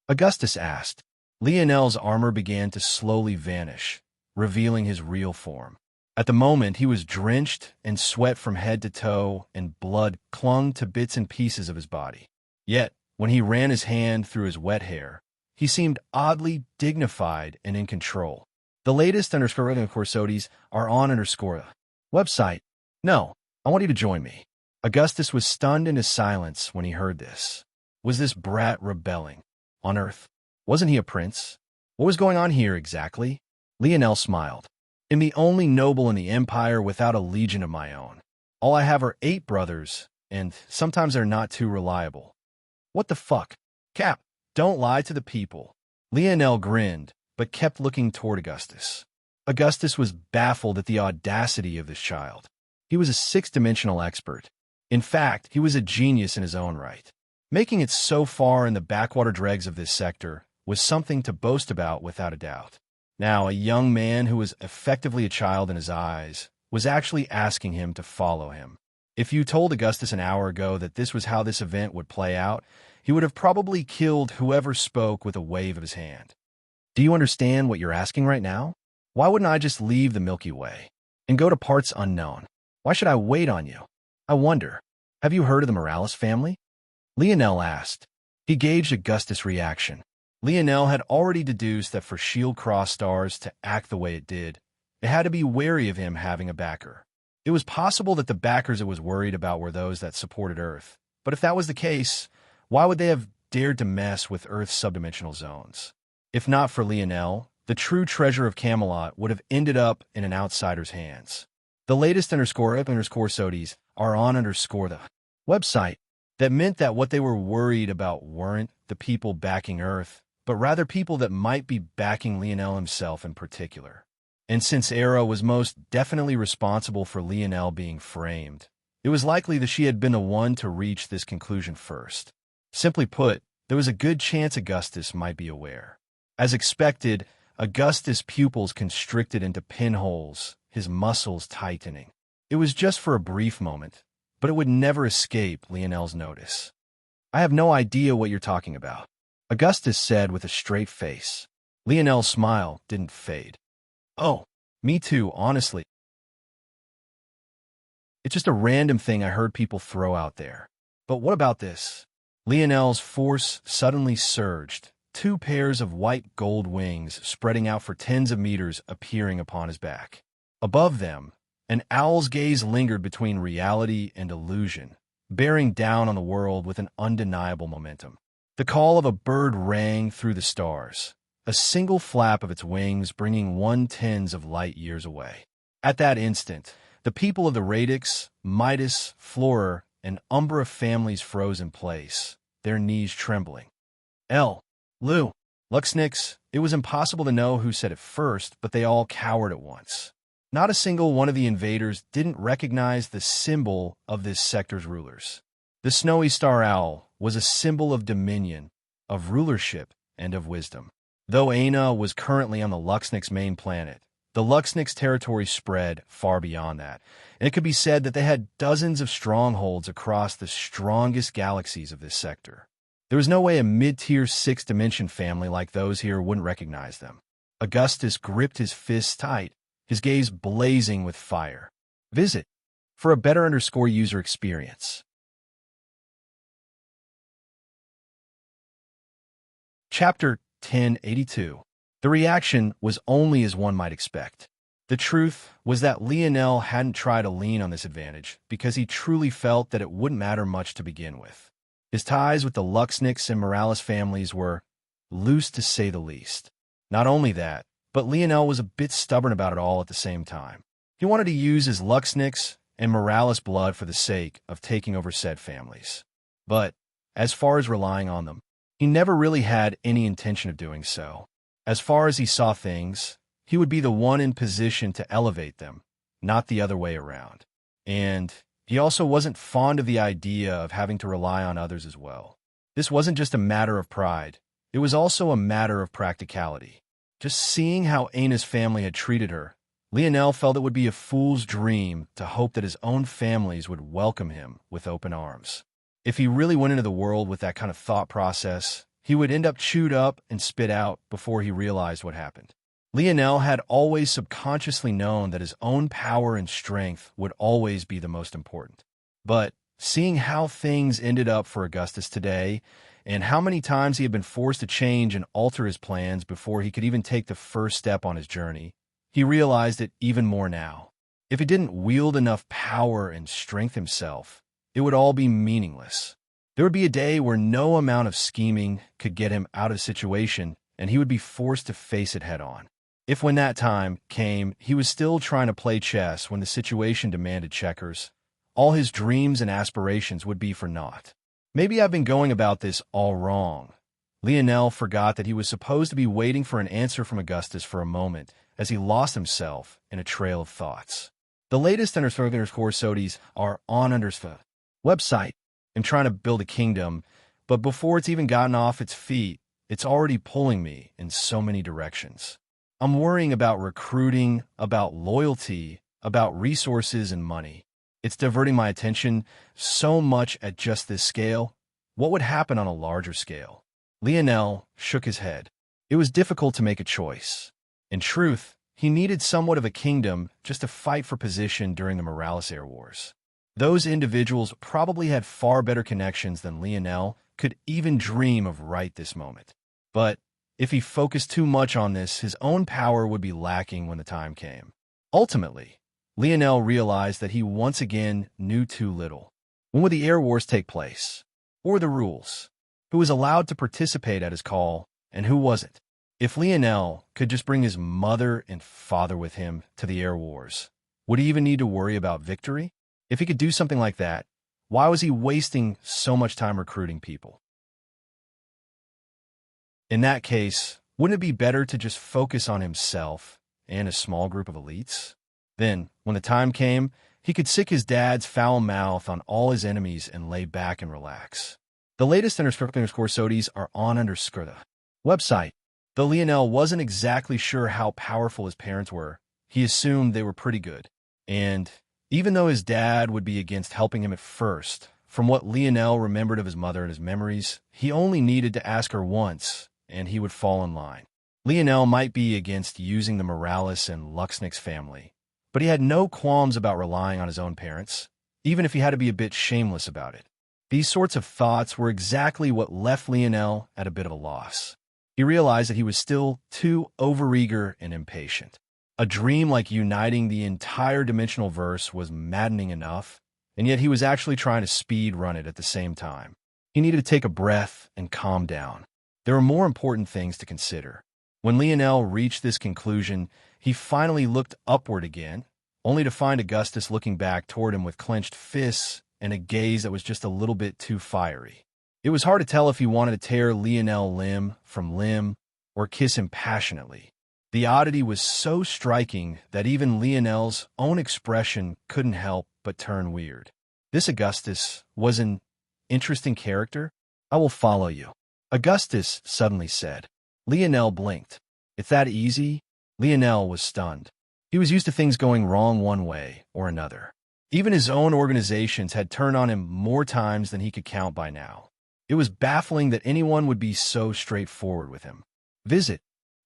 Augustus asked. Lionel's armor began to slowly vanish, revealing his real form. At the moment, he was drenched in sweat from head to toe, and blood clung to bits and pieces of his body. Yet, when he ran his hand through his wet hair, he seemed oddly dignified and in control. The latest _courses are on website. No, I want you to join me. Augustus was stunned into silence when he heard this. Was this brat rebelling? On Earth? Wasn't he a prince? What was going on here exactly? Lionel smiled. I'm the only noble in the empire without a legion of my own. All I have are 8 brothers, and sometimes they're not too reliable. What the fuck? Cap, don't lie to the people. Lionel grinned, but kept looking toward Augustus. Augustus was baffled at the audacity of this child. He was a 6-dimensional expert. In fact, he was a genius in his own right. Making it so far in the backwater dregs of this sector was something to boast about without a doubt. Now, a young man who was effectively a child in his eyes was actually asking him to follow him. If you told Augustus an hour ago that this was how this event would play out, he would have probably killed whoever spoke with a wave of his hand. Do you understand what you're asking right now? Why wouldn't I just leave the Milky Way and go to parts unknown? Why should I wait on you? I wonder, have you heard of the Morales family? Lionel asked. He gauged Augustus' reaction. Lionel had already deduced that for Shield Cross Stars to act the way it did, it had to be wary of him having a backer. It was possible that the backers it was worried about were those that supported Earth, but if that was the case, why would they have dared to mess with Earth's subdimensional zones? If not for Lionel, the true treasure of Camelot would have ended up in an outsider's hands. The latest _SODIs are on the website. That meant that what they were worried about weren't the people backing Earth, but rather people that might be backing Lionel himself in particular. And since Era was most definitely responsible for Lionel being framed, it was likely that she had been the one to reach this conclusion first. Simply put, there was a good chance Augustus might be aware. As expected, Augustus' pupils constricted into pinholes, his muscles tightening. It was just for a brief moment, but it would never escape Lionel's notice. I have no idea what you're talking about, Augustus said with a straight face. Lionel's smile didn't fade. Oh, me too, honestly. It's just a random thing I heard people throw out there. But what about this? Lionel's force suddenly surged, 2 pairs of white gold wings spreading out for tens of meters appearing upon his back. Above them, an owl's gaze lingered between reality and illusion, bearing down on the world with an undeniable momentum. The call of a bird rang through the stars, a single flap of its wings bringing 1/10 of light years away. At that instant, the people of the Radix, Midas, Florer, an umbra of families froze in place, their knees trembling. L. Lou. Luxnix. It was impossible to know who said it first, but they all cowered at once. Not a single one of the invaders didn't recognize the symbol of this sector's rulers. The snowy star owl was a symbol of dominion, of rulership, and of wisdom. Though Aina was currently on the Luxnix main planet, the Luxnix territory spread far beyond that, and it could be said that they had dozens of strongholds across the strongest galaxies of this sector. There was no way a mid-tier sixth-dimension family like those here wouldn't recognize them. Augustus gripped his fists tight, his gaze blazing with fire. Visit for a better user experience. Chapter 1082. The reaction was only as one might expect. The truth was that Lionel hadn't tried to lean on this advantage because he truly felt that it wouldn't matter much to begin with. His ties with the Luxnix and Morales families were loose to say the least. Not only that, but Lionel was a bit stubborn about it all at the same time. He wanted to use his Luxnix and Morales blood for the sake of taking over said families. But, as far as relying on them, he never really had any intention of doing so. As far as he saw things, he would be the one in position to elevate them, not the other way around. And he also wasn't fond of the idea of having to rely on others as well. This wasn't just a matter of pride. It was also a matter of practicality. Just seeing how Aina's family had treated her, Lionel felt it would be a fool's dream to hope that his own families would welcome him with open arms. If he really went into the world with that kind of thought process, he would end up chewed up and spit out before he realized what happened. Lionel had always subconsciously known that his own power and strength would always be the most important. But seeing how things ended up for Augustus today, and how many times he had been forced to change and alter his plans before he could even take the first step on his journey, he realized it even more now. If he didn't wield enough power and strength himself, it would all be meaningless. There would be a day where no amount of scheming could get him out of the situation, and he would be forced to face it head-on. If when that time came, he was still trying to play chess when the situation demanded checkers, all his dreams and aspirations would be for naught. Maybe I've been going about this all wrong. Lionel forgot that he was supposed to be waiting for an answer from Augustus for a moment as he lost himself in a trail of thoughts. The latest _SODIs are on _ website. I'm trying to build a kingdom, but before it's even gotten off its feet, it's already pulling me in so many directions. I'm worrying about recruiting, about loyalty, about resources and money. It's diverting my attention so much at just this scale. What would happen on a larger scale? Lionel shook his head. It was difficult to make a choice. In truth, he needed somewhat of a kingdom just to fight for position during the Morales Air Wars. Those individuals probably had far better connections than Lionel could even dream of right this moment. But if he focused too much on this, his own power would be lacking when the time came. Ultimately, Lionel realized that he once again knew too little. When would the Air Wars take place? What were the rules? Who was allowed to participate at his call, and who wasn't? If Lionel could just bring his mother and father with him to the Air Wars, would he even need to worry about victory? If he could do something like that, why was he wasting so much time recruiting people? In that case, wouldn't it be better to just focus on himself and a small group of elites? Then, when the time came, he could sick his dad's foul mouth on all his enemies and lay back and relax. The latest _SODIs are on the website. Though Lionel wasn't exactly sure how powerful his parents were, he assumed they were pretty good. And even though his dad would be against helping him at first, from what Lionel remembered of his mother and his memories, he only needed to ask her once, and he would fall in line. Lionel might be against using the Morales and Luxnix family, but he had no qualms about relying on his own parents, even if he had to be a bit shameless about it. These sorts of thoughts were exactly what left Lionel at a bit of a loss. He realized that he was still too overeager and impatient. A dream like uniting the entire dimensional verse was maddening enough, and yet he was actually trying to speed run it at the same time. He needed to take a breath and calm down. There were more important things to consider. When Lionel reached this conclusion, he finally looked upward again, only to find Augustus looking back toward him with clenched fists and a gaze that was just a little bit too fiery. It was hard to tell if he wanted to tear Lionel limb from limb or kiss him passionately. The oddity was so striking that even Lionel's own expression couldn't help but turn weird. This Augustus was an interesting character. I will follow you, Augustus suddenly said. Lionel blinked. It's that easy? Lionel was stunned. He was used to things going wrong one way or another. Even his own organizations had turned on him more times than he could count by now. It was baffling that anyone would be so straightforward with him. Visit.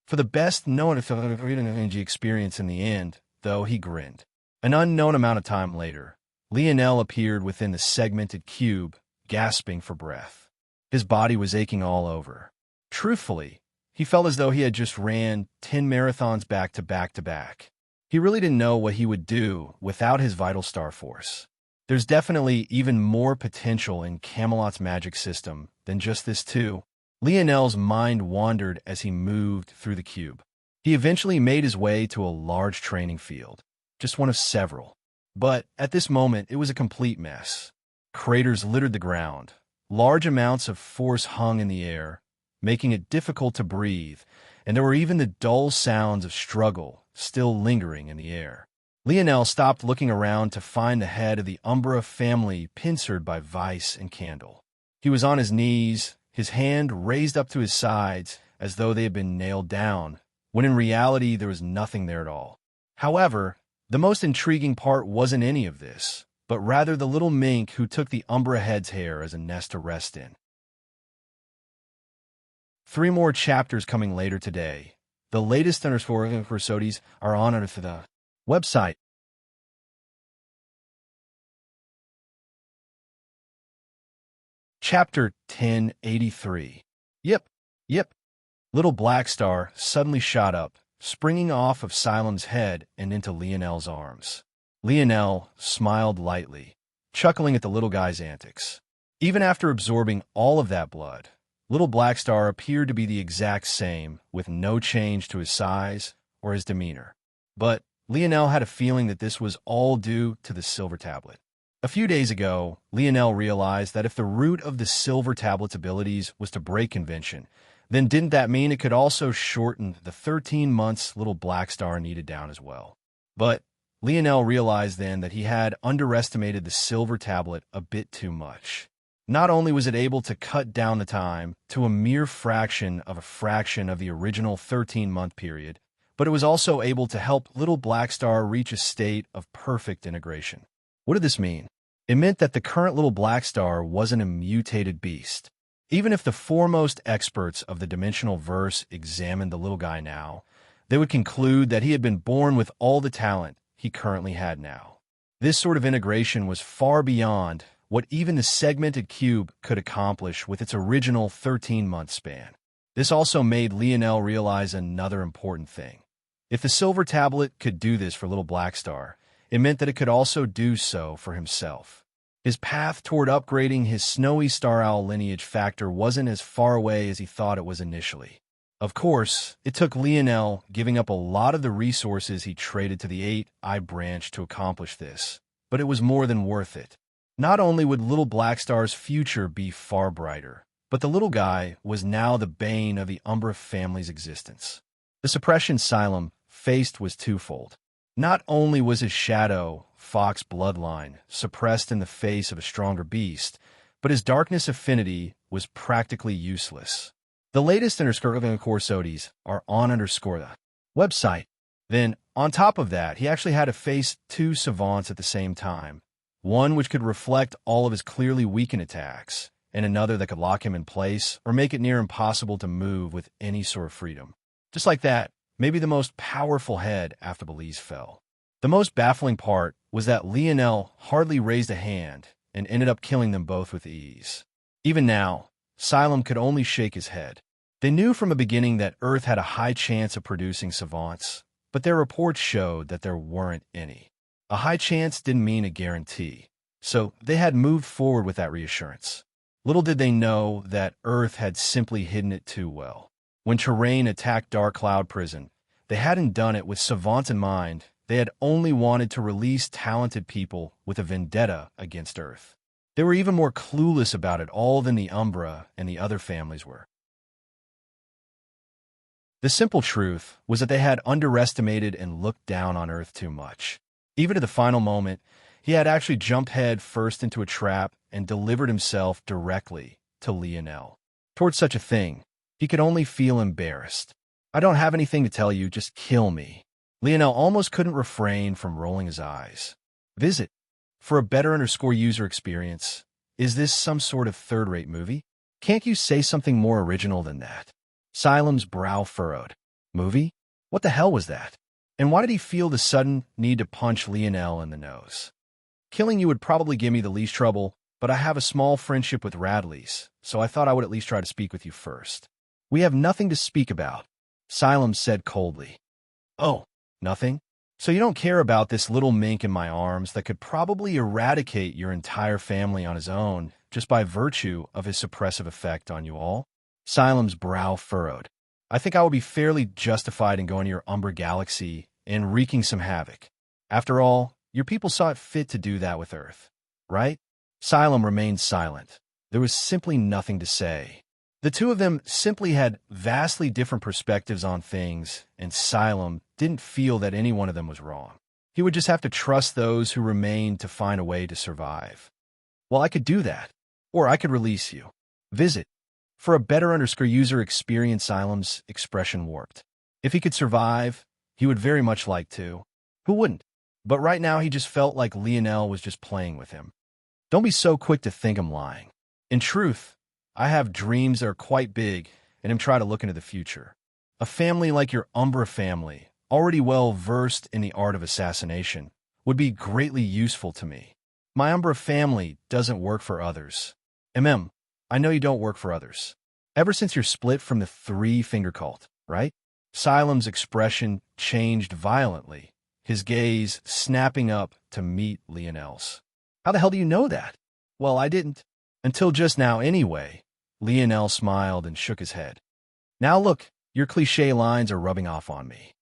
For the best known experience in the end, though, he grinned. An unknown amount of time later, Lionel appeared within the segmented cube, gasping for breath. His body was aching all over. Truthfully, he felt as though he had just ran 10 marathons back to back to back. He really didn't know what he would do without his vital star force. There's definitely even more potential in Camelot's magic system than just this too. Lionel's mind wandered as he moved through the cube. He eventually made his way to a large training field, just one of several. But at this moment, it was a complete mess. Craters littered the ground. Large amounts of force hung in the air, making it difficult to breathe, and there were even the dull sounds of struggle still lingering in the air. Lionel stopped looking around to find the head of the Umbra family pincered by vice and candle. He was on his knees, his hand raised up to his sides as though they had been nailed down, when in reality there was nothing there at all. However, the most intriguing part wasn't any of this, but rather the little mink who took the Umbra head's hair as a nest to rest in. 3 more chapters coming later today. The latest episodes are on the website. Chapter 1083. Yep. Little Black Star suddenly shot up, springing off of Silem's head and into Lionel's arms. Lionel smiled lightly, chuckling at the little guy's antics. Even after absorbing all of that blood, Little Black Star appeared to be the exact same, with no change to his size or his demeanor. But Lionel had a feeling that this was all due to the silver tablet. A few days ago, Lionel realized that if the root of the silver tablet's abilities was to break convention, then didn't that mean it could also shorten the 13 months Little Black Star needed down as well? But Lionel realized then that he had underestimated the silver tablet a bit too much. Not only was it able to cut down the time to a mere fraction of the original 13-month period, but it was also able to help Little Black Star reach a state of perfect integration. What did this mean? It meant that the current Little Black Star wasn't a mutated beast. Even if the foremost experts of the dimensional verse examined the little guy now, they would conclude that he had been born with all the talent he currently had now. This sort of integration was far beyond what even the segmented cube could accomplish with its original 13-month span. This also made Lionel realize another important thing. If the silver tablet could do this for Little Black Star, it meant that it could also do so for himself. His path toward upgrading his snowy star owl lineage factor wasn't as far away as he thought it was initially. Of course, it took Lionel giving up a lot of the resources he traded to the 8-eye branch to accomplish this, but it was more than worth it. Not only would Little Black Star's future be far brighter, but the little guy was now the bane of the Umbra family's existence. The suppression Silem faced was twofold. Not only was his shadow, fox bloodline, suppressed in the face of a stronger beast, but his darkness affinity was practically useless. The latest courses are on the website. Then, on top of that, he actually had to face 2 savants at the same time. One which could reflect all of his clearly weakened attacks, and another that could lock him in place or make it near impossible to move with any sort of freedom. Just like that, maybe the most powerful head after Belize fell. The most baffling part was that Lionel hardly raised a hand and ended up killing them both with ease. Even now, Silem could only shake his head. They knew from the beginning that Earth had a high chance of producing savants, but their reports showed that there weren't any. A high chance didn't mean a guarantee, so they had moved forward with that reassurance. Little did they know that Earth had simply hidden it too well. When Terrain attacked Dark Cloud Prison, they hadn't done it with savants in mind. They had only wanted to release talented people with a vendetta against Earth. They were even more clueless about it all than the Umbra and the other families were. The simple truth was that they had underestimated and looked down on Earth too much. Even to the final moment, he had actually jumped head first into a trap and delivered himself directly to Lionel. Towards such a thing, he could only feel embarrassed. "I don't have anything to tell you, just kill me." Lionel almost couldn't refrain from rolling his eyes. Visit. For a better user experience, is this some sort of third-rate movie? Can't you say something more original than that? Silem's brow furrowed. Movie? What the hell was that? And why did he feel the sudden need to punch Lionel in the nose? Killing you would probably give me the least trouble, but I have a small friendship with Radley's, so I thought I would at least try to speak with you first. We have nothing to speak about, Silem said coldly. Oh, nothing? So you don't care about this little mink in my arms that could probably eradicate your entire family on his own just by virtue of his suppressive effect on you all? Silem's brow furrowed. I think I will be fairly justified in going to your Umbra galaxy and wreaking some havoc. After all, your people saw it fit to do that with Earth, right? Silem remained silent. There was simply nothing to say. The two of them simply had vastly different perspectives on things, and Silem didn't feel that any one of them was wrong. He would just have to trust those who remained to find a way to survive. Well, I could do that, or I could release you. Visit. For a better user experience, Silem's expression warped. If he could survive, he would very much like to. Who wouldn't? But right now he just felt like Lionel was just playing with him. Don't be so quick to think I'm lying. In truth, I have dreams that are quite big and am trying to look into the future. A family like your Umbra family, already well versed in the art of assassination, would be greatly useful to me. My Umbra family doesn't work for others. I know you don't work for others. Ever since you're split from the Three-Finger Cult, right? Silem's expression changed violently, his gaze snapping up to meet Lionel's. How the hell do you know that? Well, I didn't. Until just now anyway. Lionel smiled and shook his head. Now look, your cliché lines are rubbing off on me.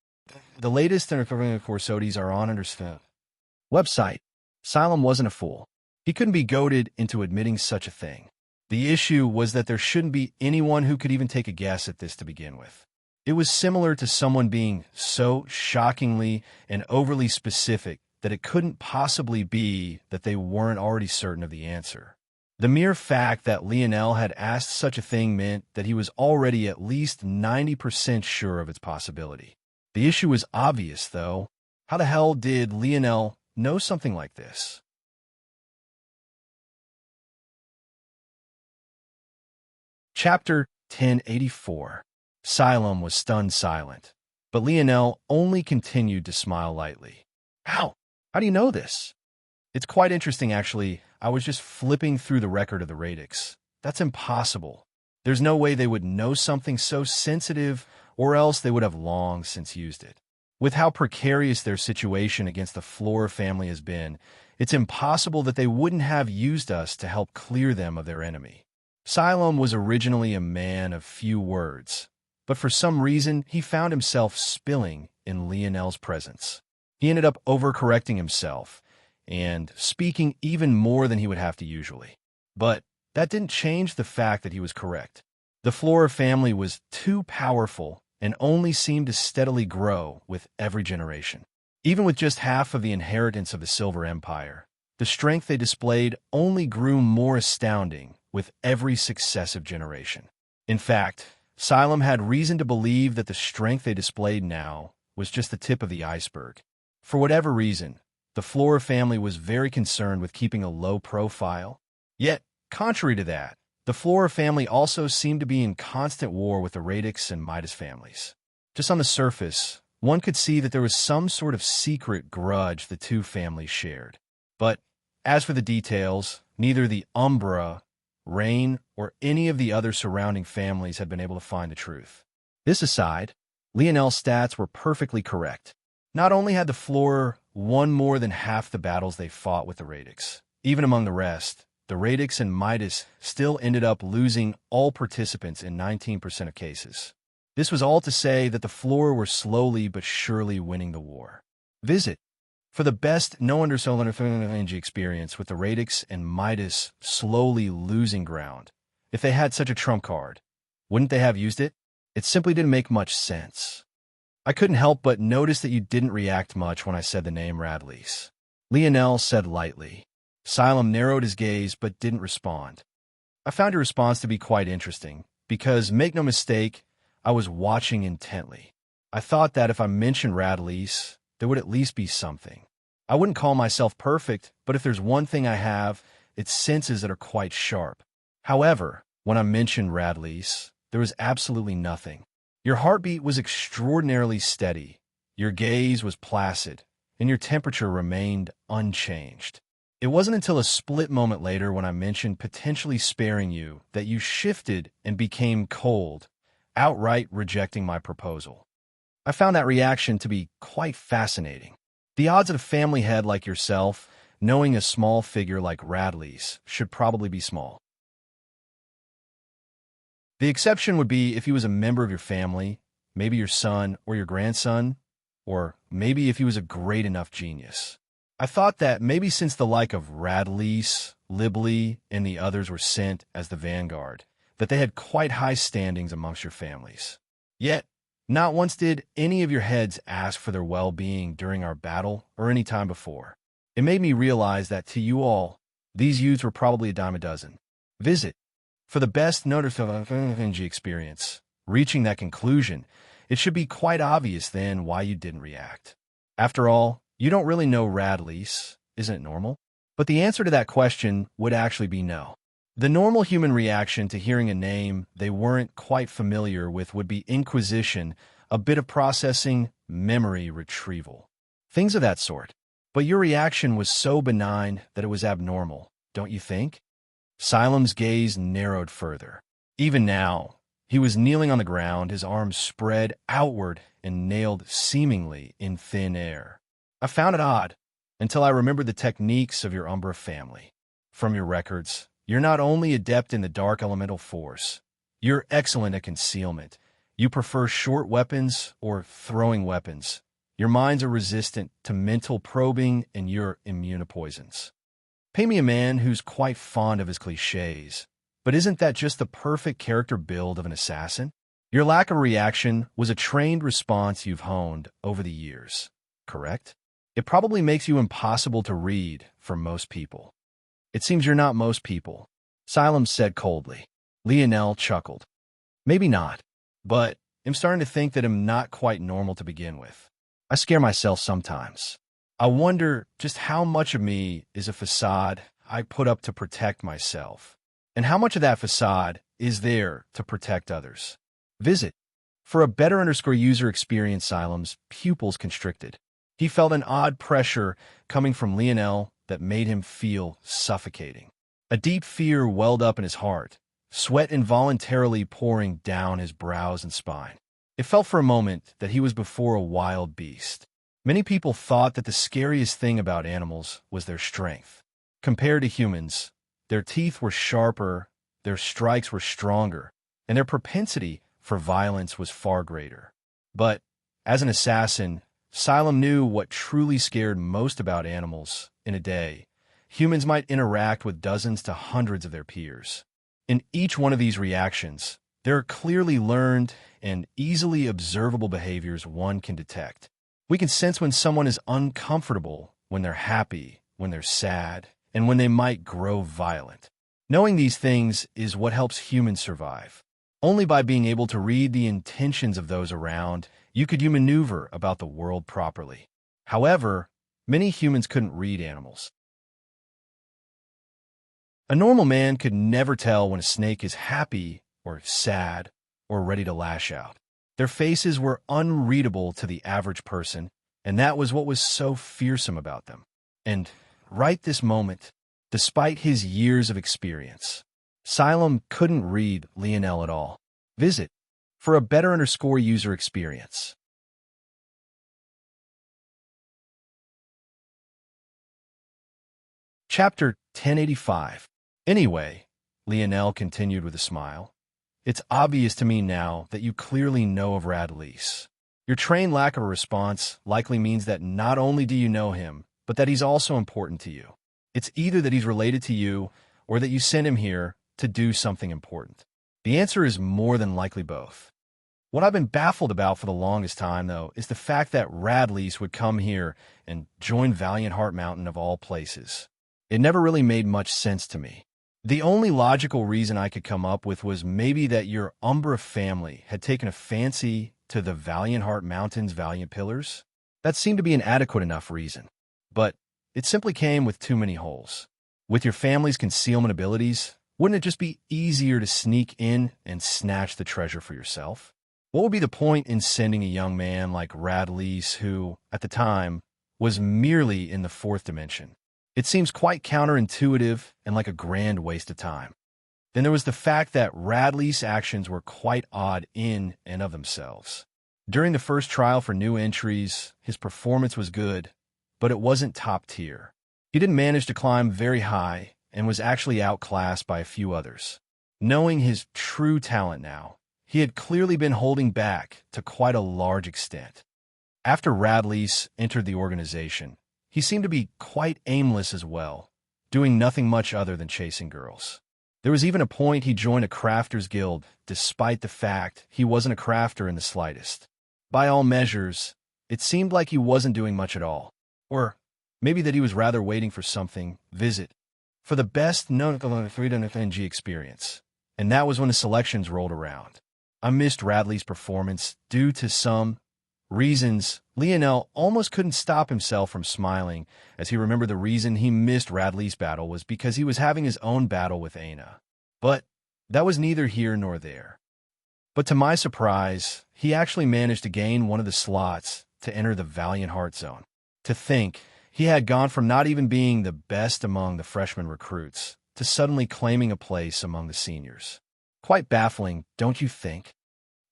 The latest and Corsodis are on understand. Website. Silem wasn't a fool. He couldn't be goaded into admitting such a thing. The issue was that there shouldn't be anyone who could even take a guess at this to begin with. It was similar to someone being so shockingly and overly specific that it couldn't possibly be that they weren't already certain of the answer. The mere fact that Lionel had asked such a thing meant that he was already at least 90% sure of its possibility. The issue was obvious, though. How the hell did Lionel know something like this? Chapter 1084. Silem was stunned silent, but Lionel only continued to smile lightly. How? How do you know this? It's quite interesting, actually. I was just flipping through the record of the Radix. That's impossible. There's no way they would know something so sensitive, or else they would have long since used it. With how precarious their situation against the Flora family has been, it's impossible that they wouldn't have used us to help clear them of their enemy. Silem was originally a man of few words, but for some reason he found himself spilling in Lionel's presence. He ended up overcorrecting himself and speaking even more than he would have to usually. But that didn't change the fact that he was correct. The Flora family was too powerful and only seemed to steadily grow with every generation. Even with just half of the inheritance of the Silver Empire, the strength they displayed only grew more astounding with every successive generation. In fact, Silem had reason to believe that the strength they displayed now was just the tip of the iceberg. For whatever reason, the Flora family was very concerned with keeping a low profile. Yet, contrary to that, the Flora family also seemed to be in constant war with the Radix and Midas families. Just on the surface, one could see that there was some sort of secret grudge the two families shared. But as for the details, neither the Umbra, Rain, or any of the other surrounding families had been able to find the truth. This aside, Lionel's stats were perfectly correct. Not only had the Flora won more than half the battles they fought with the Radix, even among the rest, the Radix and Midas still ended up losing all participants in 19% of cases. This was all to say that the Flora were slowly but surely winning the war. Visit. For the best no undersolar experience with the Radix and Midas slowly losing ground, if they had such a trump card, wouldn't they have used it? It simply didn't make much sense. I couldn't help but notice that you didn't react much when I said the name Radlease. Lionel said lightly. Xylem narrowed his gaze but didn't respond. I found your response to be quite interesting, because, make no mistake, I was watching intently. I thought that if I mentioned Radlease, there would at least be something. I wouldn't call myself perfect, but if there's one thing I have, it's senses that are quite sharp. However, when I mentioned Radlease, there was absolutely nothing. Your heartbeat was extraordinarily steady, your gaze was placid, and your temperature remained unchanged. It wasn't until a split moment later when I mentioned potentially sparing you that you shifted and became cold, outright rejecting my proposal. I found that reaction to be quite fascinating. The odds that a family head like yourself, knowing a small figure like Radlease, should probably be small. The exception would be if he was a member of your family, maybe your son or your grandson, or maybe if he was a great enough genius. I thought that maybe since the like of Radlease, Libley, and the others were sent as the vanguard, that they had quite high standings amongst your families. Yet, not once did any of your heads ask for their well-being during our battle or any time before. It made me realize that to you all, these youths were probably a dime a dozen. Visit. For the best notification experience, reaching that conclusion, it should be quite obvious then why you didn't react. After all, you don't really know Radlease, isn't it normal? But the answer to that question would actually be no. The normal human reaction to hearing a name they weren't quite familiar with would be inquisition, a bit of processing, memory retrieval. Things of that sort. But your reaction was so benign that it was abnormal, don't you think? Xylem's gaze narrowed further. Even now, he was kneeling on the ground, his arms spread outward and nailed seemingly in thin air. I found it odd, until I remembered the techniques of your Umbra family. From your records, you're not only adept in the dark elemental force, you're excellent at concealment. You prefer short weapons or throwing weapons. Your minds are resistant to mental probing, and you're immune to poisons. Pay me a man who's quite fond of his cliches, but isn't that just the perfect character build of an assassin? Your lack of reaction was a trained response you've honed over the years, correct? It probably makes you impossible to read for most people. It seems you're not most people, Xylem said coldly. Lionel chuckled. Maybe not, but I'm starting to think that I'm not quite normal to begin with. I scare myself sometimes. I wonder just how much of me is a facade I put up to protect myself, and how much of that facade is there to protect others. Visit. For a better user experience, Xylem's pupils constricted. He felt an odd pressure coming from Lionel that made him feel suffocating. A deep fear welled up in his heart, sweat involuntarily pouring down his brows and spine. It felt for a moment that he was before a wild beast. Many people thought that the scariest thing about animals was their strength. Compared to humans, their teeth were sharper, their strikes were stronger, and their propensity for violence was far greater. But, as an assassin, Xylem knew what truly scared most about animals. In a day, humans might interact with dozens to hundreds of their peers. In each one of these reactions, there are clearly learned and easily observable behaviors one can detect. We can sense when someone is uncomfortable, when they're happy, when they're sad, and when they might grow violent. Knowing these things is what helps humans survive. Only by being able to read the intentions of those around, you could maneuver about the world properly. However, many humans couldn't read animals. A normal man could never tell when a snake is happy or sad or ready to lash out. Their faces were unreadable to the average person, and that was what was so fearsome about them. And right this moment, despite his years of experience, Xylem couldn't read Lionel at all. Visit. For a better user experience. Chapter 1085. Anyway, Lionel continued with a smile, it's obvious to me now that you clearly know of Radlease. Your trained lack of a response likely means that not only do you know him, but that he's also important to you. It's either that he's related to you or that you sent him here to do something important. The answer is more than likely both. What I've been baffled about for the longest time, though, is the fact that Radlease would come here and join Valiant Heart Mountain of all places. It never really made much sense to me. The only logical reason I could come up with was maybe that your Umbra family had taken a fancy to the Valiant Heart Mountain's Valiant Pillars. That seemed to be an adequate enough reason. But it simply came with too many holes. With your family's concealment abilities, wouldn't it just be easier to sneak in and snatch the treasure for yourself? What would be the point in sending a young man like Radlease, who, at the time, was merely in the fourth dimension? It seems quite counterintuitive and like a grand waste of time. Then there was the fact that Radlease's actions were quite odd in and of themselves. During the first trial for new entries, his performance was good, but it wasn't top tier. He didn't manage to climb very high and was actually outclassed by a few others. Knowing his true talent now, he had clearly been holding back to quite a large extent. After Radlease entered the organization, he seemed to be quite aimless as well, doing nothing much other than chasing girls. There was even a point he joined a crafters guild, despite the fact he wasn't a crafter in the slightest. By all measures, it seemed like he wasn't doing much at all. Or maybe that he was rather waiting for something, for the best known 3.5G experience. And that was when the selections rolled around. I missed Radley's performance due to some reasons. Lionel almost couldn't stop himself from smiling as he remembered the reason he missed Radley's battle was because he was having his own battle with Aina. But that was neither here nor there. But to my surprise, he actually managed to gain one of the slots to enter the Valiant Heart Zone. To think, he had gone from not even being the best among the freshman recruits to suddenly claiming a place among the seniors. Quite baffling, don't you think?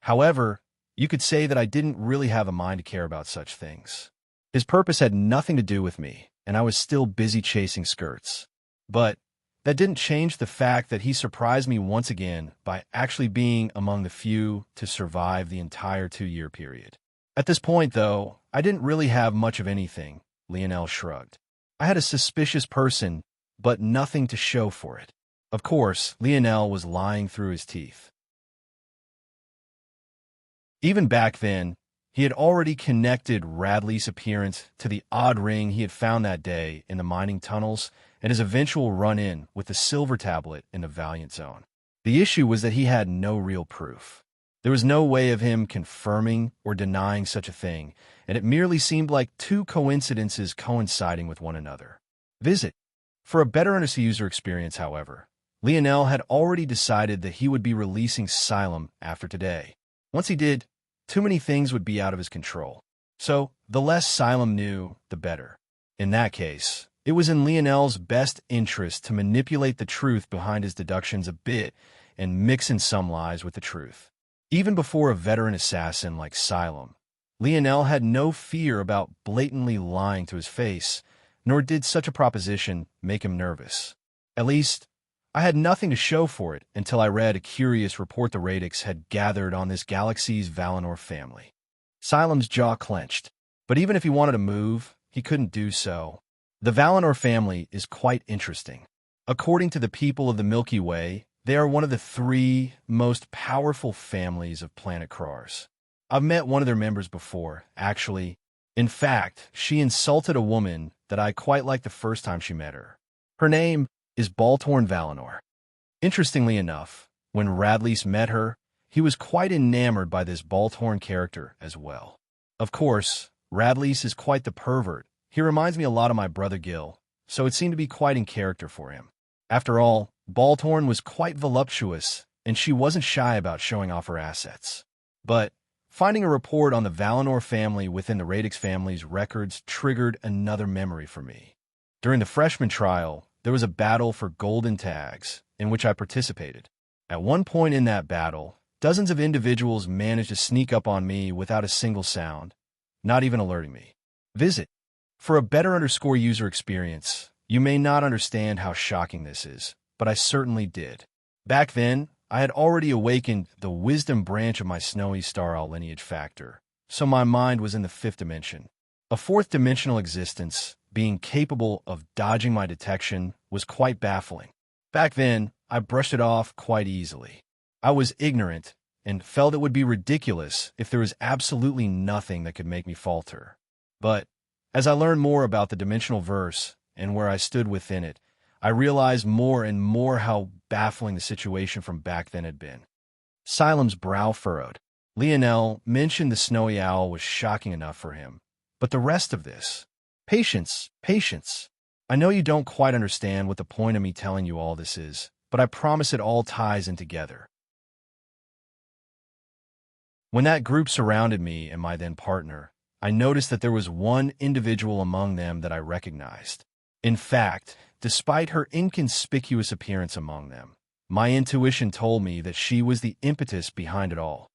However, you could say that I didn't really have a mind to care about such things. His purpose had nothing to do with me, and I was still busy chasing skirts. But that didn't change the fact that he surprised me once again by actually being among the few to survive the entire 2-year period. At this point, though, I didn't really have much of anything, Lionel shrugged. I had a suspicious person, but nothing to show for it. Of course, Lionel was lying through his teeth. Even back then, he had already connected Radley's appearance to the odd ring he had found that day in the mining tunnels and his eventual run-in with the silver tablet in the Valiant Zone. The issue was that he had no real proof. There was no way of him confirming or denying such a thing, and it merely seemed like two coincidences coinciding with one another. For a better user experience, however, Lionel had already decided that he would be releasing Xylem after today. Once he did, too many things would be out of his control. So, the less Xylem knew, the better. In that case, it was in Lionel's best interest to manipulate the truth behind his deductions a bit and mix in some lies with the truth. Even before a veteran assassin like Xylem, Lionel had no fear about blatantly lying to his face, nor did such a proposition make him nervous. At least, I had nothing to show for it until I read a curious report the Radix had gathered on this galaxy's Valinor family. Xylem's jaw clenched, but even if he wanted to move, he couldn't do so. The Valinor family is quite interesting. According to the people of the Milky Way, they are one of the 3 most powerful families of planet Krars. I've met one of their members before, actually. In fact, she insulted a woman that I quite liked the first time she met her. Her name is Baltorn Valinor. Interestingly enough, when Radlease met her, he was quite enamored by this Baltorn character as well. Of course, Radlease is quite the pervert. He reminds me a lot of my brother Gil, so it seemed to be quite in character for him. After all, Baltorn was quite voluptuous, and she wasn't shy about showing off her assets. But finding a report on the Valinor family within the Radix family's records triggered another memory for me. During the freshman trial, there was a battle for golden tags, in which I participated. At one point in that battle, dozens of individuals managed to sneak up on me without a single sound, not even alerting me. For a better user experience, you may not understand how shocking this is, but I certainly did. Back then, I had already awakened the wisdom branch of my Snowy Star lineage factor, so my mind was in the fifth dimension. A fourth-dimensional existence, being capable of dodging my detection, was quite baffling. Back then, I brushed it off quite easily. I was ignorant and felt it would be ridiculous if there was absolutely nothing that could make me falter. But as I learned more about the dimensional verse and where I stood within it, I realized more and more how baffling the situation from back then had been. Silem's brow furrowed. Lionel mentioned the snowy owl was shocking enough for him. But the rest of this? Patience, patience. I know you don't quite understand what the point of me telling you all this is, but I promise it all ties in together. When that group surrounded me and my then partner, I noticed that there was one individual among them that I recognized. In fact, despite her inconspicuous appearance among them, my intuition told me that she was the impetus behind it all.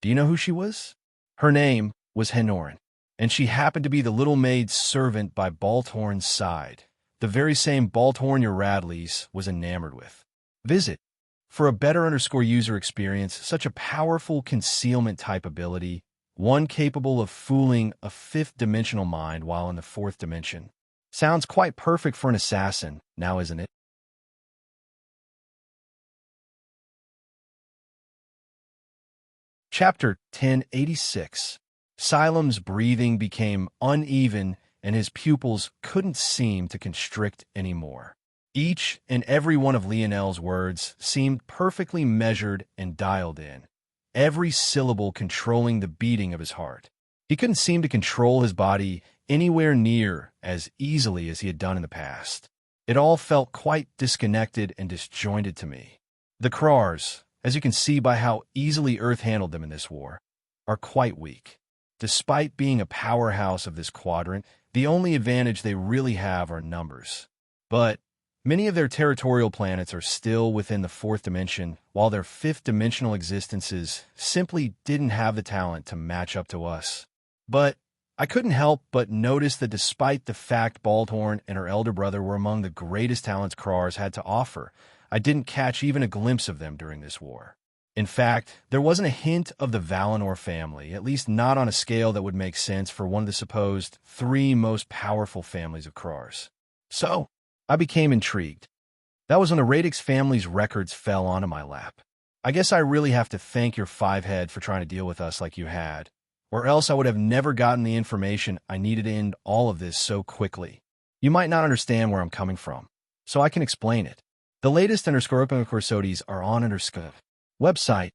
Do you know who she was? Her name was Henorin, and she happened to be the little maid servant by Balthorn's side, the very same Balthorn your Radleys was enamored with. Visit. For a better user experience, such a powerful concealment type ability, one capable of fooling a fifth-dimensional mind while in the fourth dimension. Sounds quite perfect for an assassin, now isn't it? Chapter 1086. Silem's breathing became uneven and his pupils couldn't seem to constrict anymore. Each and every one of Lionel's words seemed perfectly measured and dialed in, every syllable controlling the beating of his heart. He couldn't seem to control his body anywhere near as easily as he had done in the past. It all felt quite disconnected and disjointed to me. The Krars, as you can see by how easily Earth handled them in this war, are quite weak. Despite being a powerhouse of this quadrant, the only advantage they really have are numbers. But many of their territorial planets are still within the fourth dimension, while their fifth-dimensional existences simply didn't have the talent to match up to us. But I couldn't help but notice that despite the fact Balthorn and her elder brother were among the greatest talents Krars had to offer, I didn't catch even a glimpse of them during this war. In fact, there wasn't a hint of the Valinor family, at least not on a scale that would make sense for one of the supposed three most powerful families of Krars. So, I became intrigued. That was when the Radix family's records fell onto my lap. I guess I really have to thank your five-head for trying to deal with us like you had, or else I would have never gotten the information I needed to end all of this so quickly. You might not understand where I'm coming from, so I can explain it. The latest Corsodes are on website.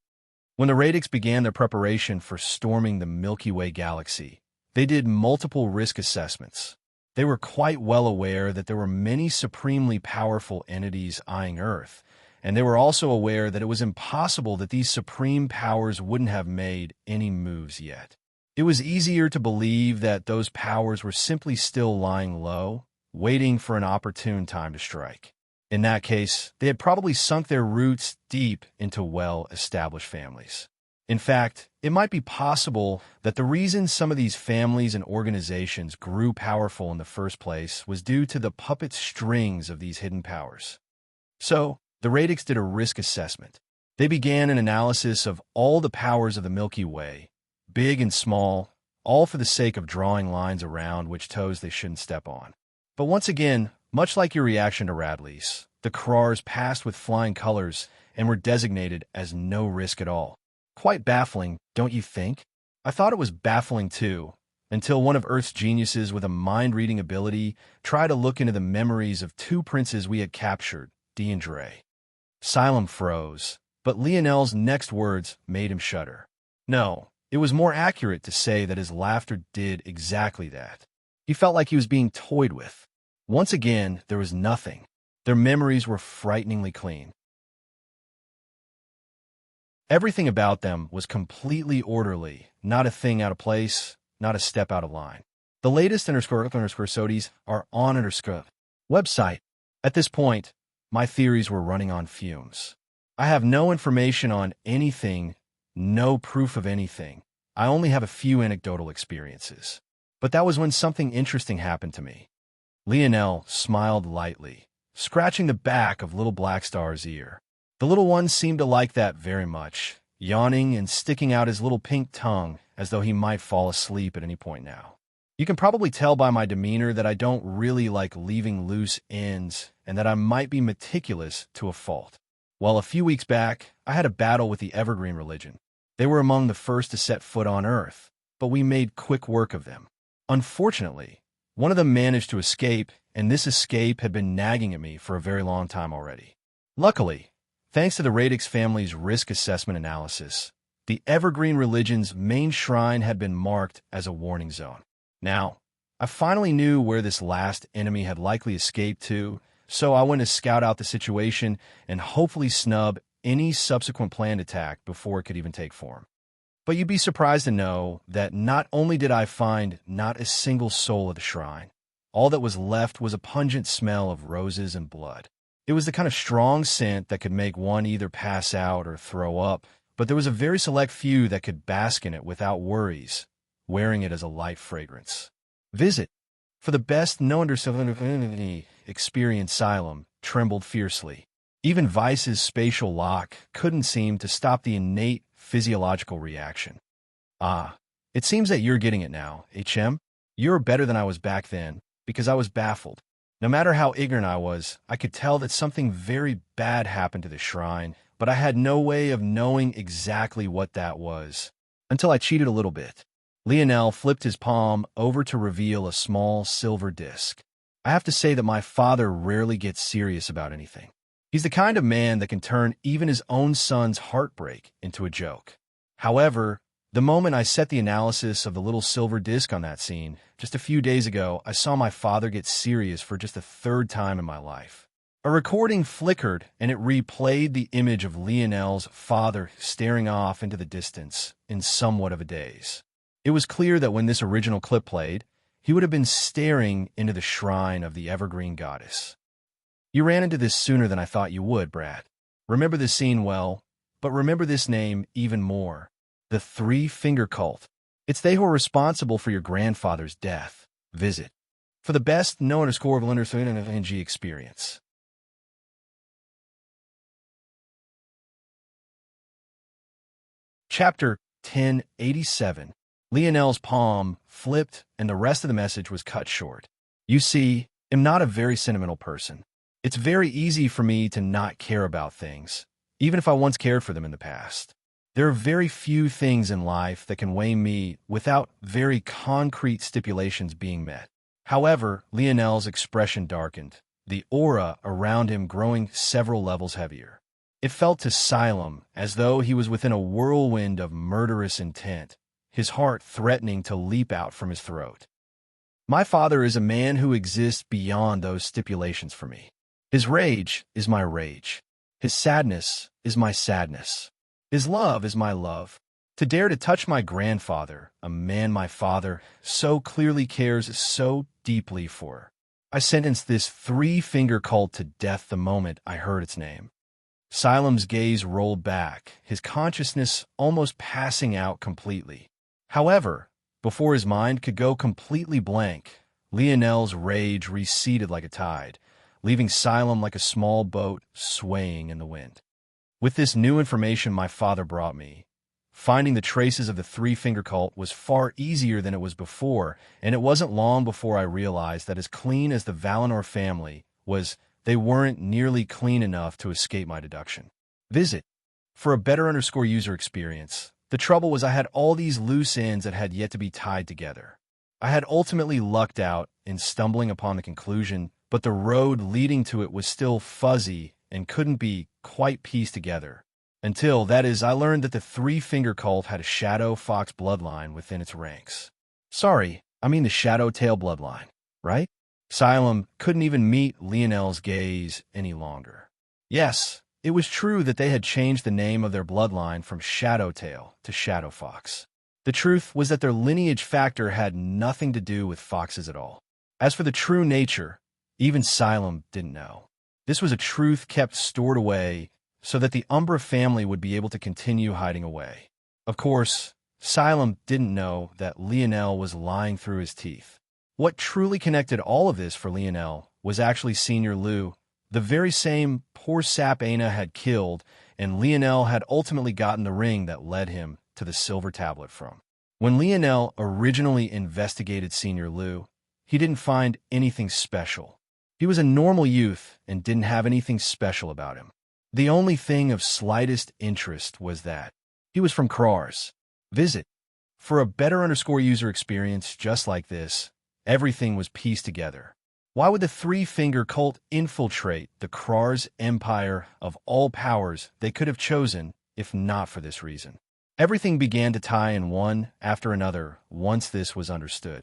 When the Radix began their preparation for storming the Milky Way galaxy, they did multiple risk assessments. They were quite well aware that there were many supremely powerful entities eyeing Earth, and they were also aware that it was impossible that these supreme powers wouldn't have made any moves yet. It was easier to believe that those powers were simply still lying low, waiting for an opportune time to strike. In that case, they had probably sunk their roots deep into well-established families. In fact, it might be possible that the reason some of these families and organizations grew powerful in the first place was due to the puppet strings of these hidden powers. So, the Radix did a risk assessment. They began an analysis of all the powers of the Milky Way, big and small, all for the sake of drawing lines around which toes they shouldn't step on. But once again, much like your reaction to Radleys, the Krars passed with flying colors and were designated as no risk at all. Quite baffling, don't you think? I thought it was baffling too, until one of Earth's geniuses with a mind-reading ability tried to look into the memories of two princes we had captured, Dee and Dre. Silem froze, but Lionel's next words made him shudder. No, it was more accurate to say that his laughter did exactly that. He felt like he was being toyed with. Once again, there was nothing. Their memories were frighteningly clean. Everything about them was completely orderly, not a thing out of place, not a step out of line. The latest Corsodes are on website. At this point, my theories were running on fumes. I have no information on anything, no proof of anything. I only have a few anecdotal experiences. But that was when something interesting happened to me. Lionel smiled lightly, scratching the back of little Blackstar's ear. The little one seemed to like that very much, yawning and sticking out his little pink tongue as though he might fall asleep at any point now. You can probably tell by my demeanor that I don't really like leaving loose ends and that I might be meticulous to a fault. Well, a few weeks back, I had a battle with the Evergreen religion. They were among the first to set foot on Earth, but we made quick work of them. Unfortunately, one of them managed to escape, and this escape had been nagging at me for a very long time already. Luckily, thanks to the Radix family's risk assessment analysis, the Evergreen religion's main shrine had been marked as a warning zone. Now, I finally knew where this last enemy had likely escaped to, so I went to scout out the situation and hopefully snub any subsequent planned attack before it could even take form. But you'd be surprised to know that not only did I find not a single soul at the shrine, all that was left was a pungent smell of roses and blood. It was the kind of strong scent that could make one either pass out or throw up, but there was a very select few that could bask in it without worries, wearing it as a light fragrance. Visit. For the best known experience, Xylem trembled fiercely. Even Vice's spatial lock couldn't seem to stop the innate physiological reaction. Ah, it seems that you're getting it now, HM. You're better than I was back then, because I was baffled. No matter how ignorant I was, I could tell that something very bad happened to the shrine, but I had no way of knowing exactly what that was. Until I cheated a little bit. Lionel flipped his palm over to reveal a small silver disc. I have to say that my father rarely gets serious about anything. He's the kind of man that can turn even his own son's heartbreak into a joke. However, the moment I set the analysis of the little silver disc on that scene, just a few days ago, I saw my father get serious for just the third time in my life. A recording flickered, and it replayed the image of Lionel's father staring off into the distance in somewhat of a daze. It was clear that when this original clip played, he would have been staring into the shrine of the Evergreen goddess. You ran into this sooner than I thought you would, Brad. Remember this scene well, but remember this name even more. The Three Finger Cult. It's they who are responsible for your grandfather's death. Visit. For the best known score of NG experience. Chapter 1087. Lionel's palm flipped, and the rest of the message was cut short. You see, I'm not a very sentimental person. It's very easy for me to not care about things, even if I once cared for them in the past. There are very few things in life that can weigh me without very concrete stipulations being met. However, Lionel's expression darkened, the aura around him growing several levels heavier. It felt to Xylem as though he was within a whirlwind of murderous intent, his heart threatening to leap out from his throat. My father is a man who exists beyond those stipulations for me. His rage is my rage. His sadness is my sadness. His love is my love. To dare to touch my grandfather, a man my father so clearly cares so deeply for. I sentenced this three-finger cult to death the moment I heard its name. Xylem's gaze rolled back, his consciousness almost passing out completely. However, before his mind could go completely blank, Lionel's rage receded like a tide, leaving Xylem like a small boat swaying in the wind. With this new information my father brought me, finding the traces of the three-finger cult was far easier than it was before, and it wasn't long before I realized that as clean as the Valinor family was, they weren't nearly clean enough to escape my deduction. Visit. For a better user experience, the trouble was I had all these loose ends that had yet to be tied together. I had ultimately lucked out in stumbling upon the conclusion, but the road leading to it was still fuzzy and couldn't be quite pieced together. Until, that is, I learned that the three-finger cult had a shadow fox bloodline within its ranks. Sorry, I mean the shadow tail bloodline, right? Xylem couldn't even meet Lionel's gaze any longer. Yes, it was true that they had changed the name of their bloodline from Shadowtail to Shadowfox. The truth was that their lineage factor had nothing to do with foxes at all. As for the true nature, even Xylem didn't know. This was a truth kept stored away so that the Umbra family would be able to continue hiding away. Of course, Xylem didn't know that Lionel was lying through his teeth. What truly connected all of this for Lionel was actually Senior Lou, the very same poor sap Aina had killed and Lionel had ultimately gotten the ring that led him to the silver tablet from. When Lionel originally investigated Senior Lou, he didn't find anything special. He was a normal youth and didn't have anything special about him. The only thing of slightest interest was that he was from Krars. Visit. For a better user experience just like this, everything was pieced together. Why would the three-finger cult infiltrate the Krars empire of all powers they could have chosen if not for this reason? Everything began to tie in one after another once this was understood.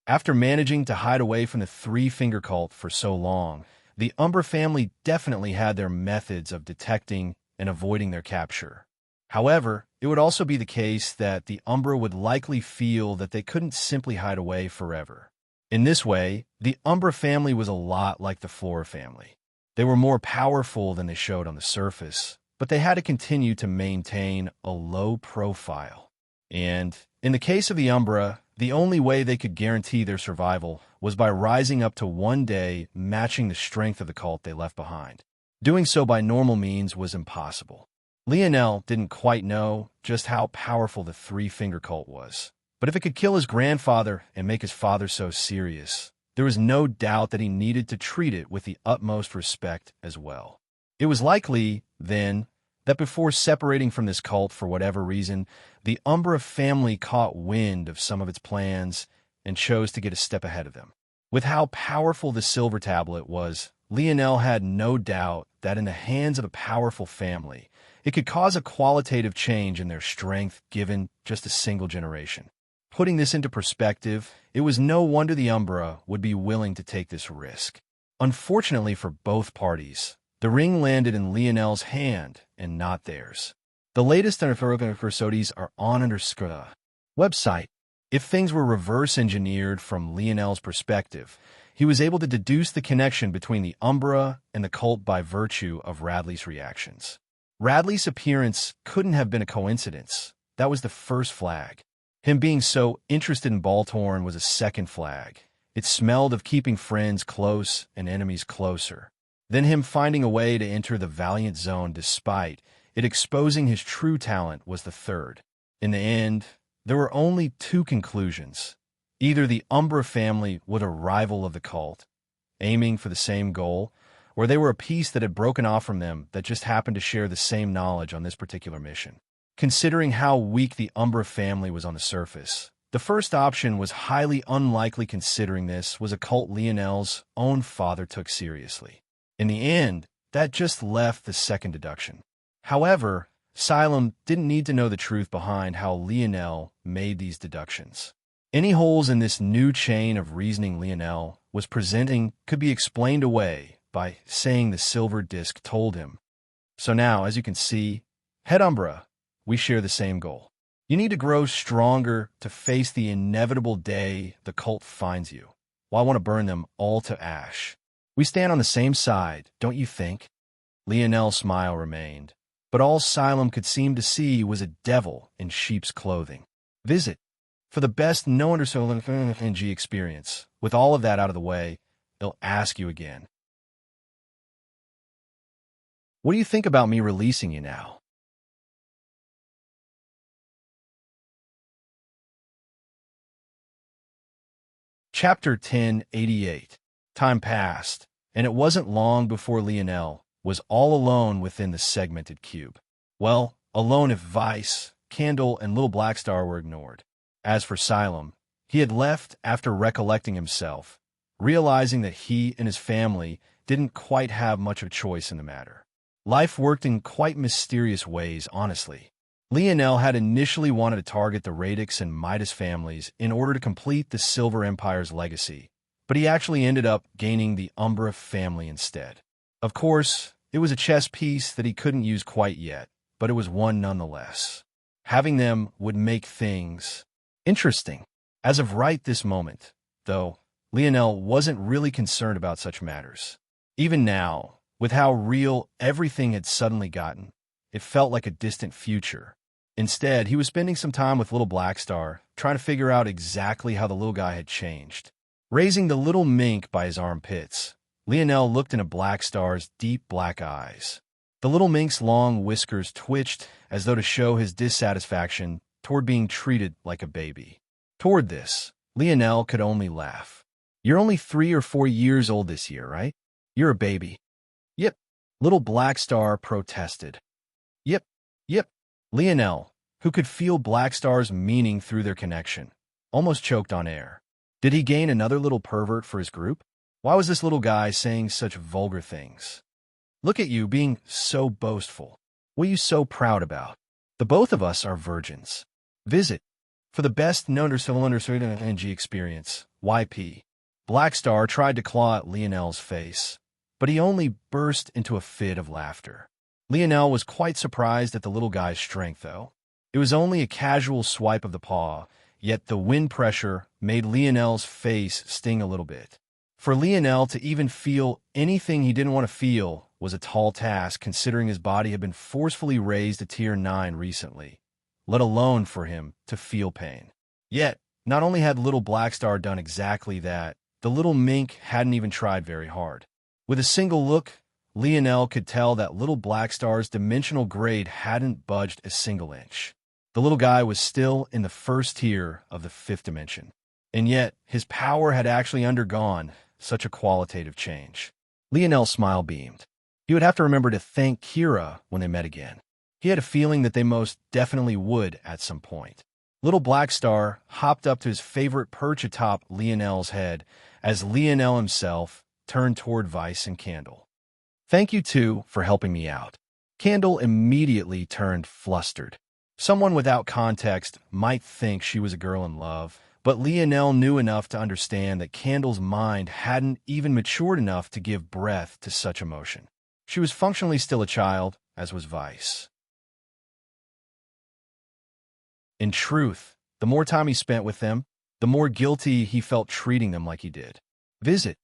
After managing to hide away from the three-finger cult for so long, the Umbra family definitely had their methods of detecting and avoiding their capture. However, it would also be the case that the Umbra would likely feel that they couldn't simply hide away forever. In this way, the Umbra family was a lot like the Flora family. They were more powerful than they showed on the surface, but they had to continue to maintain a low profile. And, in the case of the Umbra, the only way they could guarantee their survival was by rising up to one day matching the strength of the cult they left behind. Doing so by normal means was impossible. Lionel didn't quite know just how powerful the three-finger cult was, but if it could kill his grandfather and make his father so serious, there was no doubt that he needed to treat it with the utmost respect as well. It was likely, then, that before separating from this cult for whatever reason, the Umbra family caught wind of some of its plans and chose to get a step ahead of them. With how powerful the silver tablet was, Lionel had no doubt that in the hands of a powerful family, it could cause a qualitative change in their strength given just a single generation. Putting this into perspective, it was no wonder the Umbra would be willing to take this risk. Unfortunately for both parties, the ring landed in Lionel's hand and not theirs. The latest episodes are on our website. If things were reverse engineered from Lionel's perspective, he was able to deduce the connection between the Umbra and the cult by virtue of Radley's reactions. Radley's appearance couldn't have been a coincidence. That was the first flag. Him being so interested in Baltorn was a second flag. It smelled of keeping friends close and enemies closer. Then him finding a way to enter the Valiant Zone despite it exposing his true talent was the third. In the end, there were only two conclusions. Either the Umbra family was a rival of the cult, aiming for the same goal, or they were a piece that had broken off from them that just happened to share the same knowledge on this particular mission. Considering how weak the Umbra family was on the surface, the first option was highly unlikely considering this was a cult Lionel's own father took seriously. In the end, that just left the second deduction. However, Xylem didn't need to know the truth behind how Lionel made these deductions. Any holes in this new chain of reasoning Lionel was presenting could be explained away by saying the silver disc told him. So now, as you can see, Head Umbra, we share the same goal. You need to grow stronger to face the inevitable day the cult finds you. Well, I want to burn them all to ash. We stand on the same side, don't you think? Lionel's smile remained, but all Xylem could seem to see was a devil in sheep's clothing. Visit. For the best no-NG experience, with all of that out of the way, they'll ask you again. What do you think about me releasing you now? Chapter 1088. Time passed, and it wasn't long before Lionel was all alone within the segmented cube. Well, alone if Vice, Candle, and Little Blackstar were ignored. As for Xylem, he had left after recollecting himself, realizing that he and his family didn't quite have much of a choice in the matter. Life worked in quite mysterious ways, honestly. Lionel had initially wanted to target the Radix and Midas families in order to complete the Silver Empire's legacy, but he actually ended up gaining the Umbra family instead. Of course, it was a chess piece that he couldn't use quite yet, but it was one nonetheless. Having them would make things interesting. As of right this moment, though, Lionel wasn't really concerned about such matters. Even now, with how real everything had suddenly gotten, it felt like a distant future. Instead, he was spending some time with Little Blackstar, trying to figure out exactly how the little guy had changed. Raising the little mink by his armpits, Lionel looked into Black Star's deep black eyes. The little mink's long whiskers twitched as though to show his dissatisfaction toward being treated like a baby. Toward this, Lionel could only laugh. "You're only 3 or 4 years old this year, right? You're a baby." "Yep," little Black Star protested. "Yep, yep." Lionel, who could feel Black Star's meaning through their connection, almost choked on air. Did he gain another little pervert for his group? Why was this little guy saying such vulgar things? "Look at you being so boastful. What are you so proud about? The both of us are virgins. Visit. For the best NG experience, YP." Black Star tried to claw at Lionel's face, but he only burst into a fit of laughter. Lionel was quite surprised at the little guy's strength, though. It was only a casual swipe of the paw, yet the wind pressure made Lionel's face sting a little bit. For Lionel to even feel anything he didn't want to feel was a tall task, considering his body had been forcefully raised to Tier 9 recently, let alone for him to feel pain. Yet, not only had little Black Star done exactly that, the little mink hadn't even tried very hard. With a single look, Lionel could tell that little Black Star's dimensional grade hadn't budged a single inch. The little guy was still in the first tier of the 5th dimension, and yet his power had actually undergone such a qualitative change. Lionel's smile beamed. He would have to remember to thank Kira when they met again. He had a feeling that they most definitely would at some point. Little Black Star hopped up to his favorite perch atop Lionel's head as Lionel himself turned toward Vice and Candle. "Thank you, too, for helping me out." Candle immediately turned flustered. Someone without context might think she was a girl in love, but Lionel knew enough to understand that Candle's mind hadn't even matured enough to give breath to such emotion. She was functionally still a child, as was Vice. In truth, the more time he spent with them, the more guilty he felt treating them like he did. Visit.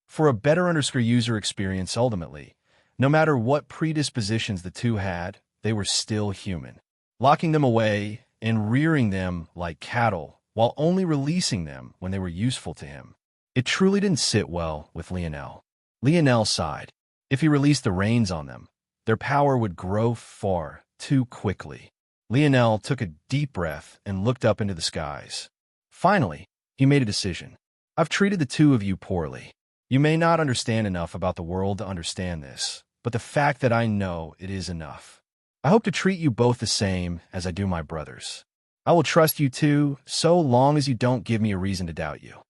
For a better user experience ultimately, no matter what predispositions the two had, they were still human. Locking them away and rearing them like cattle, while only releasing them when they were useful to him. It truly didn't sit well with Lionel. Lionel sighed. If he released the reins on them, their power would grow far too quickly. Lionel took a deep breath and looked up into the skies. Finally, he made a decision. "I've treated the two of you poorly. You may not understand enough about the world to understand this, but the fact that I know it is enough. I hope to treat you both the same as I do my brothers. I will trust you too, so long as you don't give me a reason to doubt you."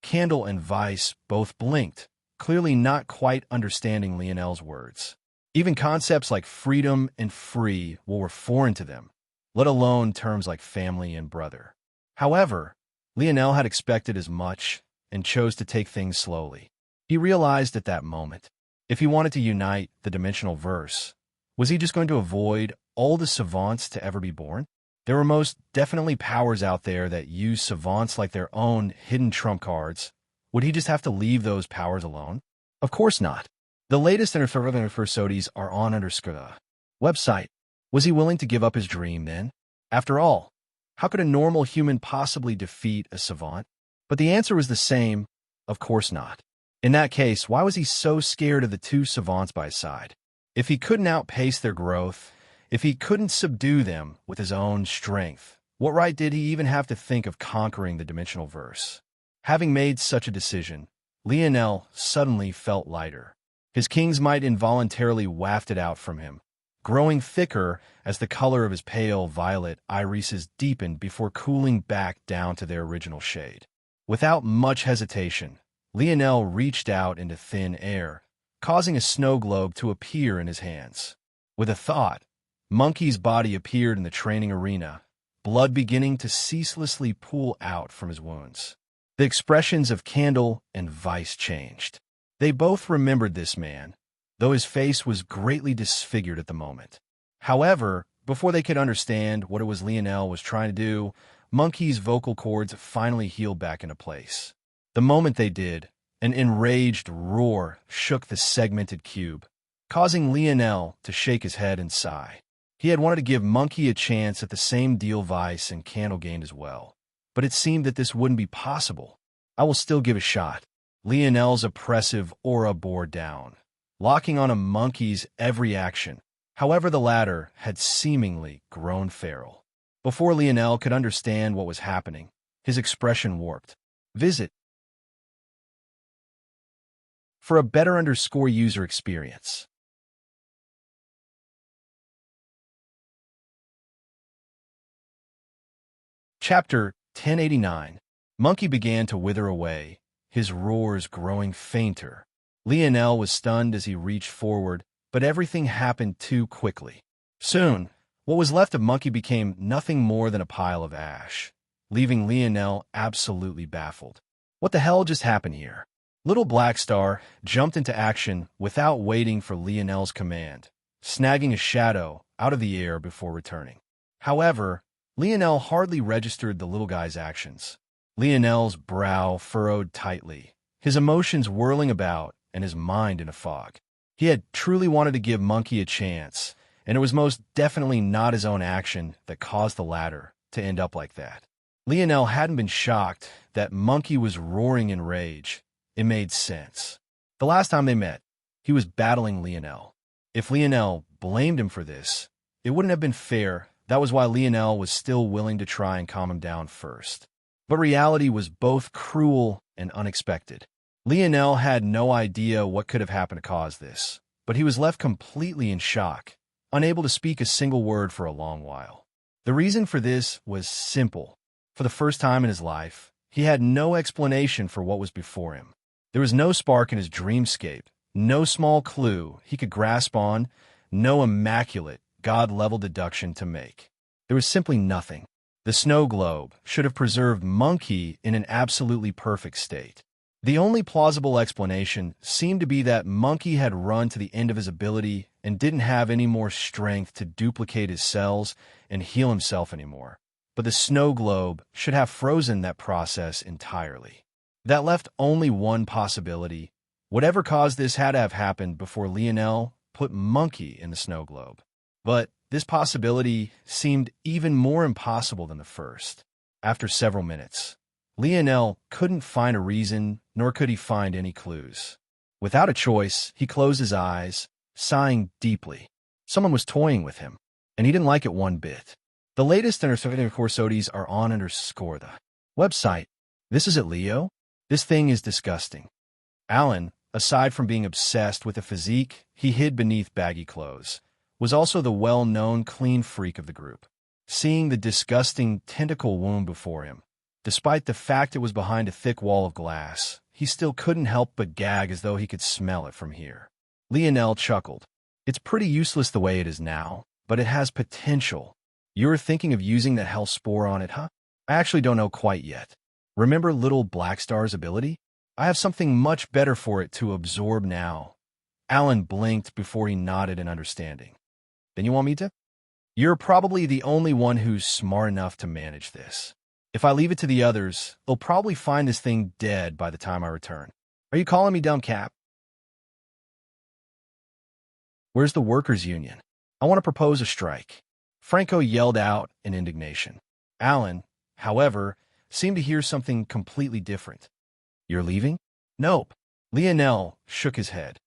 Candle and Vice both blinked, clearly not quite understanding Lionel's words. Even concepts like freedom and free were foreign to them, let alone terms like family and brother. However, Lionel had expected as much and chose to take things slowly. He realized at that moment, if he wanted to unite the dimensional verse, was he just going to avoid all the savants to ever be born? There were most definitely powers out there that use savants like their own hidden trump cards. Would he just have to leave those powers alone? Of course not. The latest Intersodies are on Underscura website. Was he willing to give up his dream then? After all, how could a normal human possibly defeat a savant? But the answer was the same, of course not. In that case, why was he so scared of the two savants by his side? If he couldn't outpace their growth, if he couldn't subdue them with his own strength, what right did he even have to think of conquering the dimensional verse? Having made such a decision, Lionel suddenly felt lighter. His king's might involuntarily wafted out from him, growing thicker as the color of his pale violet irises deepened before cooling back down to their original shade. Without much hesitation, Lionel reached out into thin air, causing a snow globe to appear in his hands. With a thought, Monkey's body appeared in the training arena, blood beginning to ceaselessly pool out from his wounds. The expressions of Candle and Vice changed. They both remembered this man, though his face was greatly disfigured at the moment. However, before they could understand what it was Lionel was trying to do, Monkey's vocal cords finally healed back into place. The moment they did, an enraged roar shook the segmented cube, causing Lionel to shake his head and sigh. He had wanted to give Monkey a chance at the same deal Vice and Candle gained as well, but it seemed that this wouldn't be possible. "I will still give a shot." Lionel's oppressive aura bore down, locking on a monkey's every action. However, the latter had seemingly grown feral. Before Lionel could understand what was happening, his expression warped. Visit for a better user experience. Chapter 1089. Monkey began to wither away, his roars growing fainter. Lionel was stunned as he reached forward, but everything happened too quickly. Soon, what was left of Monkey became nothing more than a pile of ash, leaving Lionel absolutely baffled. What the hell just happened here? Little Black Star jumped into action without waiting for Lionel's command, snagging a shadow out of the air before returning. However, Lionel hardly registered the little guy's actions. Lionel's brow furrowed tightly, his emotions whirling about and his mind in a fog. He had truly wanted to give Monkey a chance, and it was most definitely not his own action that caused the latter to end up like that. Lionel hadn't been shocked that Monkey was roaring in rage. It made sense. The last time they met, he was battling Lionel. If Lionel blamed him for this, it wouldn't have been fair. That was why Lionel was still willing to try and calm him down first. But reality was both cruel and unexpected. Lionel had no idea what could have happened to cause this, but he was left completely in shock, unable to speak a single word for a long while. The reason for this was simple. For the first time in his life, he had no explanation for what was before him. There was no spark in his dreamscape, no small clue he could grasp on, no immaculate, God-level deduction to make. There was simply nothing. The snow globe should have preserved Monkey in an absolutely perfect state. The only plausible explanation seemed to be that Monkey had run to the end of his ability and didn't have any more strength to duplicate his cells and heal himself anymore. But the snow globe should have frozen that process entirely. That left only one possibility. Whatever caused this had to have happened before Lionel put Monkey in the snow globe. But this possibility seemed even more impossible than the first. After several minutes, Lionel couldn't find a reason, nor could he find any clues. Without a choice, he closed his eyes, sighing deeply. Someone was toying with him, and he didn't like it one bit. The latest corsodies are on the website. This is it, Leo? This thing is disgusting. Alan, aside from being obsessed with the physique he hid beneath baggy clothes, was also the well-known clean freak of the group. Seeing the disgusting tentacle wound before him, despite the fact it was behind a thick wall of glass, he still couldn't help but gag as though he could smell it from here. Lionel chuckled. It's pretty useless the way it is now, but it has potential. You were thinking of using that hell spore on it, huh? I actually don't know quite yet. Remember little Black Star's ability? I have something much better for it to absorb now. Alan blinked before he nodded in understanding. Then you want me to? You're probably the only one who's smart enough to manage this. If I leave it to the others, they'll probably find this thing dead by the time I return. Are you calling me dumb, Cap? Where's the workers' union? I want to propose a strike. Franco yelled out in indignation. Alan, however, seemed to hear something completely different. You're leaving? Nope. Lionel shook his head.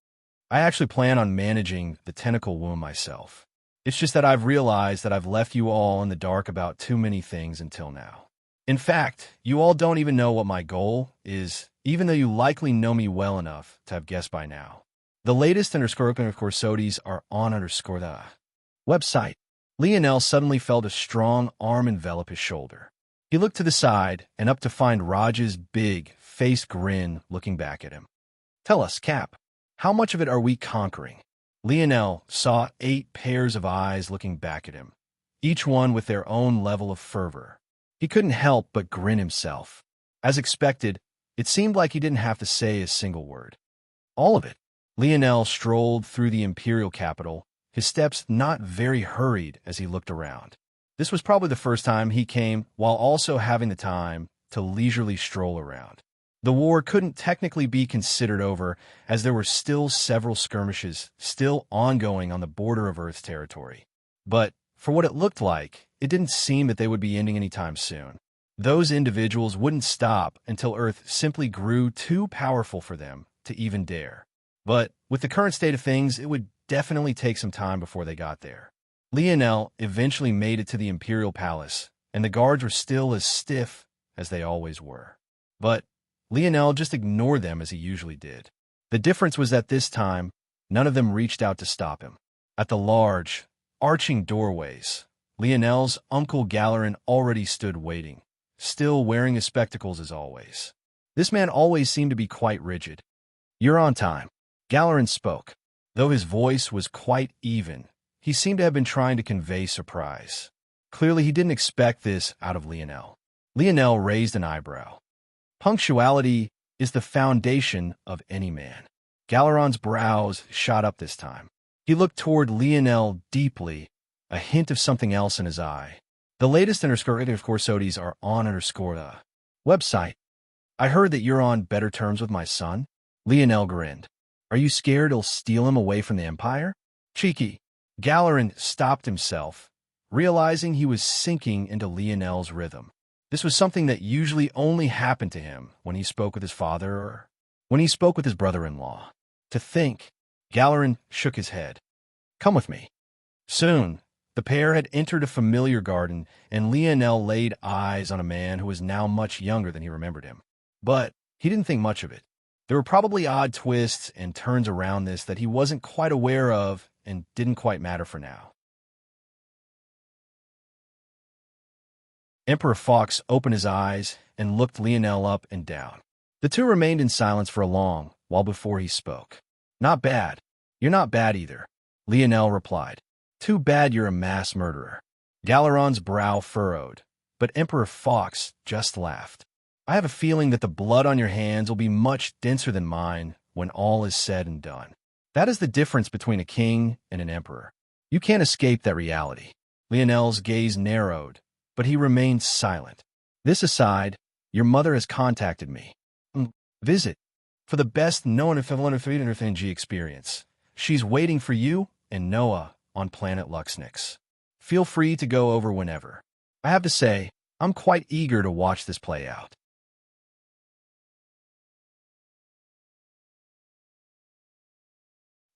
I actually plan on managing the tentacle wound myself. It's just that I've realized that I've left you all in the dark about too many things until now. In fact, you all don't even know what my goal is, even though you likely know me well enough to have guessed by now. The latest corsodies are on the website. Lionel suddenly felt a strong arm envelop his shoulder. He looked to the side and up to find Raj's big-faced grin looking back at him. Tell us, Cap, how much of it are we conquering? Lionel saw 8 pairs of eyes looking back at him, each one with their own level of fervor. He couldn't help but grin himself. As expected, it seemed like he didn't have to say a single word. All of it. Lionel strolled through the imperial capital, his steps not very hurried as he looked around. This was probably the first time he came while also having the time to leisurely stroll around. The war couldn't technically be considered over, as there were still several skirmishes still ongoing on the border of Earth's territory. But, for what it looked like, it didn't seem that they would be ending anytime soon. Those individuals wouldn't stop until Earth simply grew too powerful for them to even dare. But with the current state of things, it would definitely take some time before they got there. Lionel eventually made it to the Imperial Palace, and the guards were still as stiff as they always were. But Lionel just ignored them as he usually did. The difference was that this time, none of them reached out to stop him. At the large, arching doorways, Lionel's uncle Galerin already stood waiting, still wearing his spectacles as always. This man always seemed to be quite rigid. "You're on time," Galerin spoke. Though his voice was quite even, he seemed to have been trying to convey surprise. Clearly, he didn't expect this out of Lionel. Lionel raised an eyebrow. Punctuality is the foundation of any man. Galerin's brows shot up this time. He looked toward Lionel deeply, a hint of something else in his eye. "The latest underscore courses are on the website. I heard that you're on better terms with my son." Lionel grinned. "Are you scared he'll steal him away from the Empire?" "Cheeky." Galerin stopped himself, realizing he was sinking into Lionel's rhythm. This was something that usually only happened to him when he spoke with his father or when he spoke with his brother-in-law. To think, Galerin shook his head. "Come with me." Soon, the pair had entered a familiar garden, and Lionel laid eyes on a man who was now much younger than he remembered him. But he didn't think much of it. There were probably odd twists and turns around this that he wasn't quite aware of and didn't quite matter for now. Emperor Fox opened his eyes and looked Lionel up and down. The two remained in silence for a long while before he spoke. "Not bad. You're not bad either," Lionel replied. "Too bad you're a mass murderer." Galerin's brow furrowed, but Emperor Fox just laughed. "I have a feeling that the blood on your hands will be much denser than mine when all is said and done. That is the difference between a king and an emperor. You can't escape that reality." Lionel's gaze narrowed, but he remained silent. "This aside, your mother has contacted me. Visit. For the best known experience. She's waiting for you and Noah on planet Luxnix. Feel free to go over whenever. I have to say, I'm quite eager to watch this play out."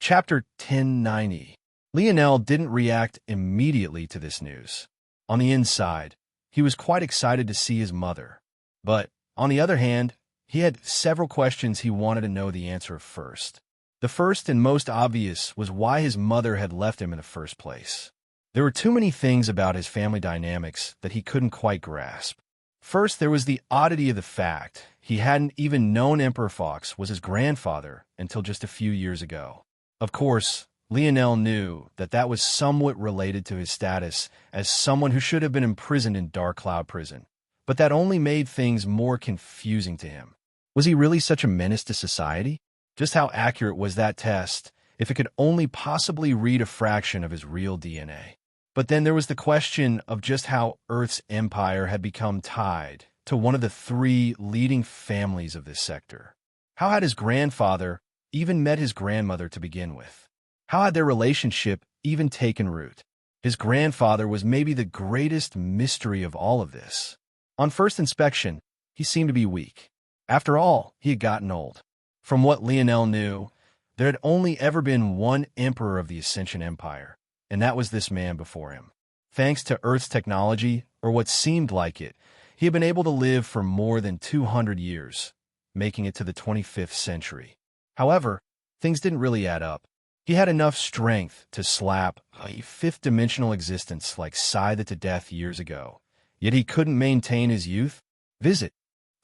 Chapter 1090. Lionel didn't react immediately to this news. On the inside, he was quite excited to see his mother. But, on the other hand, he had several questions he wanted to know the answer of first. The first and most obvious was why his mother had left him in the first place. There were too many things about his family dynamics that he couldn't quite grasp. First, there was the oddity of the fact he hadn't even known Emperor Fox was his grandfather until just a few years ago. Of course, Lionel knew that that was somewhat related to his status as someone who should have been imprisoned in Dark Cloud Prison, but that only made things more confusing to him. Was he really such a menace to society? Just how accurate was that test if it could only possibly read a fraction of his real DNA? But then there was the question of just how Earth's empire had become tied to one of the three leading families of this sector. How had his grandfather even met his grandmother to begin with? How had their relationship even taken root? His grandfather was maybe the greatest mystery of all of this. On first inspection, he seemed to be weak. After all, he had gotten old. From what Lionel knew, there had only ever been one emperor of the Ascension Empire, and that was this man before him. Thanks to Earth's technology, or what seemed like it, he had been able to live for more than 200 years, making it to the 25th century. However, things didn't really add up. He had enough strength to slap a fifth-dimensional existence like Scythe to death years ago, yet he couldn't maintain his youth. Visit.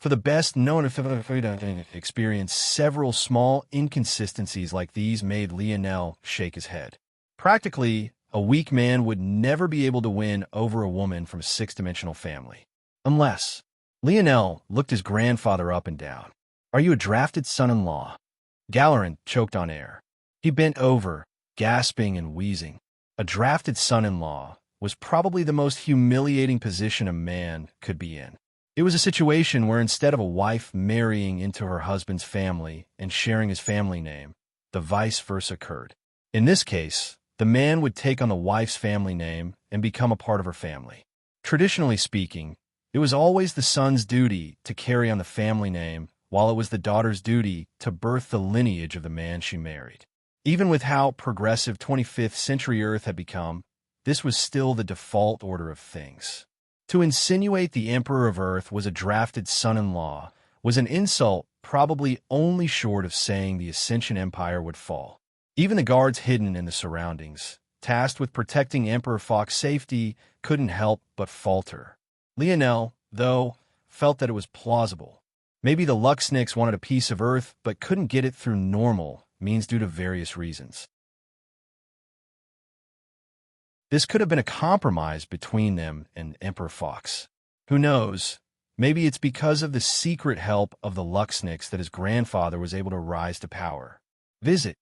For the best known experience, several small inconsistencies like these made Lionel shake his head. Practically, a weak man would never be able to win over a woman from a six-dimensional family. Unless. Lionel looked his grandfather up and down. "Are you a drafted son-in-law?" Galerin choked on air. He bent over, gasping and wheezing. A drafted son-in-law was probably the most humiliating position a man could be in. It was a situation where instead of a wife marrying into her husband's family and sharing his family name, the vice versa occurred. In this case, the man would take on the wife's family name and become a part of her family. Traditionally speaking, it It was always the son's duty to carry on the family name, while it was the daughter's duty to birth the lineage of the man she married. Even with how progressive 25th century Earth had become, this was still the default order of things. To insinuate the Emperor of Earth was a drafted son-in-law was an insult probably only short of saying the Ascension Empire would fall. Even the guards hidden in the surroundings, tasked with protecting Emperor Fox's safety, couldn't help but falter. Lionel, though, felt that it was plausible. Maybe the Luxniks wanted a piece of Earth but couldn't get it through normal means due to various reasons. This could have been a compromise between them and Emperor Fox. Who knows? Maybe it's because of the secret help of the Luxniks that his grandfather was able to rise to power. Visit.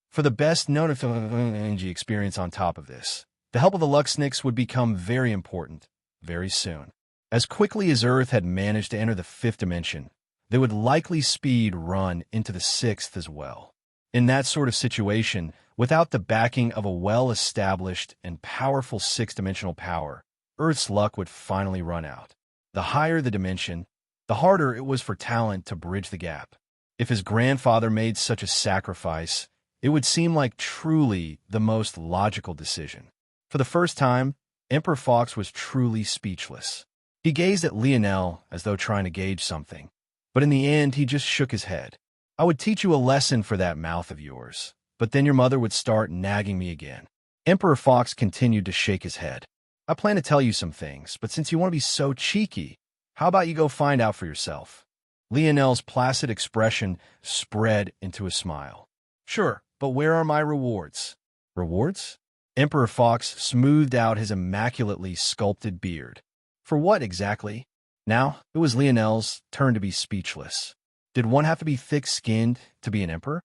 For the best known energy experience on top of this, the help of the Luxniks would become very important, very soon. As quickly as Earth had managed to enter the 5th dimension, they would likely speed run into the 6th as well. In that sort of situation, without the backing of a well-established and powerful 6th-dimensional power, Earth's luck would finally run out. The higher the dimension, the harder it was for talent to bridge the gap. If his grandfather made such a sacrifice, it would seem like truly the most logical decision. For the first time, Emperor Fox was truly speechless. He gazed at Lionel as though trying to gauge something, but in the end he just shook his head. I would teach you a lesson for that mouth of yours, but then your mother would start nagging me again. Emperor Fox continued to shake his head. I plan to tell you some things, but since you want to be so cheeky, how about you go find out for yourself? Lionel's placid expression spread into a smile. Sure, but where are my rewards? Rewards? Emperor Fox smoothed out his immaculately sculpted beard. For what exactly? Now, it was Lionel's turn to be speechless. Did one have to be thick-skinned to be an emperor?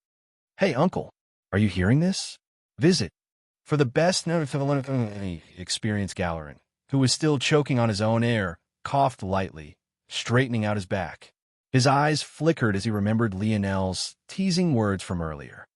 Hey, uncle, are you hearing this? Visit. For the best known experienced Galeran, who was still choking on his own air, coughed lightly, straightening out his back. His eyes flickered as he remembered Lionel's teasing words from earlier.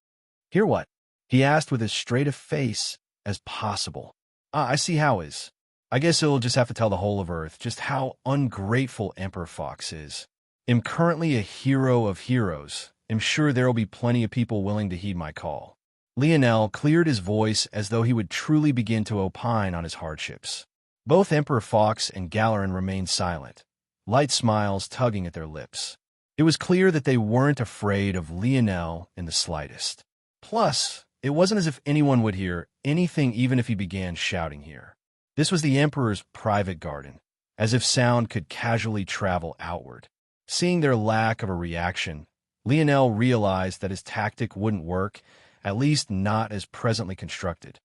Hear what? He asked with as straight a face as possible. I see how is. I guess he'll just have to tell the whole of Earth just how ungrateful Emperor Fox is. I'm currently a hero of heroes. I'm sure there'll be plenty of people willing to heed my call. Lionel cleared his voice as though he would truly begin to opine on his hardships. Both Emperor Fox and Galeran remained silent, light smiles tugging at their lips. It was clear that they weren't afraid of Lionel in the slightest. Plus, it wasn't as if anyone would hear anything even if he began shouting here. This was the Emperor's private garden, as if sound could casually travel outward. Seeing their lack of a reaction, Lionel realized that his tactic wouldn't work, at least not as presently constructed.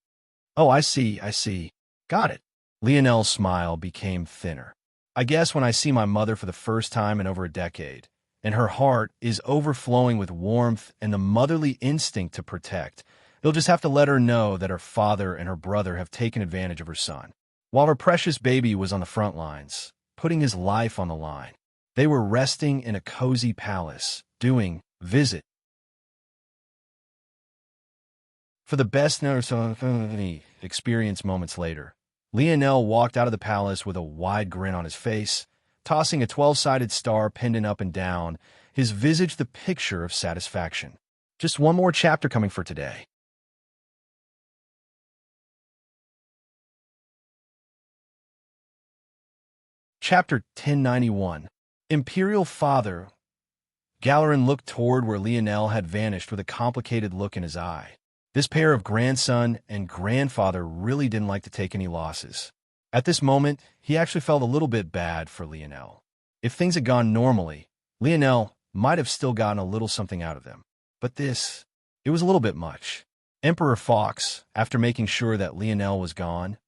Oh, I see. Got it. Lionel's smile became thinner. I guess when I see my mother for the first time in over a decade, and her heart is overflowing with warmth and the motherly instinct to protect, they'll just have to let her know that her father and her brother have taken advantage of her son. While her precious baby was on the front lines, putting his life on the line, they were resting in a cozy palace, doing visit. For the best experience moments later, Lionel walked out of the palace with a wide grin on his face, tossing a 12-sided star pendant up and down, his visage the picture of satisfaction. Just one more chapter coming for today. Chapter 1091. Imperial Father. Galeran looked toward where Lionel had vanished with a complicated look in his eye. This pair of grandson and grandfather really didn't like to take any losses. At this moment, he actually felt a little bit bad for Lionel. If things had gone normally, Lionel might have still gotten a little something out of them. But it was a little bit much. Emperor Fox, after making sure that Lionel was gone,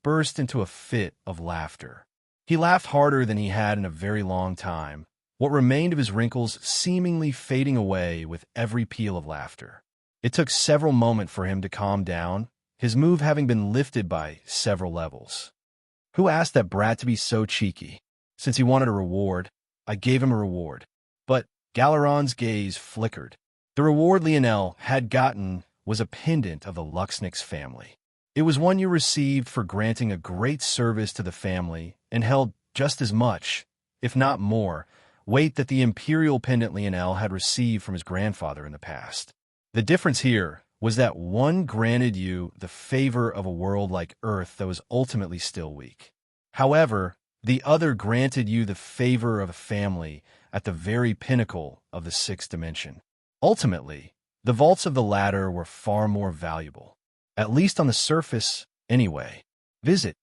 burst into a fit of laughter. He laughed harder than he had in a very long time, what remained of his wrinkles seemingly fading away with every peal of laughter. It took several moments for him to calm down, his move having been lifted by several levels. Who asked that brat to be so cheeky? Since he wanted a reward, I gave him a reward. But Galeran's gaze flickered. The reward Lionel had gotten was a pendant of the Luxniks family. It was one you received for granting a great service to the family and held just as much, if not more, weight that the imperial pendant Lionel had received from his grandfather in the past. The difference here was that one granted you the favor of a world like Earth that was ultimately still weak. However, the other granted you the favor of a family at the very pinnacle of the sixth dimension. Ultimately, the vaults of the latter were far more valuable, at least on the surface anyway. Visit.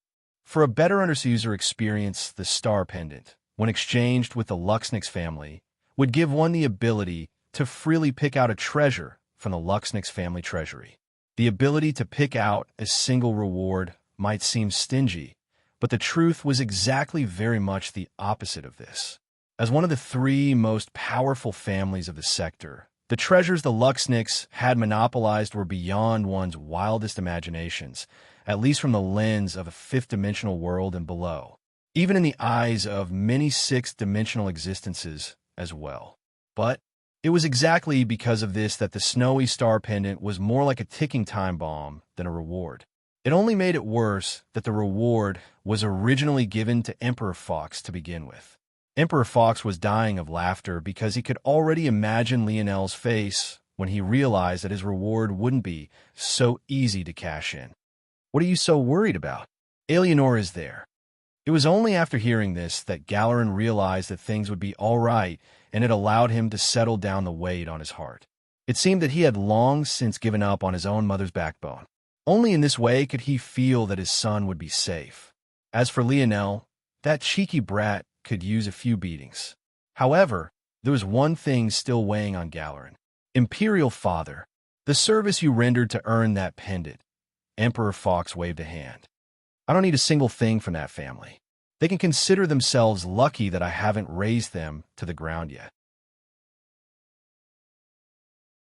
For a better user experience, the star pendant, when exchanged with the Luxnix family, would give one the ability to freely pick out a treasure from the Luxnix family treasury. The ability to pick out a single reward might seem stingy, but the truth was exactly very much the opposite of this. As one of the three most powerful families of the sector, the treasures the Luxnix had monopolized were beyond one's wildest imaginations, at least from the lens of a fifth-dimensional world and below, even in the eyes of many sixth-dimensional existences as well. But it was exactly because of this that the snowy star pendant was more like a ticking time bomb than a reward. It only made it worse that the reward was originally given to Emperor Fox to begin with. Emperor Fox was dying of laughter because he could already imagine Lionel's face when he realized that his reward wouldn't be so easy to cash in. "What are you so worried about? Eleanor is there." It was only after hearing this that Galerin realized that things would be all right, and it allowed him to settle down the weight on his heart. It seemed that he had long since given up on his own mother's backbone. Only in this way could he feel that his son would be safe. As for Lionel, that cheeky brat could use a few beatings. However, there was one thing still weighing on Galerin. "Imperial Father, the service you rendered to earn that pendant." Emperor Fox waved a hand. "I don't need a single thing from that family. They can consider themselves lucky that I haven't razed them to the ground yet."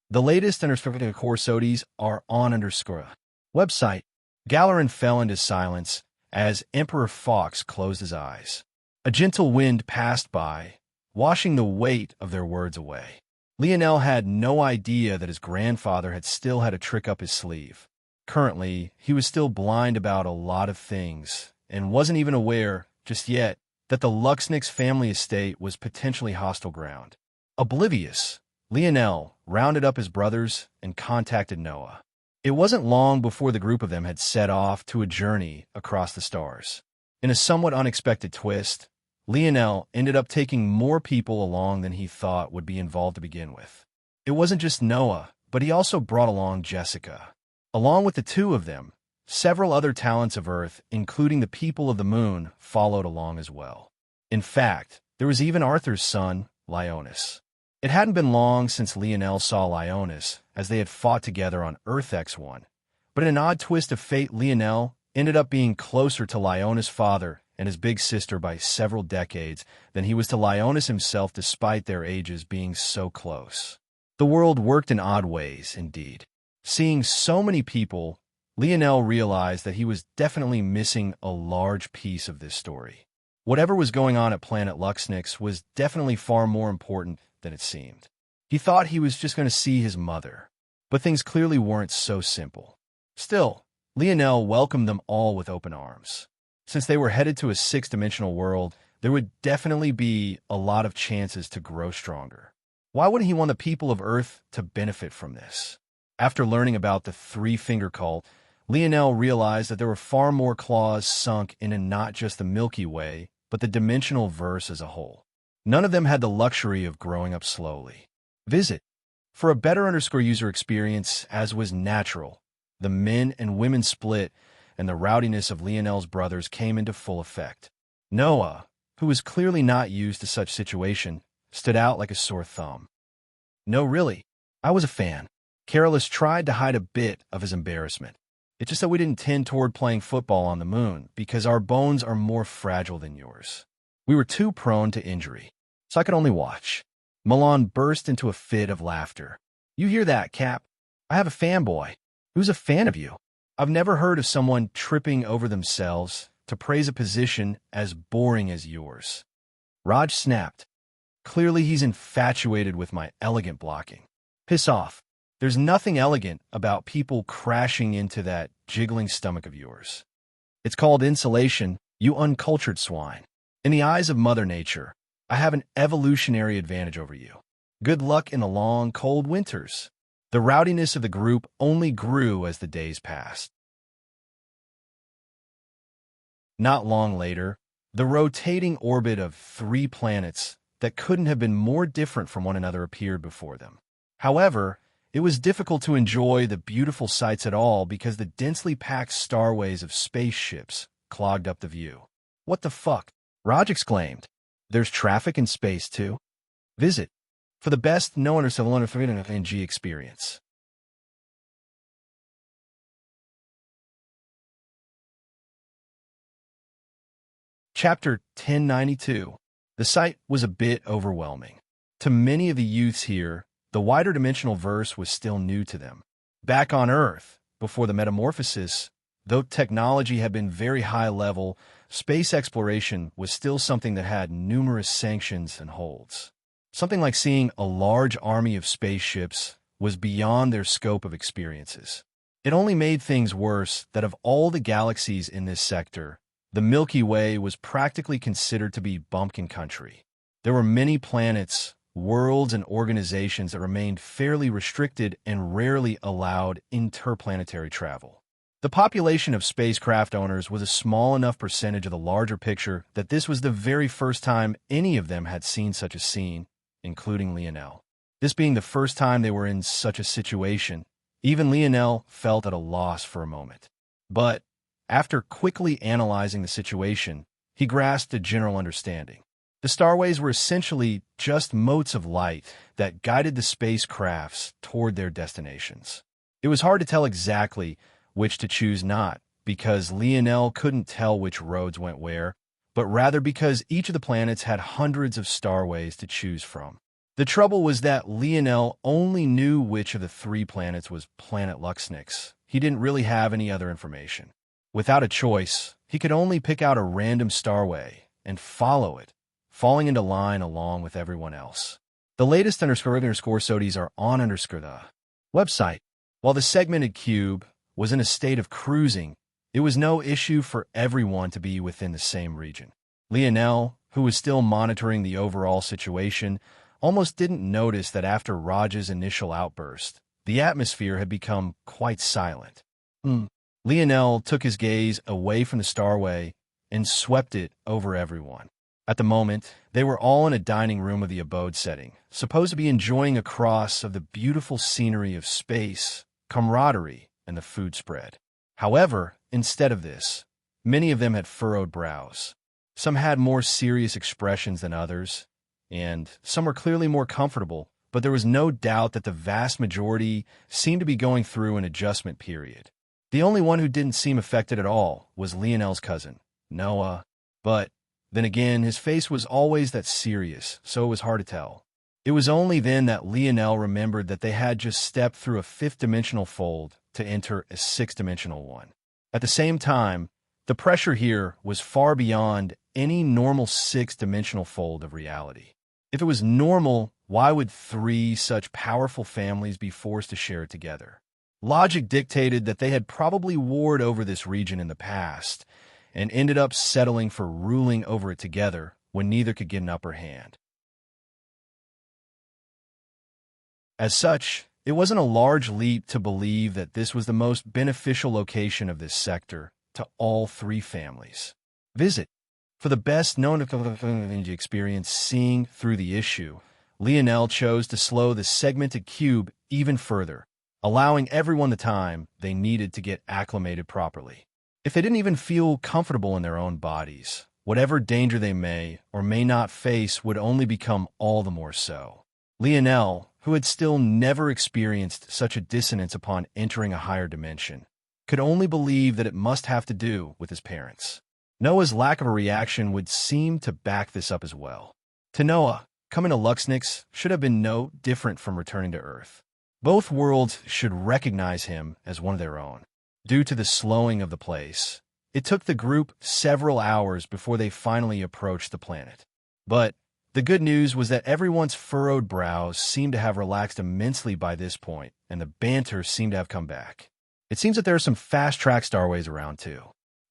The latest __ corsodies are on _ website. Galerin fell into silence as Emperor Fox closed his eyes. A gentle wind passed by, washing the weight of their words away. Lionel had no idea that his grandfather had still had a trick up his sleeve. Currently, he was still blind about a lot of things, and wasn't even aware, just yet, that the Luxnix family estate was potentially hostile ground. Oblivious, Lionel rounded up his brothers and contacted Noah. It wasn't long before the group of them had set off to a journey across the stars. In a somewhat unexpected twist, Lionel ended up taking more people along than he thought would be involved to begin with. It wasn't just Noah, but he also brought along Jessica. Along with the two of them, several other talents of Earth, including the people of the Moon, followed along as well. In fact, there was even Arthur's son, Leonis. It hadn't been long since Lionel saw Leonis, as they had fought together on Earth X1, but in an odd twist of fate, Lionel ended up being closer to Leonis' father and his big sister by several decades than he was to Leonis himself, despite their ages being so close. The world worked in odd ways, indeed. Seeing so many people, Lionel realized that he was definitely missing a large piece of this story. Whatever was going on at Planet Luxnix was definitely far more important than it seemed. He thought he was just going to see his mother, but things clearly weren't so simple. Still, Lionel welcomed them all with open arms. Since they were headed to a sixth-dimensional world, there would definitely be a lot of chances to grow stronger. Why wouldn't he want the people of Earth to benefit from this? After learning about the Three-Finger Cult, Lionel realized that there were far more claws sunk into not just the Milky Way, but the dimensional verse as a whole. None of them had the luxury of growing up slowly. Visit. For a better user experience, as was natural, the men and women split, and the rowdiness of Lionel's brothers came into full effect. Noah, who was clearly not used to such situation, stood out like a sore thumb. "No, really, I was a fan." Carolus tried to hide a bit of his embarrassment. "It's just that we didn't tend toward playing football on the Moon, because our bones are more fragile than yours. We were too prone to injury, so I could only watch." Milan burst into a fit of laughter. "You hear that, Cap? I have a fanboy who's a fan of you. I've never heard of someone tripping over themselves to praise a position as boring as yours." Raj snapped. Clearly he's infatuated with my elegant blocking. "Piss off. There's nothing elegant about people crashing into that jiggling stomach of yours. It's called insulation, you uncultured swine." In the eyes of Mother Nature, I have an evolutionary advantage over you. Good luck in the long, cold winters. The rowdiness of the group only grew as the days passed. Not long later, the rotating orbit of 3 planets that couldn't have been more different from one another appeared before them. However, it was difficult to enjoy the beautiful sights at all because the densely packed starways of spaceships clogged up the view. What the fuck? Raj exclaimed. There's traffic in space too? Visit for the best no-understanding experience. Chapter 1092. The sight was a bit overwhelming. To many of the youths here, the wider dimensional verse was still new to them. Back on Earth, before the metamorphosis, though technology had been very high level, space exploration was still something that had numerous sanctions and holds. Something like seeing a large army of spaceships was beyond their scope of experiences. It only made things worse that of all the galaxies in this sector, the Milky Way was practically considered to be bumpkin country. There were many planets, worlds, and organizations that remained fairly restricted and rarely allowed interplanetary travel. The population of spacecraft owners was a small enough percentage of the larger picture that this was the very first time any of them had seen such a scene, including Lionel. This being the first time they were in such a situation, even Lionel felt at a loss for a moment. But after quickly analyzing the situation, he grasped a general understanding. The starways were essentially just motes of light that guided the spacecrafts toward their destinations. It was hard to tell exactly which to choose not, because Lionel couldn't tell which roads went where, but rather because each of the planets had hundreds of starways to choose from. The trouble was that Lionel only knew which of the 3 planets was planet Luxnix. He didn't really have any other information. Without a choice, he could only pick out a random starway and follow it, falling into line along with everyone else. The latest underscore SOTIs are on the website. While the segmented cube was in a state of cruising, it was no issue for everyone to be within the same region. Lionel, who was still monitoring the overall situation, almost didn't notice that after Raj's initial outburst, the atmosphere had become quite silent. Lionel took his gaze away from the starway and swept it over everyone. At the moment, they were all in a dining room of the abode setting, supposed to be enjoying a cross of the beautiful scenery of space, camaraderie, and the food spread. However, instead of this, many of them had furrowed brows. Some had more serious expressions than others, and some were clearly more comfortable, but there was no doubt that the vast majority seemed to be going through an adjustment period. The only one who didn't seem affected at all was Lionel's cousin, Noah, but then again, his face was always that serious, so it was hard to tell. It was only then that Lionel remembered that they had just stepped through a 5th-dimensional fold to enter a 6th-dimensional one. At the same time, the pressure here was far beyond any normal 6th-dimensional fold of reality. If it was normal, why would 3 such powerful families be forced to share it together? Logic dictated that they had probably warred over this region in the past and ended up settling for ruling over it together when neither could get an upper hand. As such, it wasn't a large leap to believe that this was the most beneficial location of this sector to all 3 families. Visit for the best known experience seeing through the issue. Lionel chose to slow the segmented cube even further, allowing everyone the time they needed to get acclimated properly. If they didn't even feel comfortable in their own bodies, whatever danger they may or may not face would only become all the more so. Lionel, who had still never experienced such a dissonance upon entering a higher dimension, could only believe that it must have to do with his parents. Noah's lack of a reaction would seem to back this up as well. To Noah, coming to Luxnix should have been no different from returning to Earth. Both worlds should recognize him as one of their own. Due to the slowing of the place, it took the group several hours before they finally approached the planet. But the good news was that everyone's furrowed brows seemed to have relaxed immensely by this point, and the banter seemed to have come back. It seems that there are some fast-track starways around too.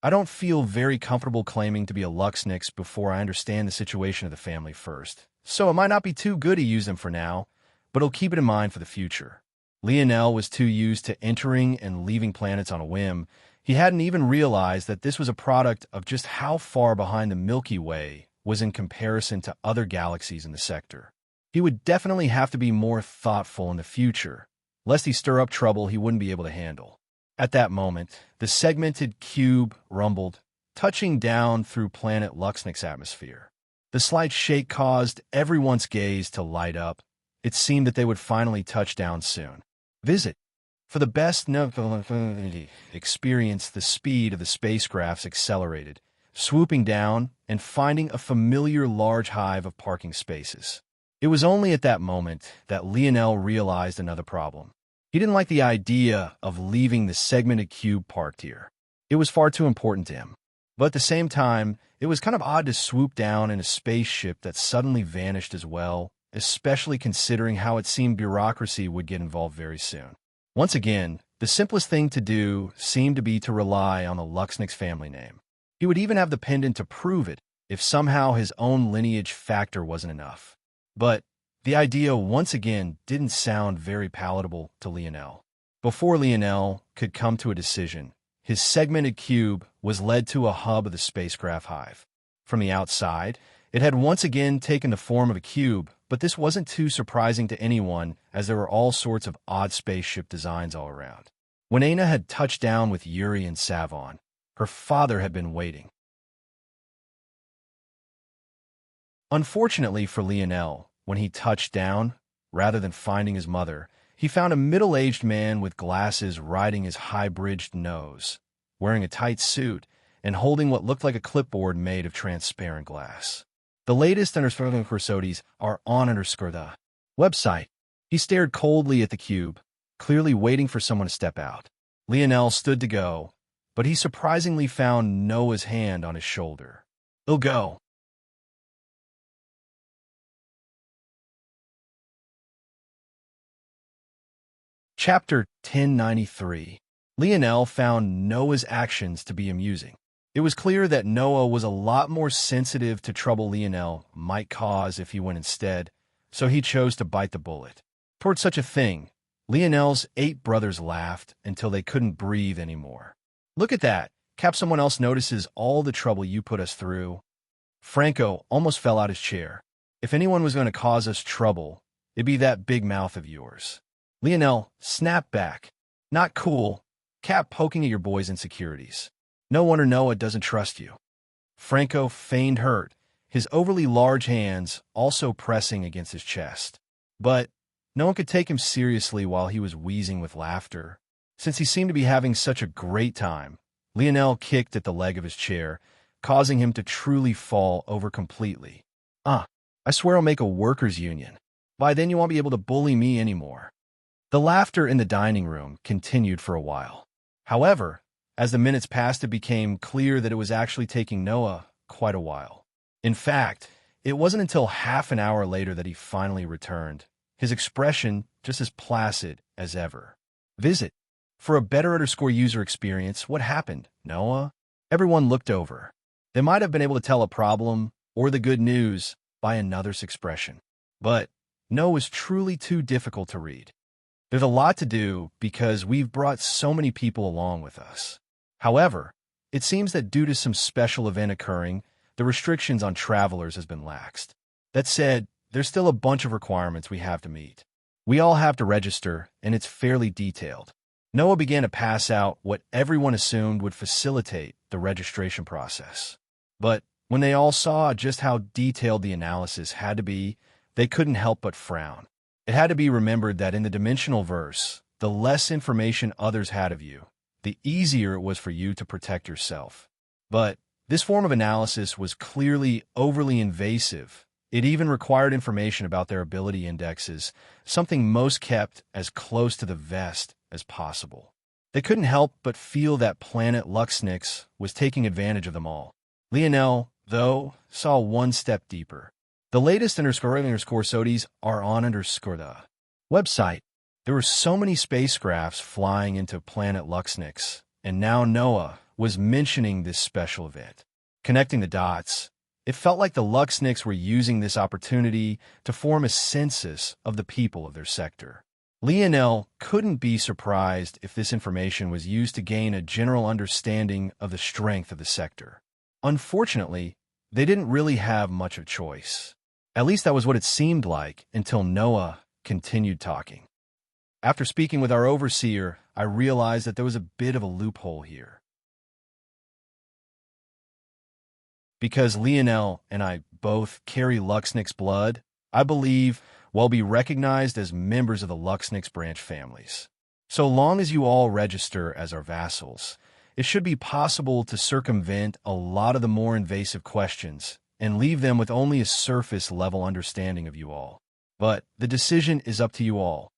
I don't feel very comfortable claiming to be a Luxnix before I understand the situation of the family first, so it might not be too good to use them for now, but I'll keep it in mind for the future. Lionel was too used to entering and leaving planets on a whim. He hadn't even realized that this was a product of just how far behind the Milky Way was in comparison to other galaxies in the sector. He would definitely have to be more thoughtful in the future, lest he stir up trouble he wouldn't be able to handle. At that moment, the segmented cube rumbled, touching down through planet Luxnix's atmosphere. The slight shake caused everyone's gaze to light up. It seemed that they would finally touch down soon. Visit. For the best experience, the speed of the spacecrafts accelerated, swooping down and finding a familiar large hive of parking spaces. It was only at that moment that Lionel realized another problem. He didn't like the idea of leaving the segmented cube parked here. It was far too important to him. But at the same time, it was kind of odd to swoop down in a spaceship that suddenly vanished as well, especially considering how it seemed bureaucracy would get involved very soon. Once again, the simplest thing to do seemed to be to rely on the Luxnix family name. He would even have the pendant to prove it if somehow his own lineage factor wasn't enough. But the idea once again didn't sound very palatable to Lionel. Before Lionel could come to a decision, his segmented cube was led to a hub of the spacecraft hive. From the outside, it had once again taken the form of a cube, but this wasn't too surprising to anyone as there were all sorts of odd spaceship designs all around. When Aina had touched down with Yuri and Savon, her father had been waiting. Unfortunately for Lionel, when he touched down, rather than finding his mother, he found a middle-aged man with glasses riding his high-bridged nose, wearing a tight suit, and holding what looked like a clipboard made of transparent glass. The latest episodes are on the website. He stared coldly at the cube, clearly waiting for someone to step out. Lionel stood to go, but he surprisingly found Noah's hand on his shoulder. "He'll go." Chapter 1093. Lionel found Noah's actions to be amusing. It was clear that Noah was a lot more sensitive to trouble Lionel might cause if he went instead, so he chose to bite the bullet. Toward such a thing, Lionel's 8 brothers laughed until they couldn't breathe anymore. "Look at that. Cap, someone else notices all the trouble you put us through." Franco almost fell out his chair. "If anyone was going to cause us trouble, it'd be that big mouth of yours." Lionel snapped back. "Not cool. Cap poking at your boy's insecurities. No wonder Noah doesn't trust you." Franco feigned hurt, his overly large hands also pressing against his chest. But no one could take him seriously while he was wheezing with laughter. Since he seemed to be having such a great time, Lionel kicked at the leg of his chair, causing him to truly fall over completely. I swear I'll make a workers' union. By then you won't be able to bully me anymore." The laughter in the dining room continued for a while. However, as the minutes passed, it became clear that it was actually taking Noah quite a while. In fact, it wasn't until half an hour later that he finally returned, his expression just as placid as ever. "Visit. For a better user experience, what happened, Noah?" Everyone looked over. They might have been able to tell a problem or the good news by another's expression. But Noah was truly too difficult to read. "There's a lot to do because we've brought so many people along with us. However, it seems that due to some special event occurring, the restrictions on travelers has been laxed. That said, there's still a bunch of requirements we have to meet. We all have to register, and it's fairly detailed." Noah began to pass out what everyone assumed would facilitate the registration process. But when they all saw just how detailed the analysis had to be, they couldn't help but frown. It had to be remembered that in the dimensional verse, the less information others had of you, the easier it was for you to protect yourself. But this form of analysis was clearly overly invasive. It even required information about their ability indexes, something most kept as close to the vest as possible. They couldn't help but feel that planet Luxnix was taking advantage of them all. Lionel, though, saw one step deeper. The latest _SODs are on the website. There were so many spacecrafts flying into planet Luxnix, and now Noah was mentioning this special event. Connecting the dots, it felt like the Luxniks were using this opportunity to form a census of the people of their sector. Lionel couldn't be surprised if this information was used to gain a general understanding of the strength of the sector. Unfortunately, they didn't really have much of a choice. At least that was what it seemed like until Noah continued talking. After speaking with our overseer, I realized that there was a bit of a loophole here. Because Lionel and I both carry Luxnik's blood, I believe we'll be recognized as members of the Luxnik's branch families. So long as you all register as our vassals, it should be possible to circumvent a lot of the more invasive questions and leave them with only a surface-level understanding of you all. But the decision is up to you all.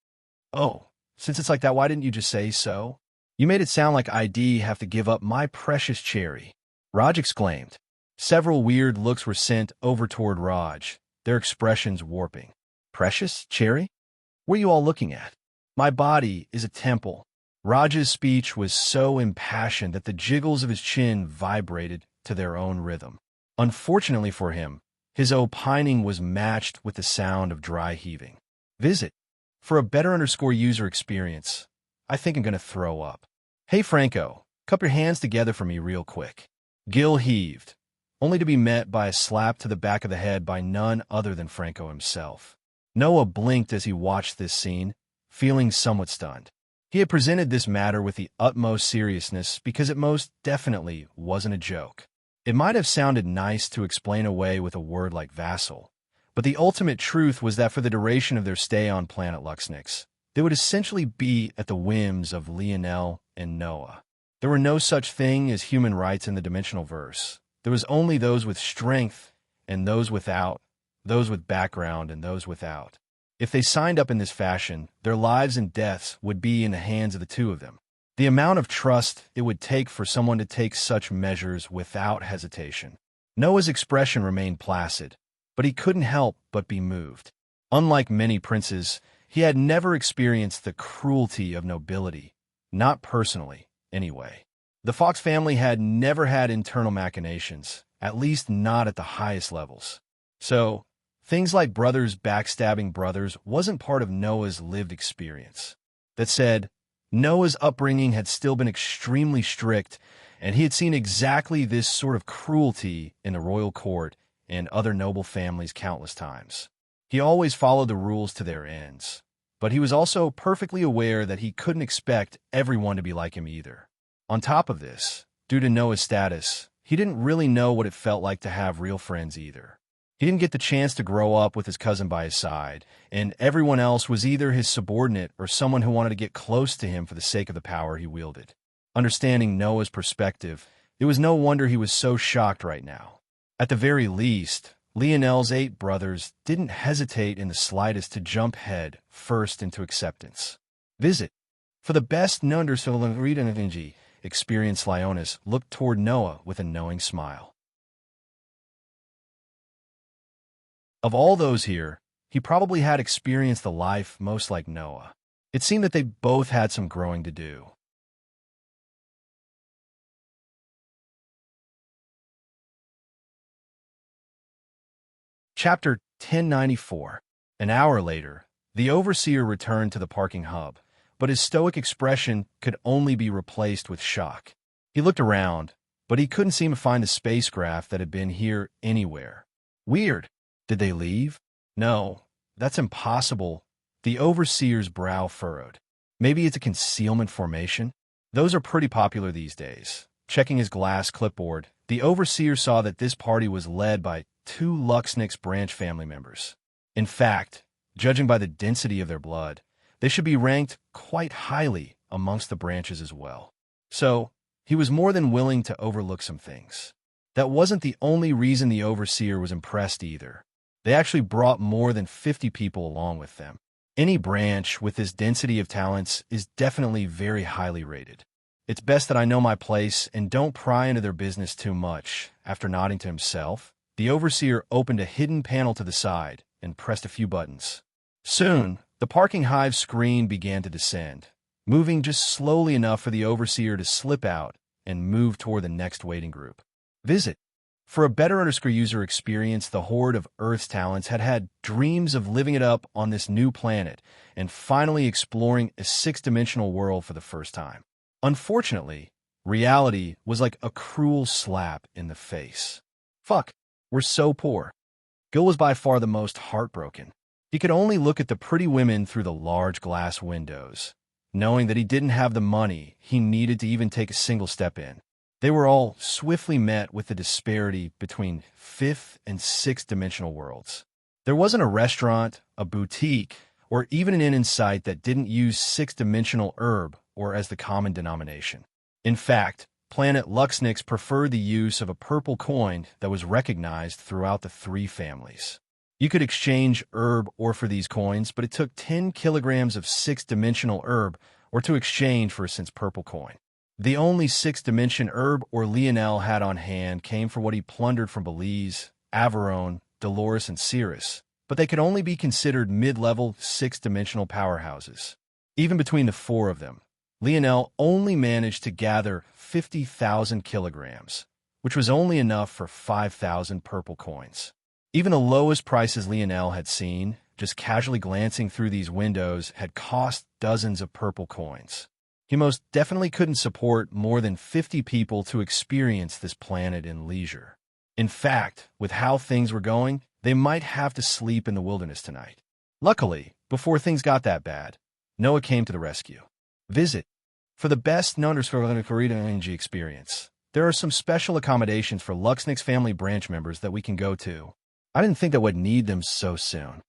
Oh, since it's like that, why didn't you just say so? You made it sound like I'd have to give up my precious cherry, Raj exclaimed. Several weird looks were sent over toward Raj, their expressions warping. Precious cherry? What are you all looking at? My body is a temple. Raj's speech was so impassioned that the jiggles of his chin vibrated to their own rhythm. Unfortunately for him, his opining was matched with the sound of dry heaving. Visit. For a better user experience, I think I'm going to throw up. Hey, Franco, cup your hands together for me real quick. Gil heaved, only to be met by a slap to the back of the head by none other than Franco himself. Noah blinked as he watched this scene, feeling somewhat stunned. He had presented this matter with the utmost seriousness because it most definitely wasn't a joke. It might have sounded nice to explain away with a word like vassal, but the ultimate truth was that for the duration of their stay on planet Luxnix, they would essentially be at the whims of Lionel and Noah. There were no such thing as human rights in the dimensional verse. There was only those with strength and those without, those with background and those without. If they signed up in this fashion, their lives and deaths would be in the hands of the two of them. The amount of trust it would take for someone to take such measures without hesitation. Noah's expression remained placid, but he couldn't help but be moved. Unlike many princes, he had never experienced the cruelty of nobility, not personally, anyway. The Fox family had never had internal machinations, at least not at the highest levels. So, things like brothers backstabbing brothers wasn't part of Noah's lived experience. That said, Noah's upbringing had still been extremely strict, and he had seen exactly this sort of cruelty in the royal court and other noble families countless times. He always followed the rules to their ends, but he was also perfectly aware that he couldn't expect everyone to be like him either. On top of this, due to Noah's status, he didn't really know what it felt like to have real friends either. He didn't get the chance to grow up with his cousin by his side, and everyone else was either his subordinate or someone who wanted to get close to him for the sake of the power he wielded. Understanding Noah's perspective, it was no wonder he was so shocked right now. At the very least, Lionel's 8 brothers didn't hesitate in the slightest to jump head first into acceptance. Visit. For the best understanding, experienced Leonis looked toward Noah with a knowing smile. Of all those here, he probably had experienced the life most like Noah. It seemed that they both had some growing to do. Chapter 1094. An hour later, the overseer returned to the parking hub, but his stoic expression could only be replaced with shock. He looked around, but he couldn't seem to find the spacecraft that had been here anywhere. Weird. Did they leave? No, that's impossible. The overseer's brow furrowed. Maybe it's a concealment formation? Those are pretty popular these days. Checking his glass clipboard, the overseer saw that this party was led by 2 Luxnix branch family members. In fact, judging by the density of their blood, they should be ranked quite highly amongst the branches as well. So, he was more than willing to overlook some things. That wasn't the only reason the overseer was impressed either. They actually brought more than 50 people along with them. Any branch with this density of talents is definitely very highly rated. It's best that I know my place and don't pry into their business too much. After nodding to himself, the overseer opened a hidden panel to the side and pressed a few buttons. Soon, the parking hive screen began to descend, moving just slowly enough for the overseer to slip out and move toward the next waiting group. Visit. For a better user experience, the horde of Earth's talents had had dreams of living it up on this new planet and finally exploring a six-dimensional world for the first time. Unfortunately, reality was like a cruel slap in the face. Fuck, we're so poor. Gil was by far the most heartbroken. He could only look at the pretty women through the large glass windows, knowing that he didn't have the money he needed to even take a single step in. They were all swiftly met with the disparity between fifth and sixth-dimensional worlds. There wasn't a restaurant, a boutique, or even an inn in sight that didn't use six-dimensional herb or as the common denomination. In fact, Planet Luxnix preferred the use of a purple coin that was recognized throughout the three families. You could exchange herb or for these coins, but it took 10 kilograms of six-dimensional herb or to exchange for a cent's purple coin. The only six-dimension herb or Lionel had on hand came for what he plundered from Belize, Averone, Dolores, and Cirrus, but they could only be considered mid-level six-dimensional powerhouses. Even between the four of them, Lionel only managed to gather 50,000 kilograms, which was only enough for 5,000 purple coins. Even the lowest prices Lionel had seen, just casually glancing through these windows, had cost dozens of purple coins. He most definitely couldn't support more than 50 people to experience this planet in leisure. In fact, with how things were going, they might have to sleep in the wilderness tonight. Luckily, before things got that bad, Noah came to the rescue. Visit. For the best non-energy experience, there are some special accommodations for Luxnix family branch members that we can go to. I didn't think that we'd need them so soon.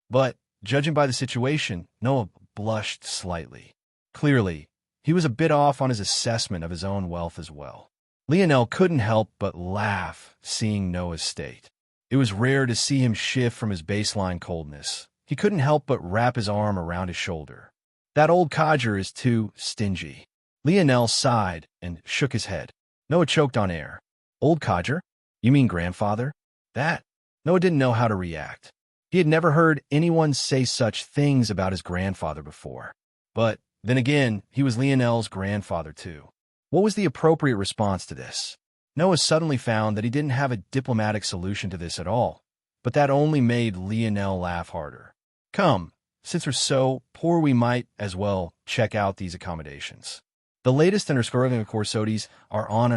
But, judging by the situation, Noah blushed slightly. Clearly, he was a bit off on his assessment of his own wealth as well. Lionel couldn't help but laugh seeing Noah's state. It was rare to see him shift from his baseline coldness. He couldn't help but wrap his arm around his shoulder. That old codger is too stingy. Lionel sighed and shook his head. Noah choked on air. Old codger? You mean grandfather? That? Noah didn't know how to react. He had never heard anyone say such things about his grandfather before. But, then again, he was Lionel's grandfather too. What was the appropriate response to this? Noah suddenly found that he didn't have a diplomatic solution to this at all, but that only made Lionel laugh harder. Come, since we're so poor, we might as well check out these accommodations. The latest Corsodies are on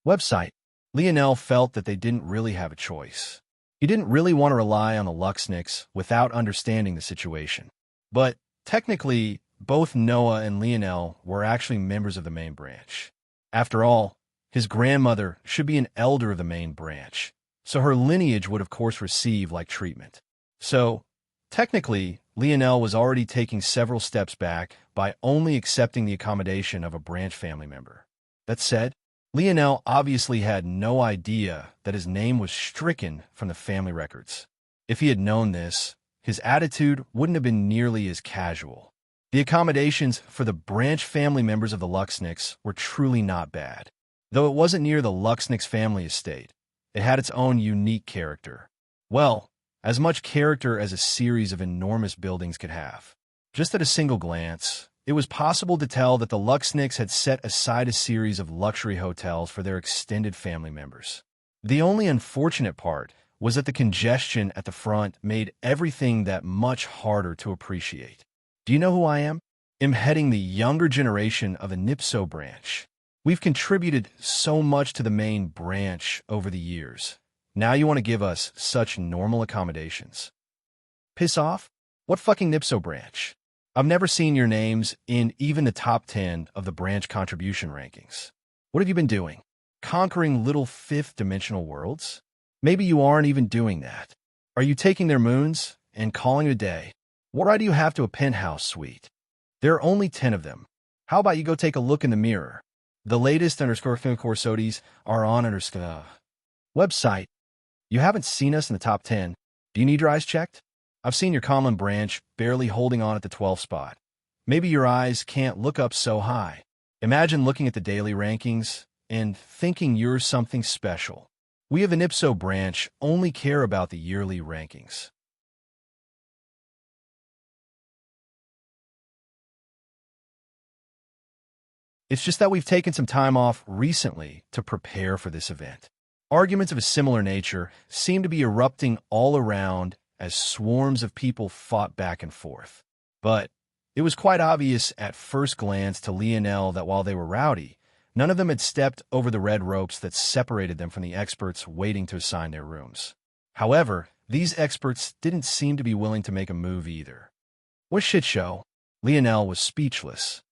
website. Lionel felt that they didn't really have a choice. He didn't really want to rely on the Luxnix without understanding the situation. But, technically, both Noah and Lionel were actually members of the main branch. After all, his grandmother should be an elder of the main branch, so her lineage would of course receive like treatment. So, technically, Lionel was already taking several steps back by only accepting the accommodation of a branch family member. That said, Lionel obviously had no idea that his name was stricken from the family records. If he had known this, his attitude wouldn't have been nearly as casual. The accommodations for the branch family members of the Luxnix were truly not bad. Though it wasn't near the Luxnix family estate, it had its own unique character. Well, as much character as a series of enormous buildings could have. Just at a single glance, it was possible to tell that the Luxnix had set aside a series of luxury hotels for their extended family members. The only unfortunate part was that the congestion at the front made everything that much harder to appreciate. Do you know who I am? I'm heading the younger generation of the Nipso branch. We've contributed so much to the main branch over the years. Now you want to give us such normal accommodations. Piss off? What fucking Nipso branch? I've never seen your names in even the top 10 of the branch contribution rankings. What have you been doing? Conquering little fifth-dimensional worlds? Maybe you aren't even doing that. Are you taking their moons and calling it a day? What right do you have to a penthouse suite? There are only 10 of them. How about you go take a look in the mirror? The latest Corsodies are on website. You haven't seen us in the top 10. Do you need your eyes checked? I've seen your common branch barely holding on at the 12th spot. Maybe your eyes can't look up so high. Imagine looking at the daily rankings and thinking you're something special. We of the Nipso branch only care about the yearly rankings. It's just that we've taken some time off recently to prepare for this event. Arguments of a similar nature seem to be erupting all around as swarms of people fought back and forth. But it was quite obvious at first glance to Lionel that while they were rowdy, none of them had stepped over the red ropes that separated them from the experts waiting to assign their rooms. However, these experts didn't seem to be willing to make a move either. What shit show? Lionel was speechless.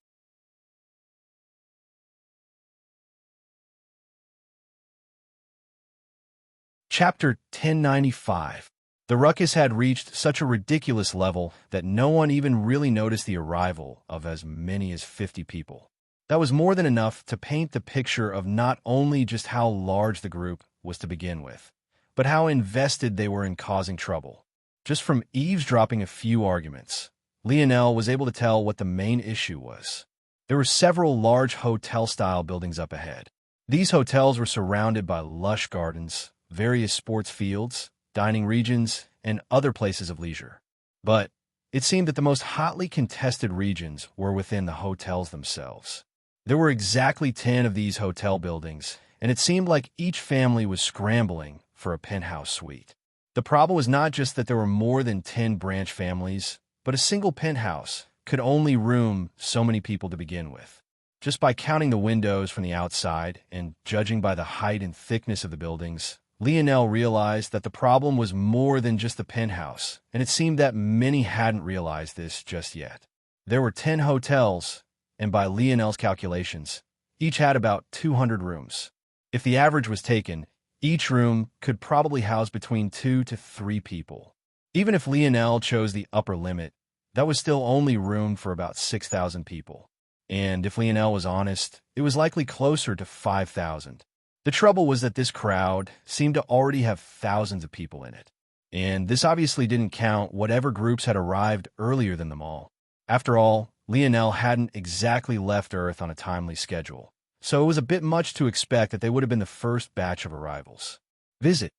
Chapter 1095. The ruckus had reached such a ridiculous level that no one even really noticed the arrival of as many as 50 people. That was more than enough to paint the picture of not only just how large the group was to begin with, but how invested they were in causing trouble. Just from eavesdropping a few arguments, Lionel was able to tell what the main issue was. There were several large hotel-style buildings up ahead. These hotels were surrounded by lush gardens, various sports fields, dining regions, and other places of leisure. But it seemed that the most hotly contested regions were within the hotels themselves. There were exactly 10 of these hotel buildings, and it seemed like each family was scrambling for a penthouse suite. The problem was not just that there were more than 10 branch families, but a single penthouse could only room so many people to begin with. Just by counting the windows from the outside and judging by the height and thickness of the buildings, Lionel realized that the problem was more than just the penthouse, and it seemed that many hadn't realized this just yet. There were 10 hotels, and by Lionel's calculations, each had about 200 rooms. If the average was taken, each room could probably house between 2 to 3 people. Even if Lionel chose the upper limit, that was still only room for about 6,000 people. And if Lionel was honest, it was likely closer to 5,000. The trouble was that this crowd seemed to already have thousands of people in it. And this obviously didn't count whatever groups had arrived earlier than them all. After all, Lionel hadn't exactly left Earth on a timely schedule, so it was a bit much to expect that they would have been the first batch of arrivals. Visit.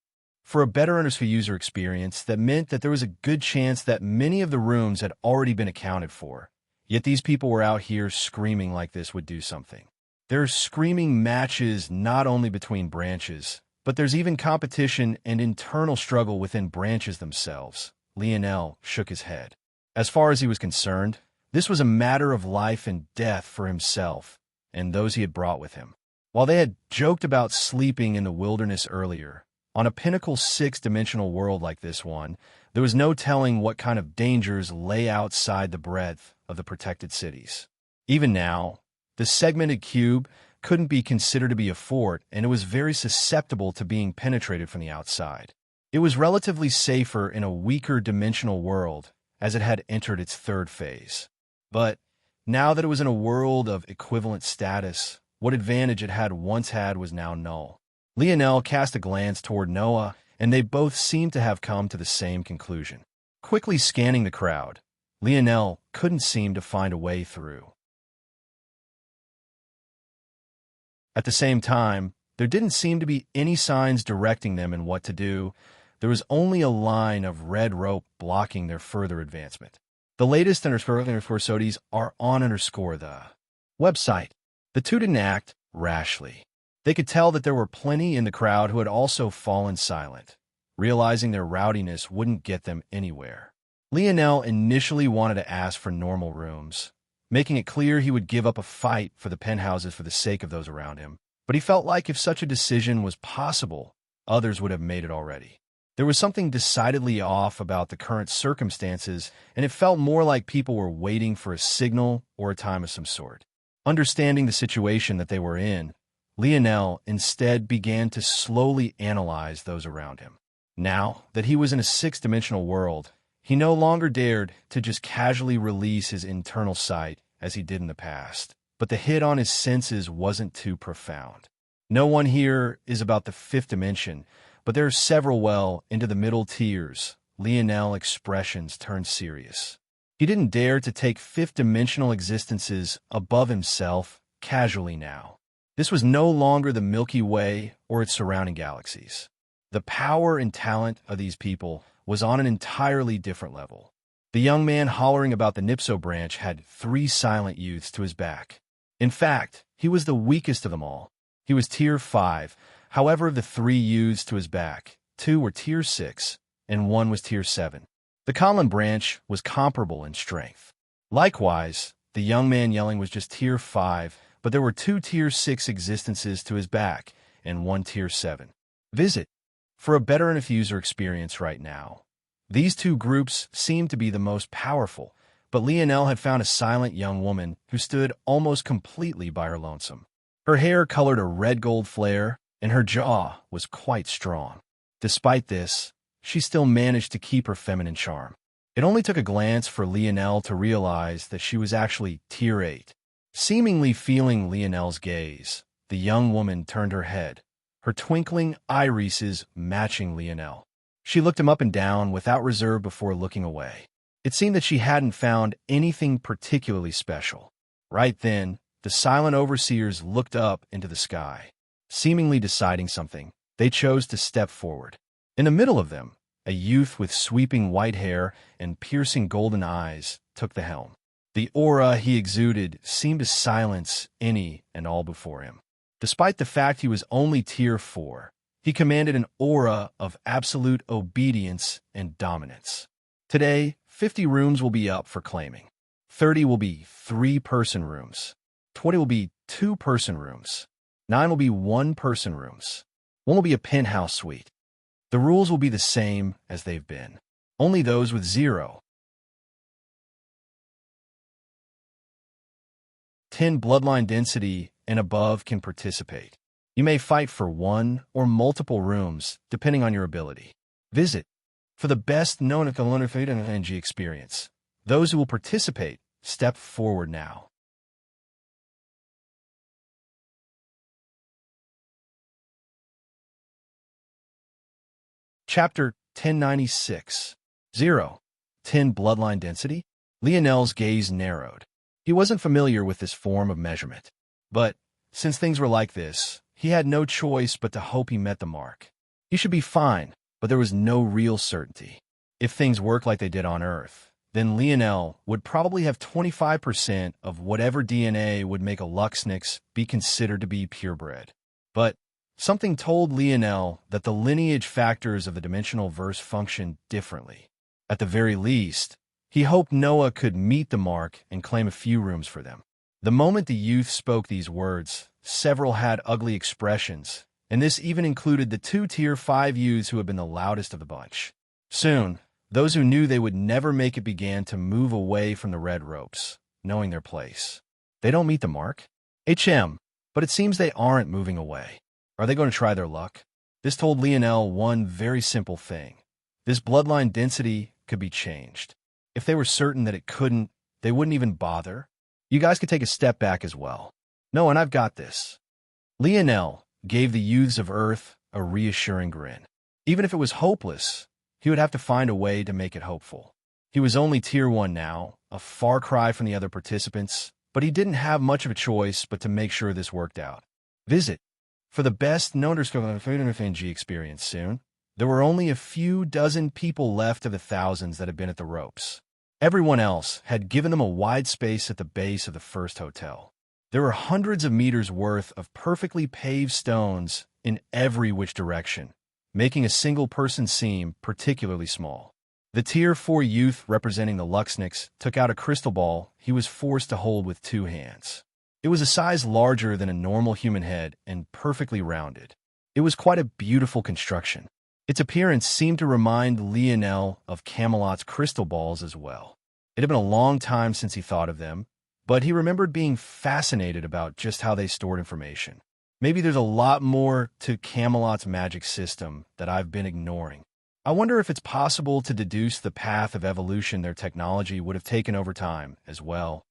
For a better Rendezvous user experience, that meant that there was a good chance that many of the rooms had already been accounted for, yet these people were out here screaming like this would do something. There's screaming matches not only between branches, but there's even competition and internal struggle within branches themselves. Lionel shook his head. As far as he was concerned, this was a matter of life and death for himself and those he had brought with him. While they had joked about sleeping in the wilderness earlier, on a pinnacle 6-dimensional world like this one, there was no telling what kind of dangers lay outside the breadth of the protected cities. Even now, the segmented cube couldn't be considered to be a fort, and it was very susceptible to being penetrated from the outside. It was relatively safer in a weaker dimensional world, as it had entered its third phase. But now that it was in a world of equivalent status, what advantage it had once had was now null. Lionel cast a glance toward Noah, and they both seemed to have come to the same conclusion. Quickly scanning the crowd, Lionel couldn't seem to find a way through. At the same time, there didn't seem to be any signs directing them in what to do. There was only a line of red rope blocking their further advancement. The latest _SODs are on _the website. The two didn't act rashly. They could tell that there were plenty in the crowd who had also fallen silent, realizing their rowdiness wouldn't get them anywhere. Lionel initially wanted to ask for normal rooms, making it clear he would give up a fight for the penthouses for the sake of those around him. But he felt like if such a decision was possible, others would have made it already. There was something decidedly off about the current circumstances, and it felt more like people were waiting for a signal or a time of some sort. Understanding the situation that they were in, Lionel instead began to slowly analyze those around him. Now that he was in a 6-dimensional world, he no longer dared to just casually release his internal sight as he did in the past. But the hit on his senses wasn't too profound. No one here is about the 5th dimension, but there are several well into the middle tiers. Lionel's expressions turned serious. He didn't dare to take 5th-dimensional existences above himself casually now. This was no longer the Milky Way or its surrounding galaxies. The power and talent of these people was on an entirely different level. The young man hollering about the Nipso branch had 3 silent youths to his back. In fact, He was the weakest of them all. He was Tier 5. However, of the 3 youths to his back, 2 were Tier 6, and 1 was Tier 7. The Conlon branch was comparable in strength. Likewise, the young man yelling was just Tier 5, but there were 2 Tier 6 existences to his back, and 1 Tier 7. Visit. For a better enough user experience right now. These 2 groups seemed to be the most powerful, but Lionel had found a silent young woman who stood almost completely by her lonesome. Her hair colored a red-gold flare, and her jaw was quite strong. Despite this, she still managed to keep her feminine charm. It only took a glance for Lionel to realize that she was actually Tier 8. Seemingly feeling Lionel's gaze, the young woman turned her head, her twinkling irises matching Lionel. She looked him up and down without reserve before looking away. It seemed that she hadn't found anything particularly special. Right then, the silent overseers looked up into the sky. Seemingly deciding something, they chose to step forward. In the middle of them, a youth with sweeping white hair and piercing golden eyes took the helm. The aura he exuded seemed to silence any and all before him. Despite the fact he was only Tier 4, he commanded an aura of absolute obedience and dominance. Today, 50 rooms will be up for claiming. 30 will be 3-person rooms. 20 will be 2-person rooms. 9 will be 1-person rooms. 1 will be a penthouse suite. The rules will be the same as they've been. Only those with 0, 10 bloodline density and above can participate. You may fight for 1 or multiple rooms, depending on your ability. Visit. For the best known NG experience, those who will participate, step forward now. Chapter 1096. 0. 10 bloodline density? Lionel's gaze narrowed. He wasn't familiar with this form of measurement. But, since things were like this, he had no choice but to hope he met the mark. He should be fine, but there was no real certainty. If things worked like they did on Earth, then Lionel would probably have 25% of whatever DNA would make a Luxnix be considered to be purebred. But something told Lionel that the lineage factors of the dimensional verse functioned differently. At the very least, he hoped Noah could meet the mark and claim a few rooms for them. The moment the youth spoke these words, several had ugly expressions, and this even included the 2 Tier 5 youths who had been the loudest of the bunch. Soon, those who knew they would never make it began to move away from the red ropes, knowing their place. They don't meet the mark? But it seems they aren't moving away. Are they going to try their luck? This told Lionel one very simple thing. This bloodline density could be changed. If they were certain that it couldn't, they wouldn't even bother. You guys could take a step back as well. No, and I've got this. Lionel gave the youths of Earth a reassuring grin. Even if it was hopeless, he would have to find a way to make it hopeful. He was only Tier 1 now, a far cry from the other participants, but he didn't have much of a choice but to make sure this worked out. Visit. For the best NG experience soon, there were only a few dozen people left of the thousands that had been at the ropes. Everyone else had given them a wide space at the base of the first hotel. There were hundreds of meters worth of perfectly paved stones in every which direction, making a single person seem particularly small. The Tier 4 youth representing the Luxnix took out a crystal ball he was forced to hold with 2 hands. It was a size larger than a normal human head and perfectly rounded. It was quite a beautiful construction. Its appearance seemed to remind Lionel of Camelot's crystal balls as well. It had been a long time since he thought of them, but he remembered being fascinated about just how they stored information. Maybe there's a lot more to Camelot's magic system that I've been ignoring. I wonder if it's possible to deduce the path of evolution their technology would have taken over time as well.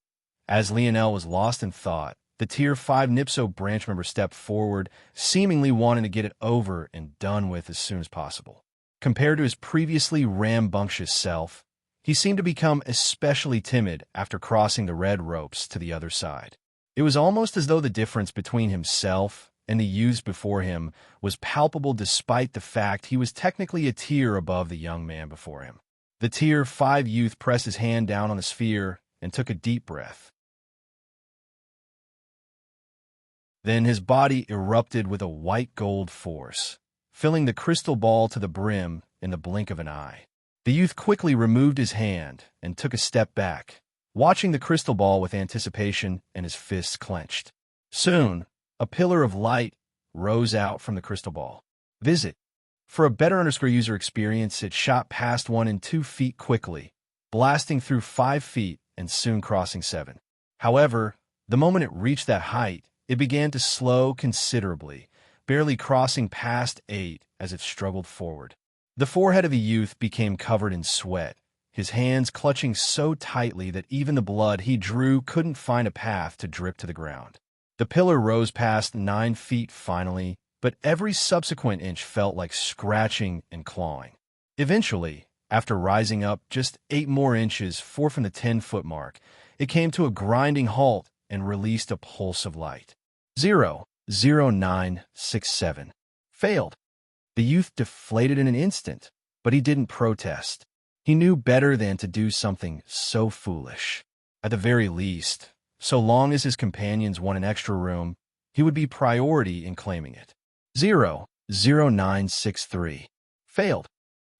As Lionel was lost in thought, the Tier 5 Nipso branch member stepped forward, seemingly wanting to get it over and done with as soon as possible. Compared to his previously rambunctious self, he seemed to become especially timid after crossing the red ropes to the other side. It was almost as though the difference between himself and the youths before him was palpable despite the fact he was technically a tier above the young man before him. The Tier 5 youth pressed his hand down on the sphere and took a deep breath. Then his body erupted with a white-gold force, filling the crystal ball to the brim in the blink of an eye. The youth quickly removed his hand and took a step back, watching the crystal ball with anticipation and his fists clenched. Soon, a pillar of light rose out from the crystal ball. Visit. For a better user experience, it shot past 1 and 2 feet quickly, blasting through 5 feet and soon crossing 7. However, the moment it reached that height, it began to slow considerably, barely crossing past 8 as it struggled forward. The forehead of the youth became covered in sweat, his hands clutching so tightly that even the blood he drew couldn't find a path to drip to the ground. The pillar rose past 9 feet finally, but every subsequent inch felt like scratching and clawing. Eventually, after rising up just 8 more inches, 4 from the 10-foot mark, it came to a grinding halt and released a pulse of light. 0.0967. Failed. The youth deflated in an instant, but he didn't protest. He knew better than to do something so foolish. At the very least, so long as his companions won an extra room, he would be priority in claiming it. 0.0963. Failed.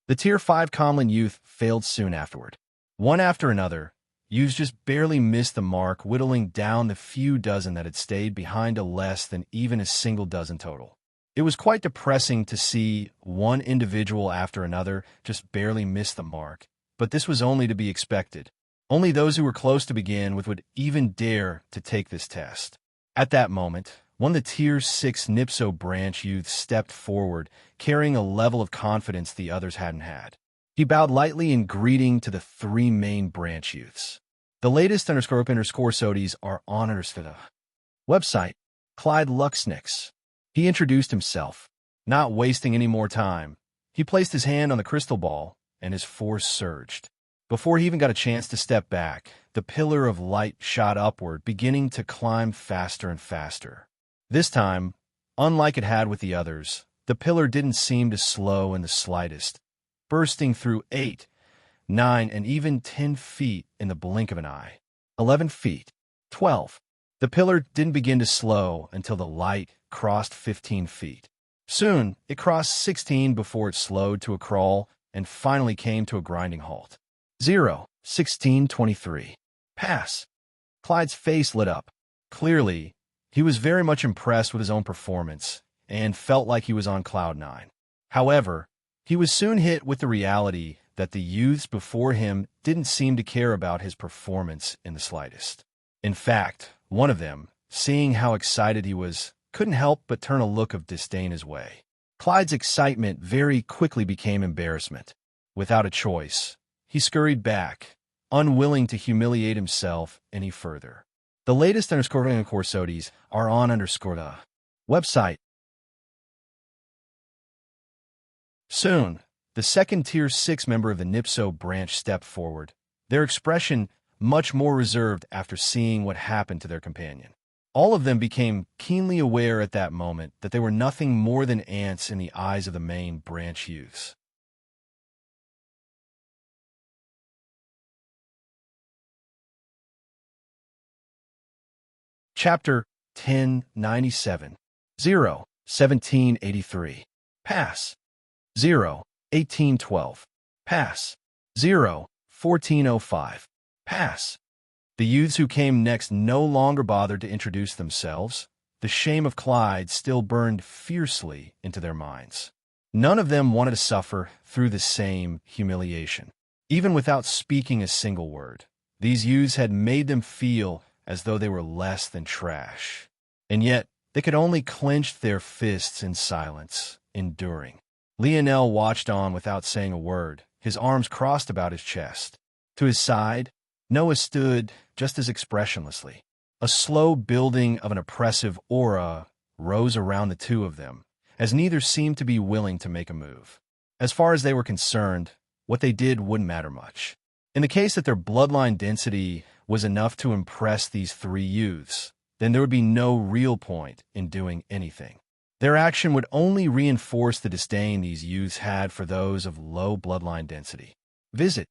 The Tier 5 Comlin youth failed soon afterward. One after another, youths just barely missed the mark, whittling down the few dozen that had stayed behind to less than even a single dozen total. It was quite depressing to see one individual after another just barely miss the mark, but this was only to be expected. Only those who were close to begin with would even dare to take this test. At that moment, one of the Tier 6 Nipso branch youths stepped forward, carrying a level of confidence the others hadn't had. He bowed lightly in greeting to the 3 main branch youths. The latest _sodies are on the website. Clyde Luxnix. He introduced himself. Not wasting any more time, he placed his hand on the crystal ball, and his force surged. Before he even got a chance to step back, the pillar of light shot upward, beginning to climb faster and faster. This time, unlike it had with the others, the pillar didn't seem to slow in the slightest, bursting through 8, 9, and even 10 feet in the blink of an eye. 11 feet. 12. The pillar didn't begin to slow until the light crossed 15 feet. Soon, it crossed 16 before it slowed to a crawl and finally came to a grinding halt. 0.1623. Pass. Clyde's face lit up. Clearly, he was very much impressed with his own performance and felt like he was on cloud 9. However, he was soon hit with the reality that the youths before him didn't seem to care about his performance in the slightest. In fact, one of them, seeing how excited he was, couldn't help but turn a look of disdain his way. Clyde's excitement very quickly became embarrassment. Without a choice, he scurried back, unwilling to humiliate himself any further. The latest _sodies are on the website. Soon, the second Tier 6 member of the Nipso branch stepped forward, their expression much more reserved after seeing what happened to their companion. All of them became keenly aware at that moment that they were nothing more than ants in the eyes of the main branch youths. Chapter 1097. 0.1783. Pass. 0.1812. Pass. 0.1405. Pass. The youths who came next no longer bothered to introduce themselves. The shame of Clyde still burned fiercely into their minds. None of them wanted to suffer through the same humiliation. Even without speaking a single word, these youths had made them feel as though they were less than trash. And yet, they could only clench their fists in silence, enduring. Lionel watched on without saying a word, his arms crossed about his chest. To his side, Noah stood just as expressionlessly. A slow building of an oppressive aura rose around the two of them, as neither seemed to be willing to make a move. As far as they were concerned, what they did wouldn't matter much. In the case that their bloodline density was enough to impress these 3 youths, then there would be no real point in doing anything. Their action would only reinforce the disdain these youths had for those of low bloodline density. Visit.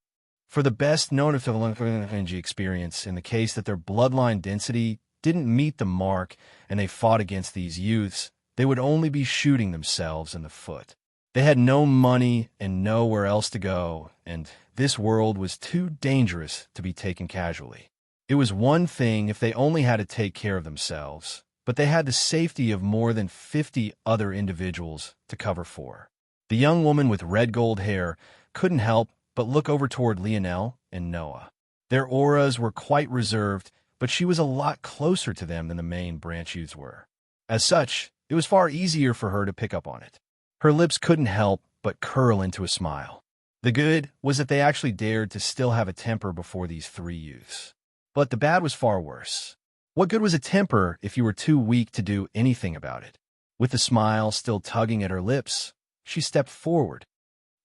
For the best known experience in the case that their bloodline density didn't meet the mark and they fought against these youths, they would only be shooting themselves in the foot. They had no money and nowhere else to go, and this world was too dangerous to be taken casually. It was one thing if they only had to take care of themselves, but they had the safety of more than 50 other individuals to cover for. The young woman with red gold hair couldn't help but look over toward Lionel and Noah. Their auras were quite reserved, but she was a lot closer to them than the main branch youths were. As such, it was far easier for her to pick up on it. Her lips couldn't help but curl into a smile. The good was that they actually dared to still have a temper before these three youths. But the bad was far worse. What good was a temper if you were too weak to do anything about it? With the smile still tugging at her lips, she stepped forward.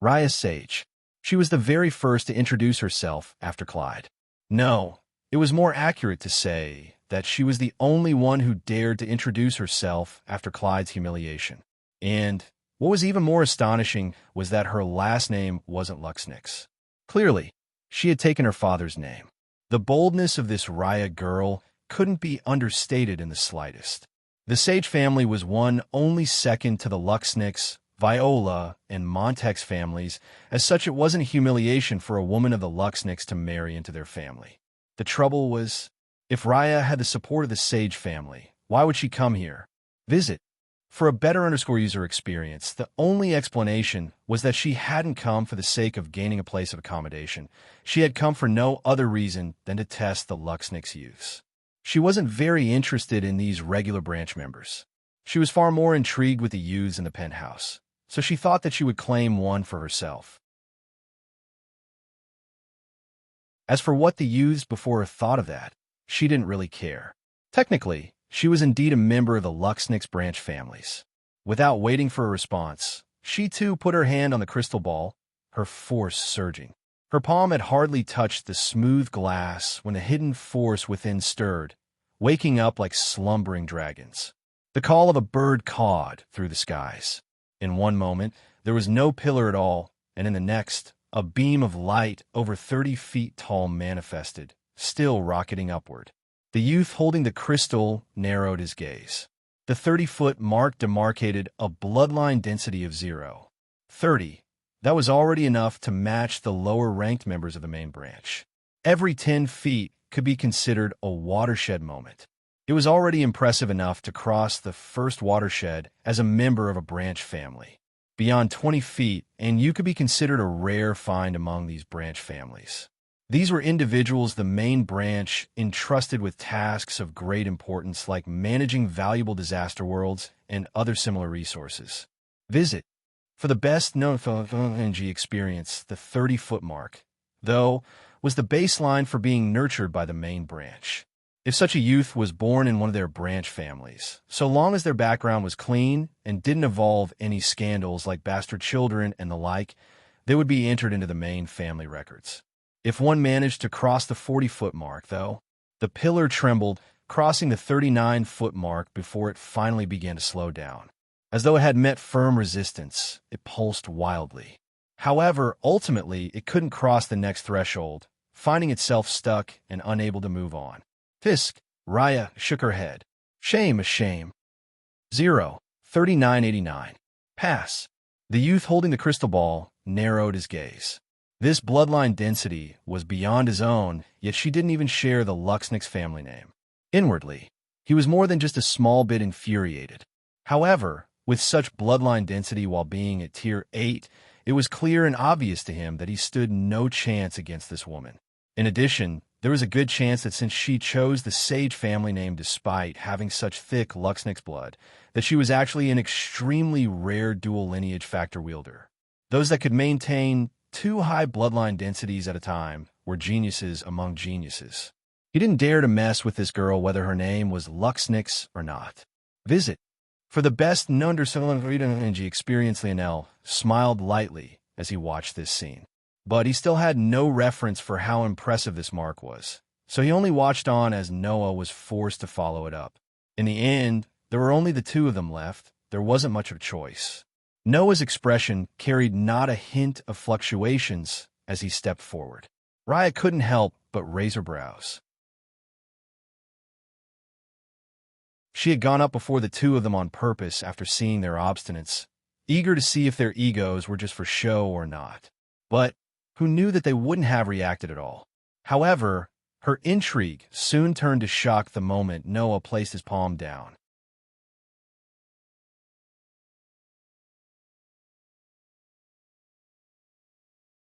Raya Sage. She was the very first to introduce herself after Clyde. No, it was more accurate to say that she was the only one who dared to introduce herself after Clyde's humiliation. And what was even more astonishing was that her last name wasn't Luxnix. Clearly, she had taken her father's name. The boldness of this Raya girl couldn't be understated in the slightest. The Sage family was one only second to the Luxnix, Viola, and Montex families. As such, it wasn't a humiliation for a woman of the Luxnix to marry into their family. The trouble was, if Raya had the support of the Sage family, why would she come here? Visit. For a better user experience, the only explanation was that she hadn't come for the sake of gaining a place of accommodation. She had come for no other reason than to test the Luxnix youths. She wasn't very interested in these regular branch members. She was far more intrigued with the youths in the penthouse, so she thought that she would claim one for herself. As for what the youths before her thought of that, she didn't really care. Technically, she was indeed a member of the Luxnix branch families. Without waiting for a response, she too put her hand on the crystal ball, her force surging. Her palm had hardly touched the smooth glass when the hidden force within stirred, waking up like slumbering dragons. The call of a bird cawed through the skies. In one moment, there was no pillar at all, and in the next, a beam of light over 30 feet tall manifested, still rocketing upward. The youth holding the crystal narrowed his gaze. The 30-foot mark demarcated a bloodline density of 0. 30. That was already enough to match the lower-ranked members of the main branch. Every 10 feet could be considered a watershed moment. It was already impressive enough to cross the first watershed as a member of a branch family. Beyond 20 feet, and you could be considered a rare find among these branch families. These were individuals the main branch entrusted with tasks of great importance like managing valuable disaster worlds and other similar resources. Visit. For the best known energy experience, the 30-foot mark, though, was the baseline for being nurtured by the main branch. If such a youth was born in one of their branch families, so long as their background was clean and didn't involve any scandals like bastard children and the like, they would be entered into the main family records. If one managed to cross the 40-foot mark, though, the pillar trembled, crossing the 39-foot mark before it finally began to slow down. As though it had met firm resistance, it pulsed wildly. However, ultimately, it couldn't cross the next threshold, finding itself stuck and unable to move on. Fisk, Raya shook her head. Shame, a shame. 0. 3989. Pass. The youth holding the crystal ball narrowed his gaze. This bloodline density was beyond his own, yet she didn't even share the Luxnix family name. Inwardly, he was more than just a small bit infuriated. However, with such bloodline density while being at Tier 8, it was clear and obvious to him that he stood no chance against this woman. In addition, there was a good chance that since she chose the Sage family name despite having such thick Luxnix blood, that she was actually an extremely rare dual lineage factor wielder. Those that could maintain 2 high bloodline densities at a time were geniuses among geniuses. He didn't dare to mess with this girl whether her name was Luxnix or not. Visit. For the best known energy experience, Lionel smiled lightly as he watched this scene. But he still had no reference for how impressive this mark was, so he only watched on as Noah was forced to follow it up. In the end, there were only the two of them left. There wasn't much of a choice. Noah's expression carried not a hint of fluctuations as he stepped forward. Raya couldn't help but raise her brows. She had gone up before the two of them on purpose after seeing their obstinance, eager to see if their egos were just for show or not. But who knew that they wouldn't have reacted at all? However, her intrigue soon turned to shock the moment Noah placed his palm down.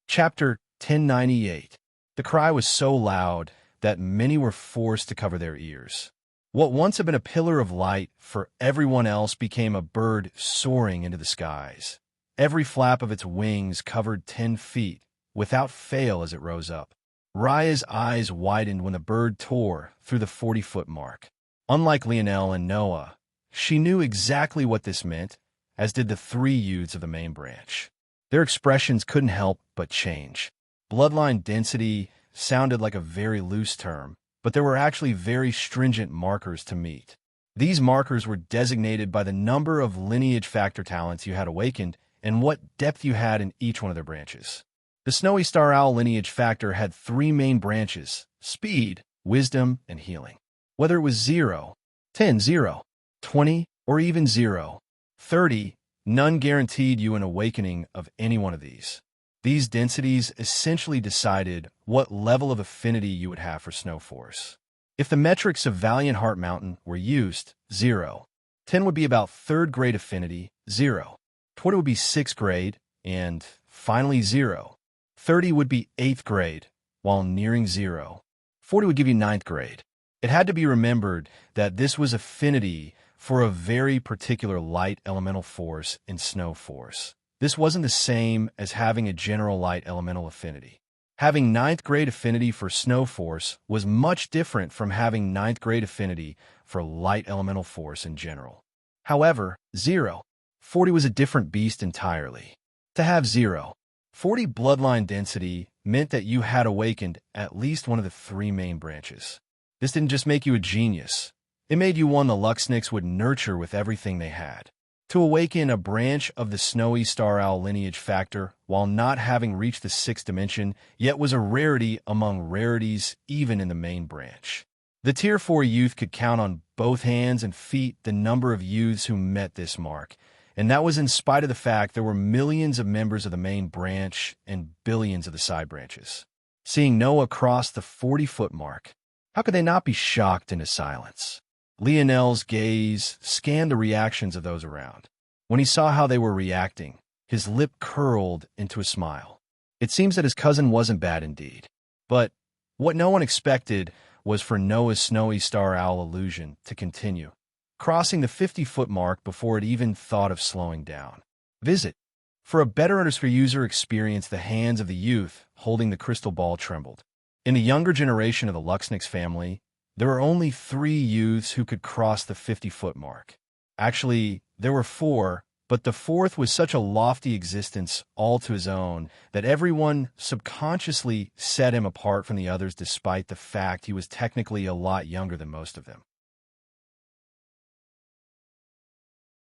Chapter 1098. The cry was so loud that many were forced to cover their ears. What once had been a pillar of light for everyone else became a bird soaring into the skies. Every flap of its wings covered 10 feet, without fail as it rose up. Raya's eyes widened when the bird tore through the 40-foot mark. Unlike Lionel and Noah, she knew exactly what this meant, as did the three youths of the main branch. Their expressions couldn't help but change. Bloodline density sounded like a very loose term, but there were actually very stringent markers to meet. These markers were designated by the number of lineage factor talents you had awakened and what depth you had in each one of their branches. The Snowy Star Owl lineage factor had three main branches: speed, wisdom, and healing. Whether it was 0, 10, 0, 20, or even 0, 30, none guaranteed you an awakening of any one of these. These densities essentially decided what level of affinity you would have for Snow Force. If the metrics of Valiant Heart Mountain were used, 0, 10 would be about 3rd grade affinity, 0, 20 would be 6th grade, and finally 0, 30 would be 8th grade, while nearing 0, 40 would give you 9th grade. It had to be remembered that this was affinity for a very particular light elemental force in Snow Force. This wasn't the same as having a general light elemental affinity. Having 9th grade affinity for Snow Force was much different from having 9th grade affinity for light elemental force in general. However, 0, 40 was a different beast entirely. To have 0, 40 bloodline density meant that you had awakened at least one of the three main branches. This didn't just make you a genius. It made you one the Luxnix would nurture with everything they had. To awaken a branch of the Snowy Star Owl lineage factor while not having reached the 6th dimension yet was a rarity among rarities even in the main branch. The Tier 4 youth could count on both hands and feet the number of youths who met this mark, and that was in spite of the fact there were millions of members of the main branch and billions of the side branches. Seeing Noah cross the 40-foot mark, how could they not be shocked into silence? Lionel's gaze scanned the reactions of those around. When he saw how they were reacting, his lip curled into a smile. It seems that his cousin wasn't bad indeed. But what no one expected was for Noah's Snowy Star Owl illusion to continue, crossing the 50-foot mark before it even thought of slowing down. Visit. For a better user experience, the hands of the youth holding the crystal ball trembled. In the younger generation of the Luxnix family, there were only 3 youths who could cross the 50-foot mark. Actually, there were 4, but the 4th was such a lofty existence all to his own that everyone subconsciously set him apart from the others despite the fact he was technically a lot younger than most of them.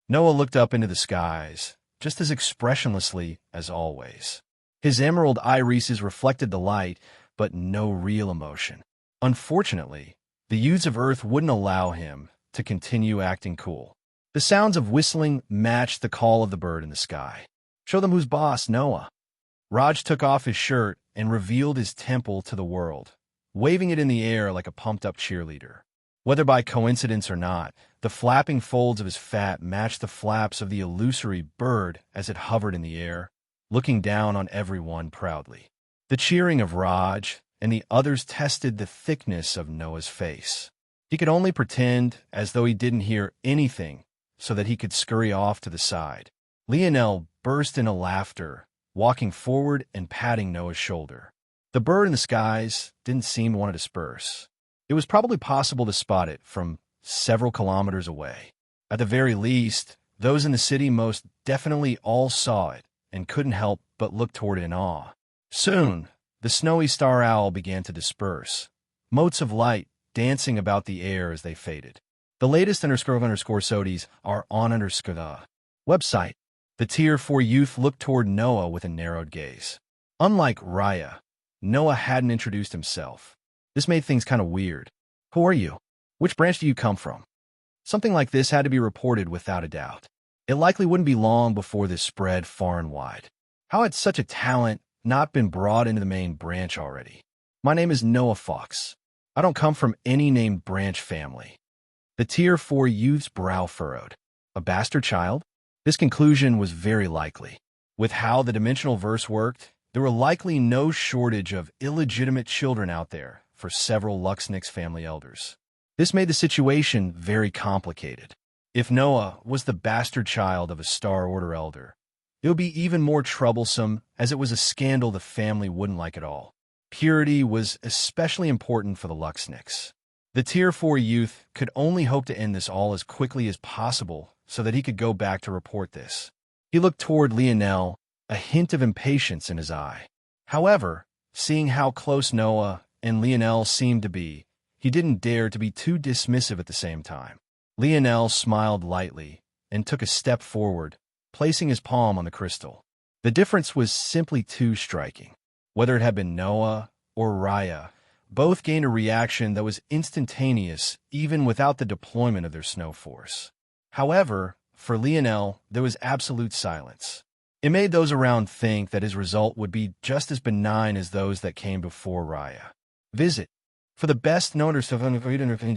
Noah looked up into the skies, just as expressionlessly as always. His emerald irises reflected the light, but no real emotion. Unfortunately, the youths of Earth wouldn't allow him to continue acting cool. The sounds of whistling matched the call of the bird in the sky. Show them who's boss, Noah. Raj took off his shirt and revealed his temple to the world, waving it in the air like a pumped-up cheerleader. Whether by coincidence or not, the flapping folds of his fat matched the flaps of the illusory bird as it hovered in the air, looking down on everyone proudly. The cheering of Raj and the others tested the thickness of Noah's face. He could only pretend as though he didn't hear anything so that he could scurry off to the side. Lionel burst into laughter, walking forward and patting Noah's shoulder. The bird in the skies didn't seem to want to disperse. It was probably possible to spot it from several kilometers away. At the very least, those in the city most definitely all saw it and couldn't help but look toward it in awe. Soon, the Snowy Star Owl began to disperse, motes of light dancing about the air as they faded. The latest _SODIes are on the website. The Tier 4 youth looked toward Noah with a narrowed gaze. Unlike Raya, Noah hadn't introduced himself. This made things kind of weird. Who are you? Which branch do you come from? Something like this had to be reported without a doubt. It likely wouldn't be long before this spread far and wide. How had such a talent not been brought into the main branch already? My name is Noah Fox. I don't come from any named branch family. The Tier 4 youth's brow furrowed. A bastard child? This conclusion was very likely. With how the dimensional verse worked, there were likely no shortage of illegitimate children out there for several Luxnix family elders. This made the situation very complicated. If Noah was the bastard child of a Star Order elder, it would be even more troublesome, as it was a scandal the family wouldn't like at all. Purity was especially important for the Luxnix. The Tier 4 youth could only hope to end this all as quickly as possible so that he could go back to report this. He looked toward Lionel, a hint of impatience in his eye. However, seeing how close Noah and Lionel seemed to be, he didn't dare to be too dismissive at the same time. Lionel smiled lightly and took a step forward, placing his palm on the crystal. The difference was simply too striking. Whether it had been Noah or Raya, both gained a reaction that was instantaneous even without the deployment of their snow force. However, for Lionel, there was absolute silence. It made those around think that his result would be just as benign as those that came before Raya. Visit, for the best known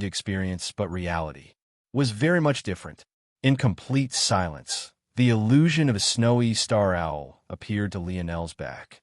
experience, but reality was very much different. In complete silence, the illusion of a snowy star owl appeared to Lionel's back.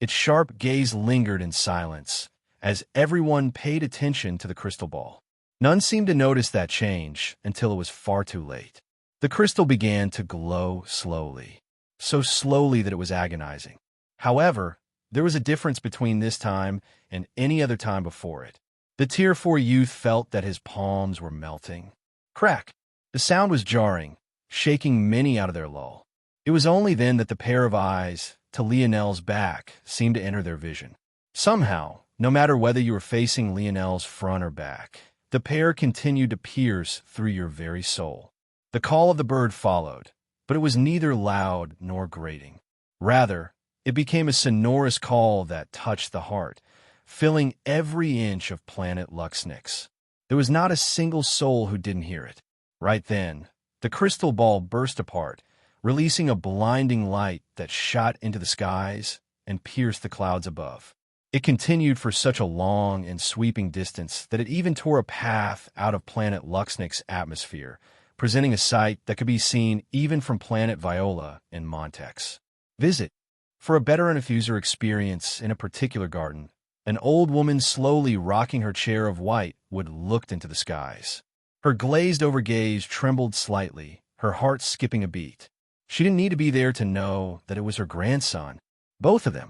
Its sharp gaze lingered in silence as everyone paid attention to the crystal ball. None seemed to notice that change until it was far too late. The crystal began to glow slowly, so slowly that it was agonizing. However, there was a difference between this time and any other time before it. The Tier 4 youth felt that his palms were melting. Crack! The sound was jarring, shaking many out of their lull. It was only then that the pair of eyes to Lionel's back seemed to enter their vision. Somehow, no matter whether you were facing Lionel's front or back, the pair continued to pierce through your very soul. The call of the bird followed, but it was neither loud nor grating. Rather, it became a sonorous call that touched the heart, filling every inch of planet Luxnix. There was not a single soul who didn't hear it. Right then, the crystal ball burst apart, releasing a blinding light that shot into the skies and pierced the clouds above. It continued for such a long and sweeping distance that it even tore a path out of planet Luxnix's atmosphere, presenting a sight that could be seen even from planet Viola in Montex. Visit, for a better user experience in a particular garden, an old woman slowly rocking her chair of white wood looked into the skies. Her glazed-over gaze trembled slightly, her heart skipping a beat. She didn't need to be there to know that it was her grandson, both of them.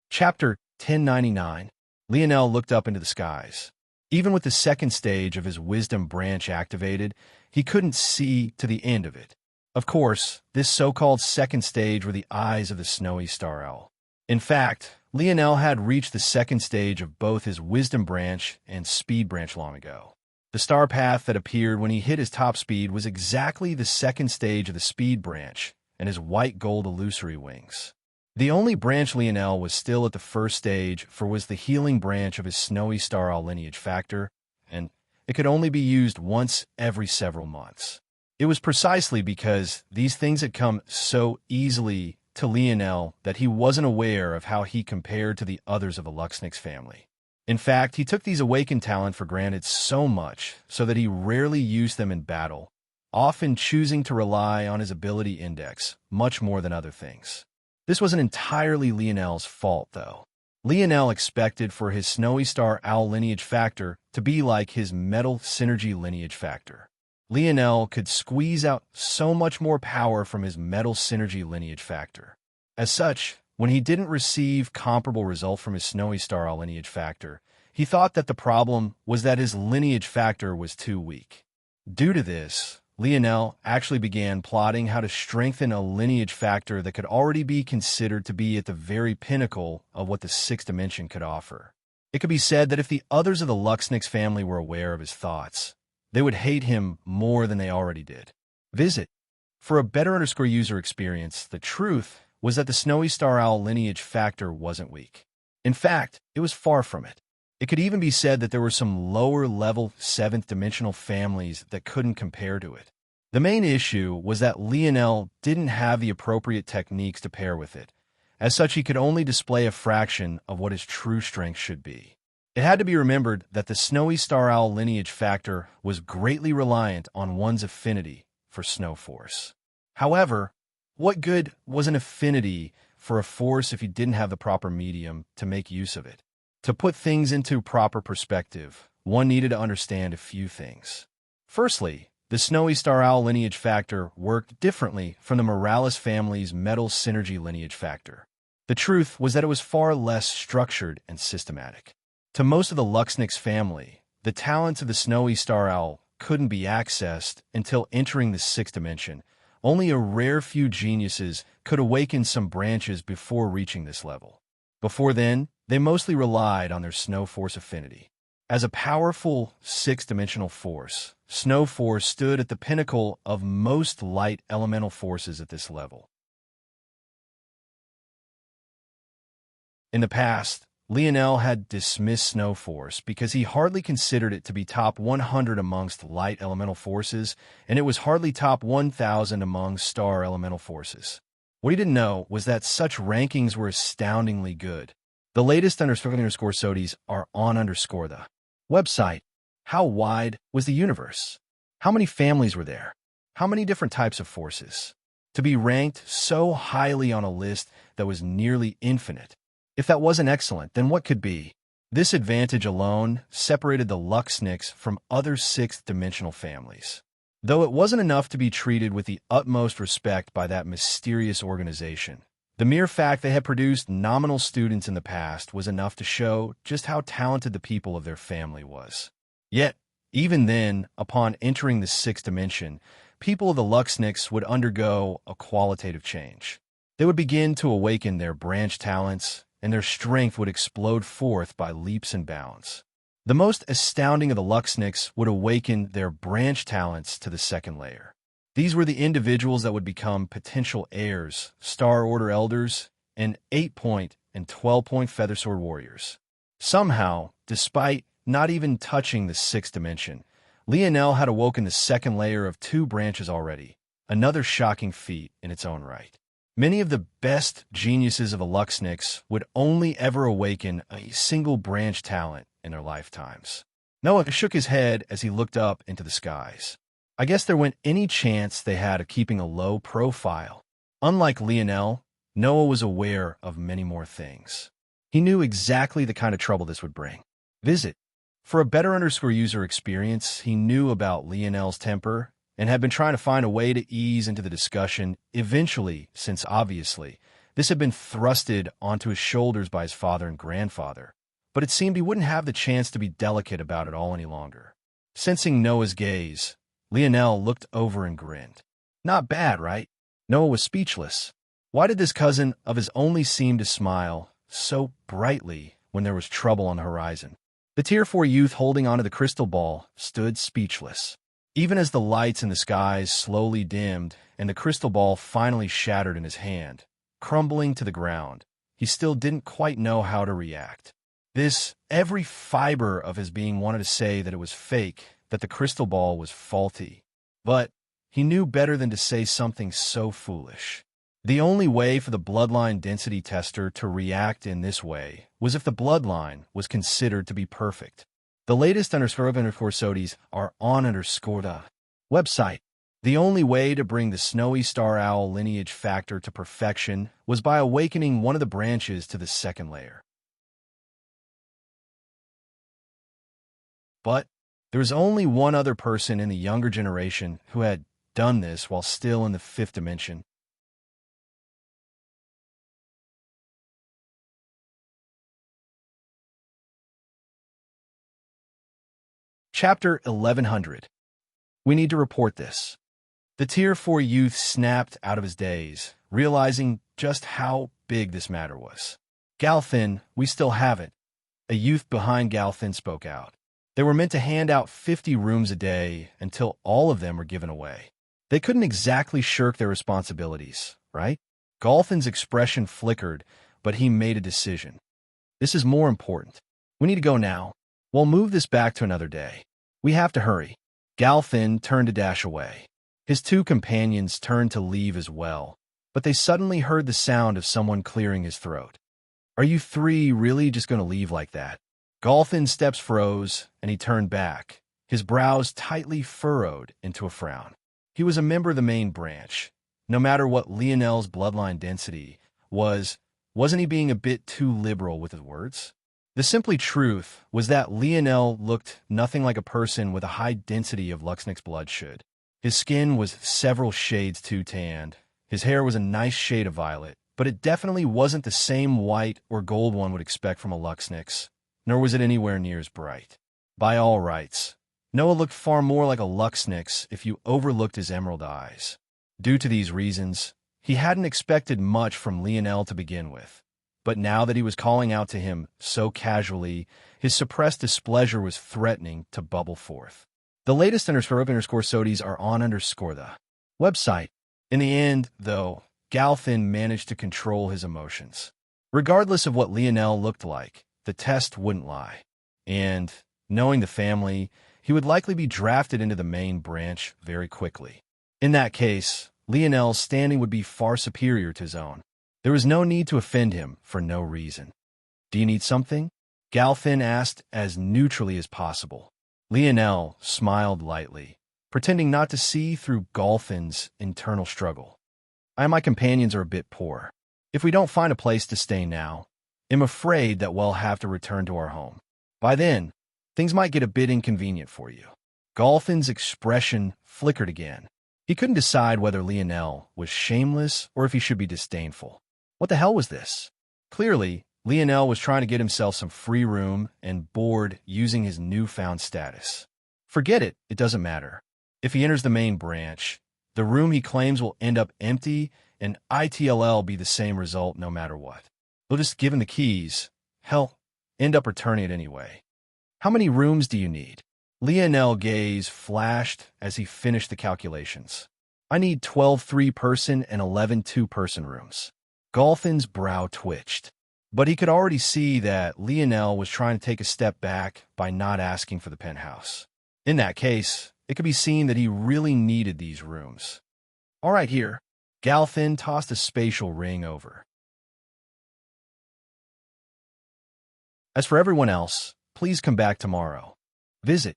Chapter 1099. Lionel looked up into the skies. Even with the second stage of his wisdom branch activated, he couldn't see to the end of it. Of course, this so-called second stage were the eyes of the snowy star owl. In fact, Lionel had reached the second stage of both his wisdom branch and speed branch long ago. The star path that appeared when he hit his top speed was exactly the second stage of the speed branch and his white gold illusory wings. The only branch Lionel was still at the first stage for was the healing branch of his snowy star owl lineage factor, and it could only be used once every several months. It was precisely because these things had come so easily to Lionel that he wasn't aware of how he compared to the others of the Luxnix family. In fact, he took these awakened talent for granted so much so that he rarely used them in battle, often choosing to rely on his ability index much more than other things. This wasn't entirely Lionel's fault, though. Lionel expected for his Snowy Star Owl lineage factor to be like his Metal Synergy lineage factor. Lionel could squeeze out so much more power from his Metal Synergy lineage factor. As such, when he didn't receive comparable result from his Snowy Star Owl lineage factor, he thought that the problem was that his lineage factor was too weak. Due to this, Lionel actually began plotting how to strengthen a lineage factor that could already be considered to be at the very pinnacle of what the sixth dimension could offer. It could be said that if the others of the Luxnix family were aware of his thoughts, they would hate him more than they already did. Visit, for a better user experience, the truth was that the snowy star owl lineage factor wasn't weak. In fact, it was far from it. It could even be said that there were some lower-level seventh-dimensional families that couldn't compare to it. The main issue was that Lionel didn't have the appropriate techniques to pair with it. As such, he could only display a fraction of what his true strength should be. It had to be remembered that the snowy star owl lineage factor was greatly reliant on one's affinity for snow force. However, what good was an affinity for a force if you didn't have the proper medium to make use of it? To put things into proper perspective, one needed to understand a few things. Firstly, the snowy star owl lineage factor worked differently from the Morales family's metal synergy lineage factor. The truth was that it was far less structured and systematic. To most of the Luxnix family, the talents of the snowy star owl couldn't be accessed until entering the sixth dimension. Only a rare few geniuses could awaken some branches before reaching this level. Before then, they mostly relied on their snow force affinity. As a powerful sixth-dimensional force, snow force stood at the pinnacle of most light elemental forces at this level. In the past, Lionel had dismissed snow force because he hardly considered it to be top 100 amongst light elemental forces, and it was hardly top 1,000 among star elemental forces. What he didn't know was that such rankings were astoundingly good. The latest _SODIs are on the website. How wide was the universe? How many families were there? How many different types of forces? To be ranked so highly on a list that was nearly infinite. If that wasn't excellent, then what could be? This advantage alone separated the Luxnix from other sixth-dimensional families. Though it wasn't enough to be treated with the utmost respect by that mysterious organization, the mere fact they had produced nominal students in the past was enough to show just how talented the people of their family was. Yet, even then, upon entering the sixth dimension, people of the Luxnix would undergo a qualitative change. They would begin to awaken their branch talents, and their strength would explode forth by leaps and bounds. The most astounding of the Luxnix would awaken their branch talents to the second layer. These were the individuals that would become potential heirs, Star Order Elders, and 8-point and 12-point Feathersword Warriors. Somehow, despite not even touching the sixth dimension, Lionel had awoken the second layer of 2 branches already, another shocking feat in its own right. Many of the best geniuses of the Luxnix would only ever awaken a single branch talent in their lifetimes. Noah shook his head as he looked up into the skies. I guess there went any chance they had of keeping a low profile. Unlike Lionel, Noah was aware of many more things. He knew exactly the kind of trouble this would bring. Visit. For a better user experience, he knew about Lionel's temper and had been trying to find a way to ease into the discussion eventually, since obviously this had been thrusted onto his shoulders by his father and grandfather. But it seemed he wouldn't have the chance to be delicate about it all any longer. Sensing Noah's gaze, Lionel looked over and grinned. Not bad, right? Noah was speechless. Why did this cousin of his only seem to smile so brightly when there was trouble on the horizon? The Tier 4 youth holding onto the crystal ball stood speechless. Even as the lights in the skies slowly dimmed and the crystal ball finally shattered in his hand, crumbling to the ground, he still didn't quite know how to react. Every fiber of his being wanted to say that it was fake, that the crystal ball was faulty. But he knew better than to say something so foolish. The only way for the bloodline density tester to react in this way was if the bloodline was considered to be perfect. The latest _SODIs are on the website. The only way to bring the snowy star owl lineage factor to perfection was by awakening one of the branches to the second layer. But there was only one other person in the younger generation who had done this while still in the fifth dimension. Chapter 1100. We need to report this. The Tier 4 youth snapped out of his daze, realizing just how big this matter was. Galthin, we still have it. A youth behind Galthin spoke out. They were meant to hand out 50 rooms a day until all of them were given away. They couldn't exactly shirk their responsibilities, right? Golfin's expression flickered, but he made a decision. This is more important. We need to go now. We'll move this back to another day. We have to hurry. Golfin turned to dash away. His two companions turned to leave as well, but they suddenly heard the sound of someone clearing his throat. Are you three really just going to leave like that? Golfin's steps froze, and he turned back, his brows tightly furrowed into a frown. He was a member of the main branch. No matter what Lionel's bloodline density wasn't he being a bit too liberal with his words? The simply truth was that Lionel looked nothing like a person with a high density of Luxnick's blood should. His skin was several shades too tanned. His hair was a nice shade of violet, but it definitely wasn't the same white or gold one would expect from a Luxnick's, nor was it anywhere near as bright. By all rights, Noah looked far more like a Luxnick's if you overlooked his emerald eyes. Due to these reasons, he hadn't expected much from Lionel to begin with. But now that he was calling out to him so casually, his suppressed displeasure was threatening to bubble forth. The latest _sodies are on the website. In the end, though, Golfin managed to control his emotions. Regardless of what Lionel looked like, the test wouldn't lie. And, knowing the family, he would likely be drafted into the main branch very quickly. In that case, Lionel's standing would be far superior to his own. There was no need to offend him for no reason. Do you need something? Golfin asked as neutrally as possible. Lionel smiled lightly, pretending not to see through Golfin's internal struggle. I and my companions are a bit poor. If we don't find a place to stay now, I'm afraid that we'll have to return to our home. By then, things might get a bit inconvenient for you. Golfin's expression flickered again. He couldn't decide whether Lionel was shameless or if he should be disdainful. What the hell was this? Clearly, Lionel was trying to get himself some free room and board using his newfound status. Forget it, it doesn't matter. If he enters the main branch, the room he claims will end up empty and ITLL be the same result no matter what. They'll just give him the keys. Hell, end up returning it anyway. How many rooms do you need? Lionel's gaze flashed as he finished the calculations. I need 12 three-person and 11 two-person rooms. Golfin's brow twitched, but he could already see that Lionel was trying to take a step back by not asking for the penthouse. In that case, it could be seen that he really needed these rooms. All right, here. Golfin tossed a spatial ring over. As for everyone else, please come back tomorrow. Visit.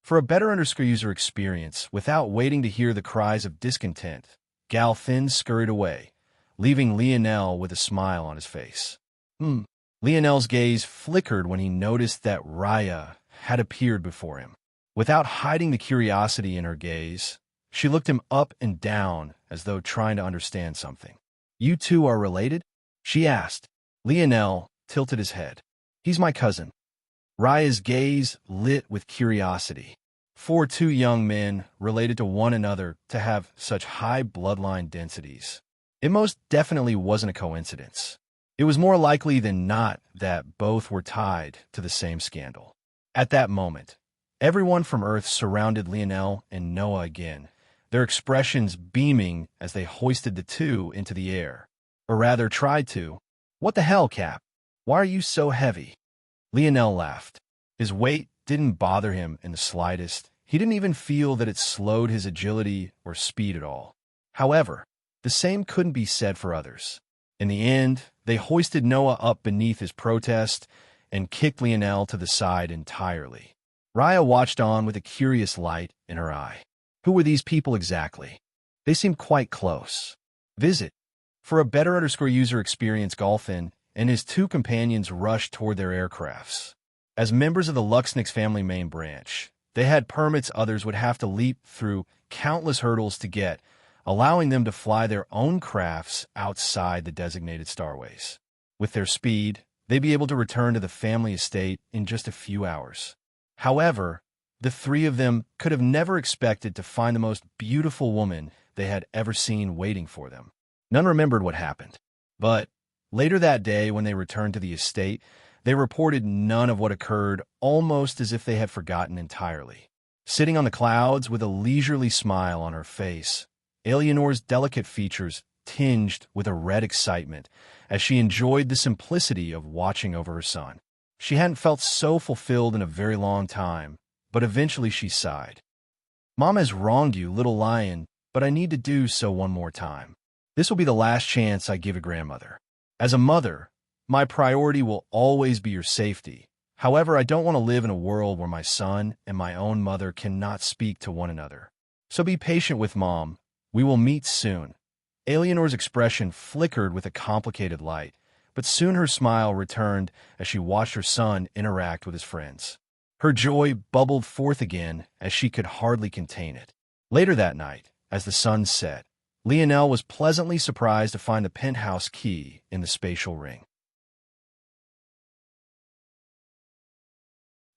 For a better user experience, without waiting to hear the cries of discontent, Golfin scurried away, leaving Lionel with a smile on his face. Lionel's gaze flickered when he noticed that Raya had appeared before him. Without hiding the curiosity in her gaze, she looked him up and down as though trying to understand something. You two are related? She asked. Lionel tilted his head. He's my cousin. Raya's gaze lit with curiosity. For two young men related to one another to have such high bloodline densities, it most definitely wasn't a coincidence. It was more likely than not that both were tied to the same scandal. At that moment, everyone from Earth surrounded Lionel and Noah again, their expressions beaming as they hoisted the two into the air. Or rather, tried to. What the hell, Cap? Why are you so heavy? Lionel laughed. His weight didn't bother him in the slightest. He didn't even feel that it slowed his agility or speed at all. However, the same couldn't be said for others. In the end, they hoisted Noah up beneath his protest and kicked Lionel to the side entirely. Raya watched on with a curious light in her eye. Who were these people exactly? They seemed quite close. Visit. For a better user experience, Golfin and his two companions rushed toward their aircrafts. As members of the Luxnick's family main branch, they had permits others would have to leap through countless hurdles to get, allowing them to fly their own crafts outside the designated starways. With their speed, they'd be able to return to the family estate in just a few hours. However, the three of them could have never expected to find the most beautiful woman they had ever seen waiting for them. None remembered what happened, but later that day when they returned to the estate, they reported none of what occurred, almost as if they had forgotten entirely. Sitting on the clouds with a leisurely smile on her face, Eleanor's delicate features tinged with a red excitement as she enjoyed the simplicity of watching over her son. She hadn't felt so fulfilled in a very long time, but eventually she sighed. "Mom has wronged you, little lion, but I need to do so one more time. This will be the last chance I give a grandmother. As a mother, my priority will always be your safety. However, I don't want to live in a world where my son and my own mother cannot speak to one another. So be patient with Mom. We will meet soon." Eleanor's expression flickered with a complicated light, but soon her smile returned as she watched her son interact with his friends. Her joy bubbled forth again as she could hardly contain it. Later that night, as the sun set, Lionel was pleasantly surprised to find the penthouse key in the spatial ring.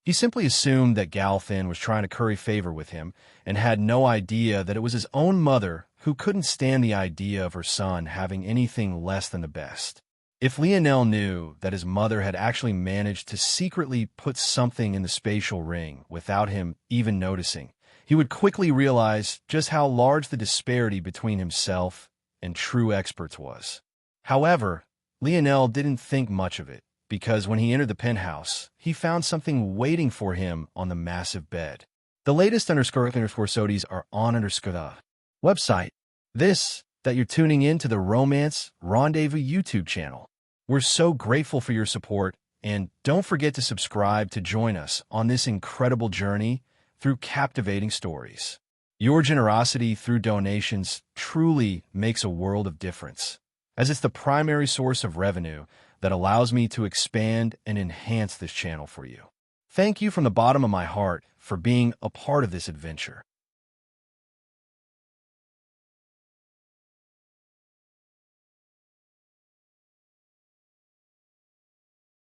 He simply assumed that Galfin was trying to curry favor with him and had no idea that it was his own mother who couldn't stand the idea of her son having anything less than the best. If Lionel knew that his mother had actually managed to secretly put something in the spatial ring without him even noticing, he would quickly realize just how large the disparity between himself and true experts was. However, Lionel didn't think much of it, because when he entered the penthouse, he found something waiting for him on the massive bed. The latest _SODIes are on the website. This, that you're tuning in to the Romance Rendezvous YouTube channel. We're so grateful for your support, and don't forget to subscribe to join us on this incredible journey through captivating stories. Your generosity through donations truly makes a world of difference, as it's the primary source of revenue that allows me to expand and enhance this channel for you. Thank you from the bottom of my heart for being a part of this adventure.